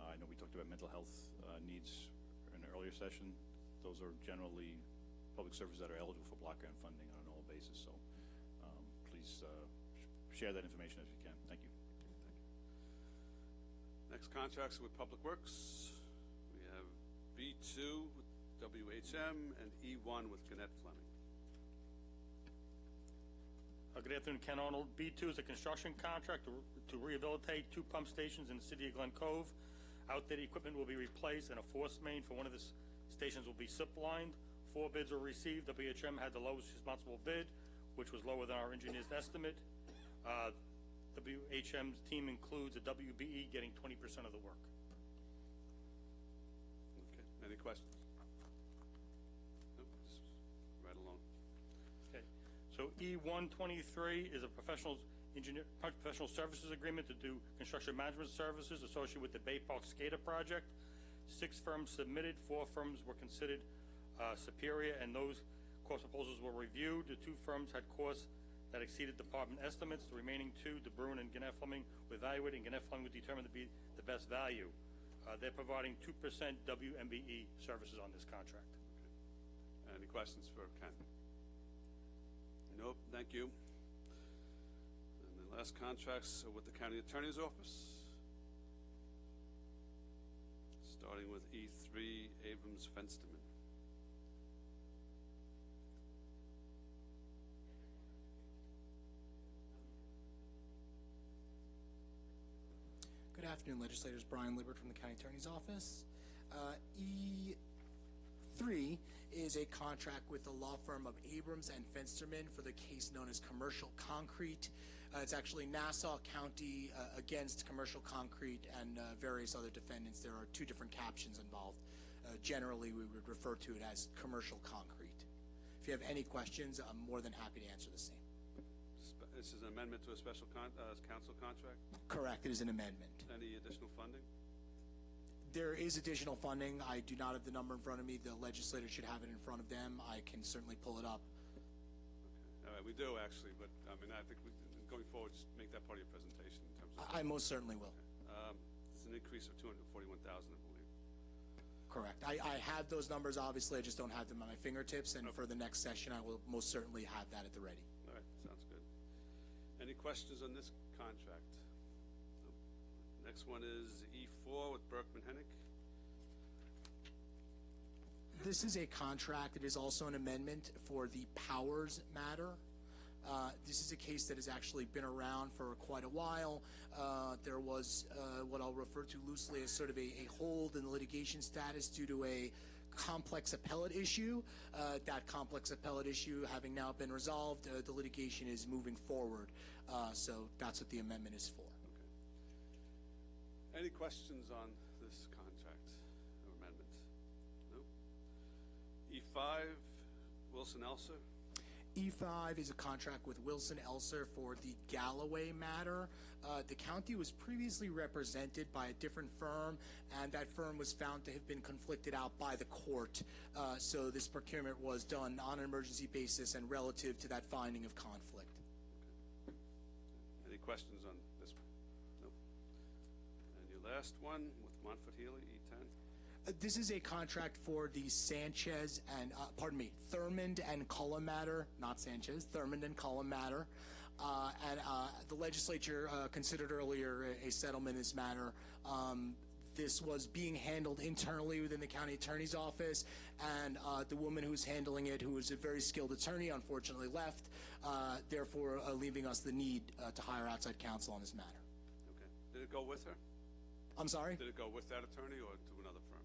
I know we talked about mental health needs in an earlier session. Those are generally public services that are eligible for block grant funding on an all basis. So please share that information as you can. Thank you. Next contracts with Public Works. We have B2 with WHM and E1 with Gannett Fleming. Good afternoon, Ken Arnold. B2 is a construction contract to rehabilitate 2 pump stations in the city of Glen Cove. Outdated equipment will be replaced, and a force main for one of the stations will be SIP-lined. 4 bids were received. WHM had the lowest responsible bid, which was lower than our engineer's estimate. WHM's team includes a WBE getting 20% of the work. Okay. Any questions? No, just right along. Okay. So E123 is a professional services agreement to do construction management services associated with the Bay Park Skater project. 6 firms submitted, 4 firms were considered superior, and those cost proposals were reviewed. The 2 firms had costs that exceeded department estimates. The remaining two, DeBruyne and Gannett Fleming, were evaluated, and Gannett Fleming was determined to be the best value. They're providing 2% WMBE services on this contract. Any questions for Ken? Nope, thank you. And the last contracts are with the County Attorney's Office. Starting with E3, Abrams Fensterman. Good afternoon, legislators. Brian Libbert from the County Attorney's Office. E3 is a contract with the law firm of Abrams and Fensterman for the case known as Commercial Concrete. It's actually Nassau County against Commercial Concrete and various other defendants. There are two different captions involved. Generally, we would refer to it as Commercial Concrete. If you have any questions, I'm more than happy to answer the same. This is an amendment to a special council contract? Correct, it is an amendment. Any additional funding? There is additional funding. I do not have the number in front of me. The legislators should have it in front of them. I can certainly pull it up. Okay. All right, we do actually, but I mean, I think going forward, just make that part of your presentation in terms of. I most certainly will. Okay. It's an increase of $241,000, I believe. Correct. I have those numbers. Obviously, I just don't have them at my fingertips. And for the next session, I will most certainly have that at the ready. All right, sounds good. Any questions on this contract? Nope. Next one is E4 with Berkman Hennick. This is a contract. It is also an amendment for the Powers matter. This is a case that has actually been around for quite a while. There was what I'll refer to loosely as sort of a hold in the litigation status due to a complex appellate issue. That complex appellate issue having now been resolved, the litigation is moving forward. So that's what the amendment is for. Okay. Any questions on this contract or amendment? Nope. E5, Wilson Elser. E5 is a contract with Wilson Elser for the Galloway matter. The county was previously represented by a different firm, and that firm was found to have been conflicted out by the court. So this procurement was done on an emergency basis and relative to that finding of conflict. Okay. Any questions on this one? Nope. And your last one with Montfort Healy, E10. This is a contract for the Sanchez and, Thurmond and Cullum matter, not Sanchez, Thurmond and Cullum matter. The legislature considered earlier a settlement in this matter. This was being handled internally within the county attorney's office, and the woman who's handling it, who is a very skilled attorney, unfortunately left, therefore leaving us the need to hire outside counsel on this matter. Okay. Did it go with her? I'm sorry? Did it go with that attorney or to another firm?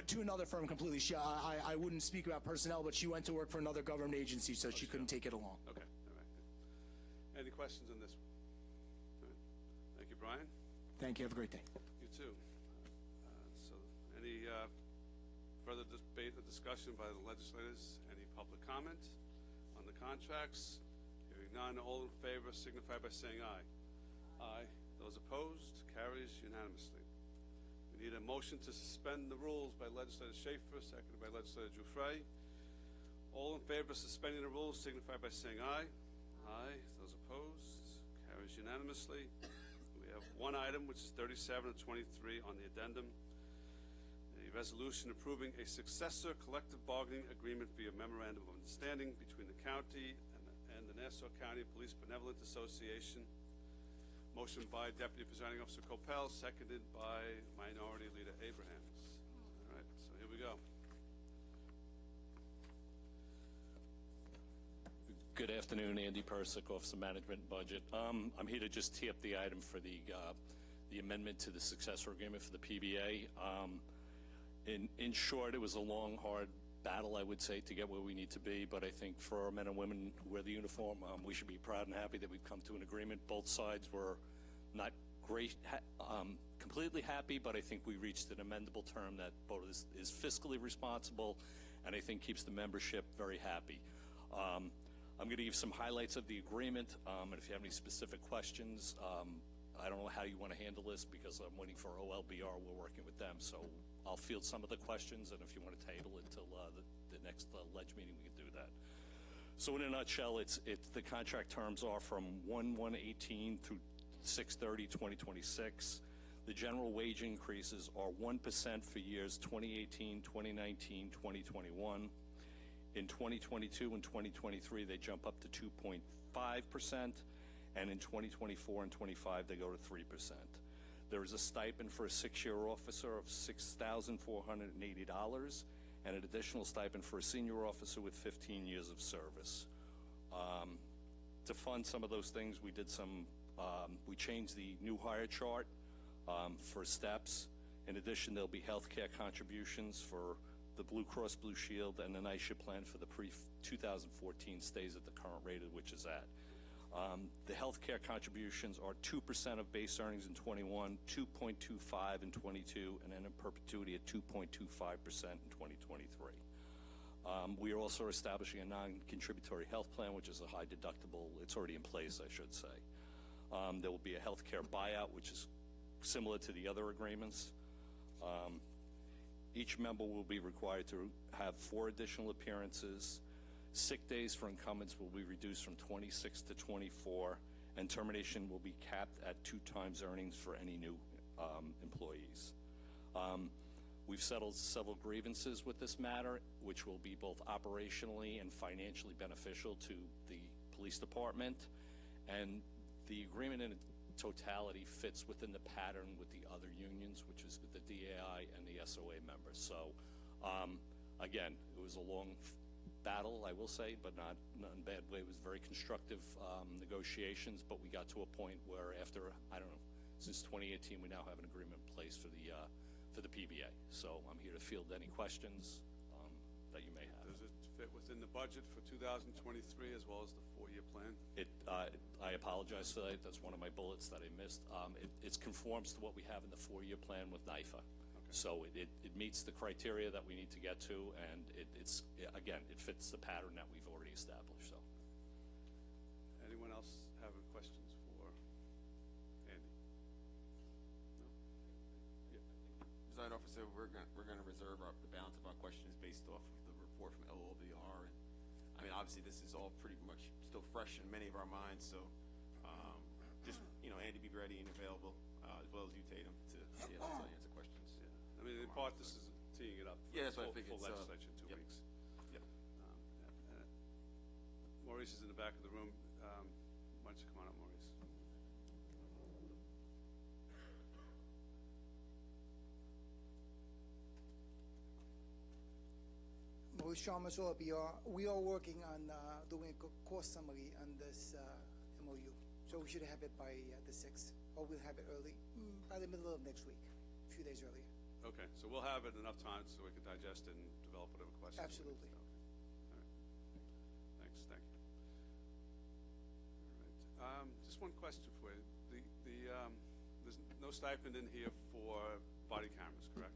To another firm completely. I wouldn't speak about personnel, but she went to work for another government agency, so she couldn't take it along. Okay, all right. Good. Any questions on this one? All right. Thank you, Brian. Thank you. Have a great day. You too. So any further debate or discussion by the legislators? Any public comment on the contracts? Hearing none, all in favor signify by saying aye. Aye. Those opposed? Carries unanimously. We need a motion to suspend the rules by Legislator Schaefer, seconded by Legislator Giuffre. All in favor of suspending the rules signify by saying aye. Aye. Those opposed? Carries unanimously. We have one item, which is 37 of 23 on the addendum. A resolution approving a successor collective bargaining agreement via memorandum of understanding between the county and the Nassau County Police Benevolent Association. Motion by Deputy Presiding Officer Coppell, seconded by Minority Leader Abrahams. All right, so here we go. Good afternoon, Andy Persick, Office of Management and Budget. I'm here to just tee up the item for the amendment to the successor agreement for the PBA. In short, it was a long, hard battle, I would say, to get where we need to be, but I think for our men and women who wear the uniform, we should be proud and happy that we've come to an agreement. Both sides were not great, completely happy, but I think we reached an amendable term that both is fiscally responsible and I think keeps the membership very happy. I'm going to give some highlights of the agreement, and if you have any specific questions, I don't know how you want to handle this because I'm waiting for OLBR. We're working with them, so I'll field some of the questions, and if you want to table it until the next ledge meeting, we can do that. So in a nutshell, the contract terms are from 1/1/18 through 6/30/2026. The general wage increases are 1% for years 2018, 2019, 2021. In 2022 and 2023, they jump up to 2.5%, and in 2024 and 25, they go to 3%. There is a stipend for a 6-year officer of $6,480, and an additional stipend for a senior officer with 15 years of service. To fund some of those things, we changed the new hire chart for steps. In addition, there'll be health care contributions for the Blue Cross Blue Shield, and the NYSHA plan for the pre-2014 stays at the current rate at which is at. The health care contributions are 2% of base earnings in 21, 2.25 in 22, and then in perpetuity at 2.25% in 2023. We are also establishing a non-contributory health plan, which is a high deductible. It's already in place, I should say. There will be a health care buyout, which is similar to the other agreements. Each member will be required to have 4 additional appearances. Sick days for incumbents will be reduced from 26 to 24, and termination will be capped at 2 times earnings for any new employees. We've settled several grievances with this matter, which will be both operationally and financially beneficial to the police department, and the agreement in totality fits within the pattern with the other unions, which is with the DAI and the SOA members. So, again, it was a long battle, I will say, but not in a bad way. It was very constructive negotiations, but we got to a point where after, I don't know, since 2018, we now have an agreement in place for the PBA. So I'm here to field any questions that you may have. Does it fit within the budget for 2023 as well as the 4-year plan? I apologize for that. That's one of my bullets that I missed. It conforms to what we have in the 4-year plan with NYFA. Okay. So it meets the criteria that we need to get to, and again, it fits the pattern that we've already established. So, anyone else have questions for Andy? No? Yeah. Design Officer, we're going to reserve the balance of our questions based off of the report from LOBR. And I mean, obviously, this is all pretty much still fresh in many of our minds. So, just Andy, be ready and available, as well as you, Tatum, to answer questions. Yeah. I mean, in part, this is teeing it up for that's what I figured. Full legislature in 2 weeks. Yep. Maurice is in the back of the room. Why don't you come on up, Maurice? Maurice Chalmers, OBR. We are working on doing a course summary on this MOU. So we should have it by the 6th, or we'll have it early, by the middle of next week, a few days earlier. Okay, so we'll have it enough time so we can digest it and develop whatever questions. Absolutely. All right. Thanks. Thank you. All right. Just one question for you. There's no stipend in here for body cameras, correct?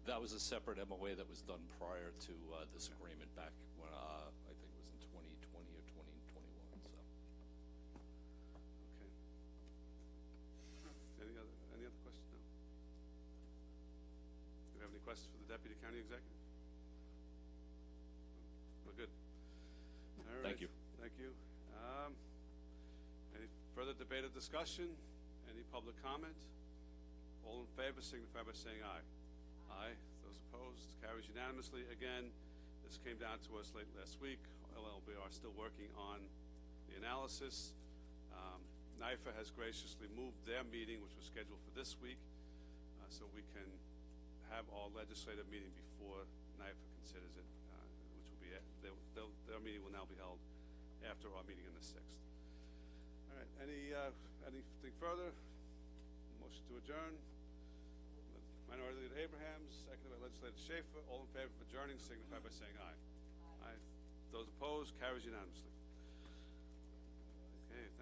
That was a separate MOA that was done prior to this agreement back when I think it was in 2020 or 2021. So. Okay. Any other questions? No. Do you have any questions for the Deputy County Executive? Well, good. All right. Thank you. Thank you. Any further debate or discussion? Any public comment? All in favor signify by saying aye. Aye. Those opposed? Carries unanimously. Again, this came down to us late last week. LLBR are still working on the analysis. NYFA has graciously moved their meeting, which was scheduled for this week, so we can have our legislative meeting before NYFA considers it, which will be their meeting will now be held after our meeting on the 6th. All right. Anything further? Motion to adjourn. Minority Leader Abrahams, seconded by Legislator Schaefer. All in favor of adjourning signify by saying aye. Aye. Those opposed, carries unanimously. Okay.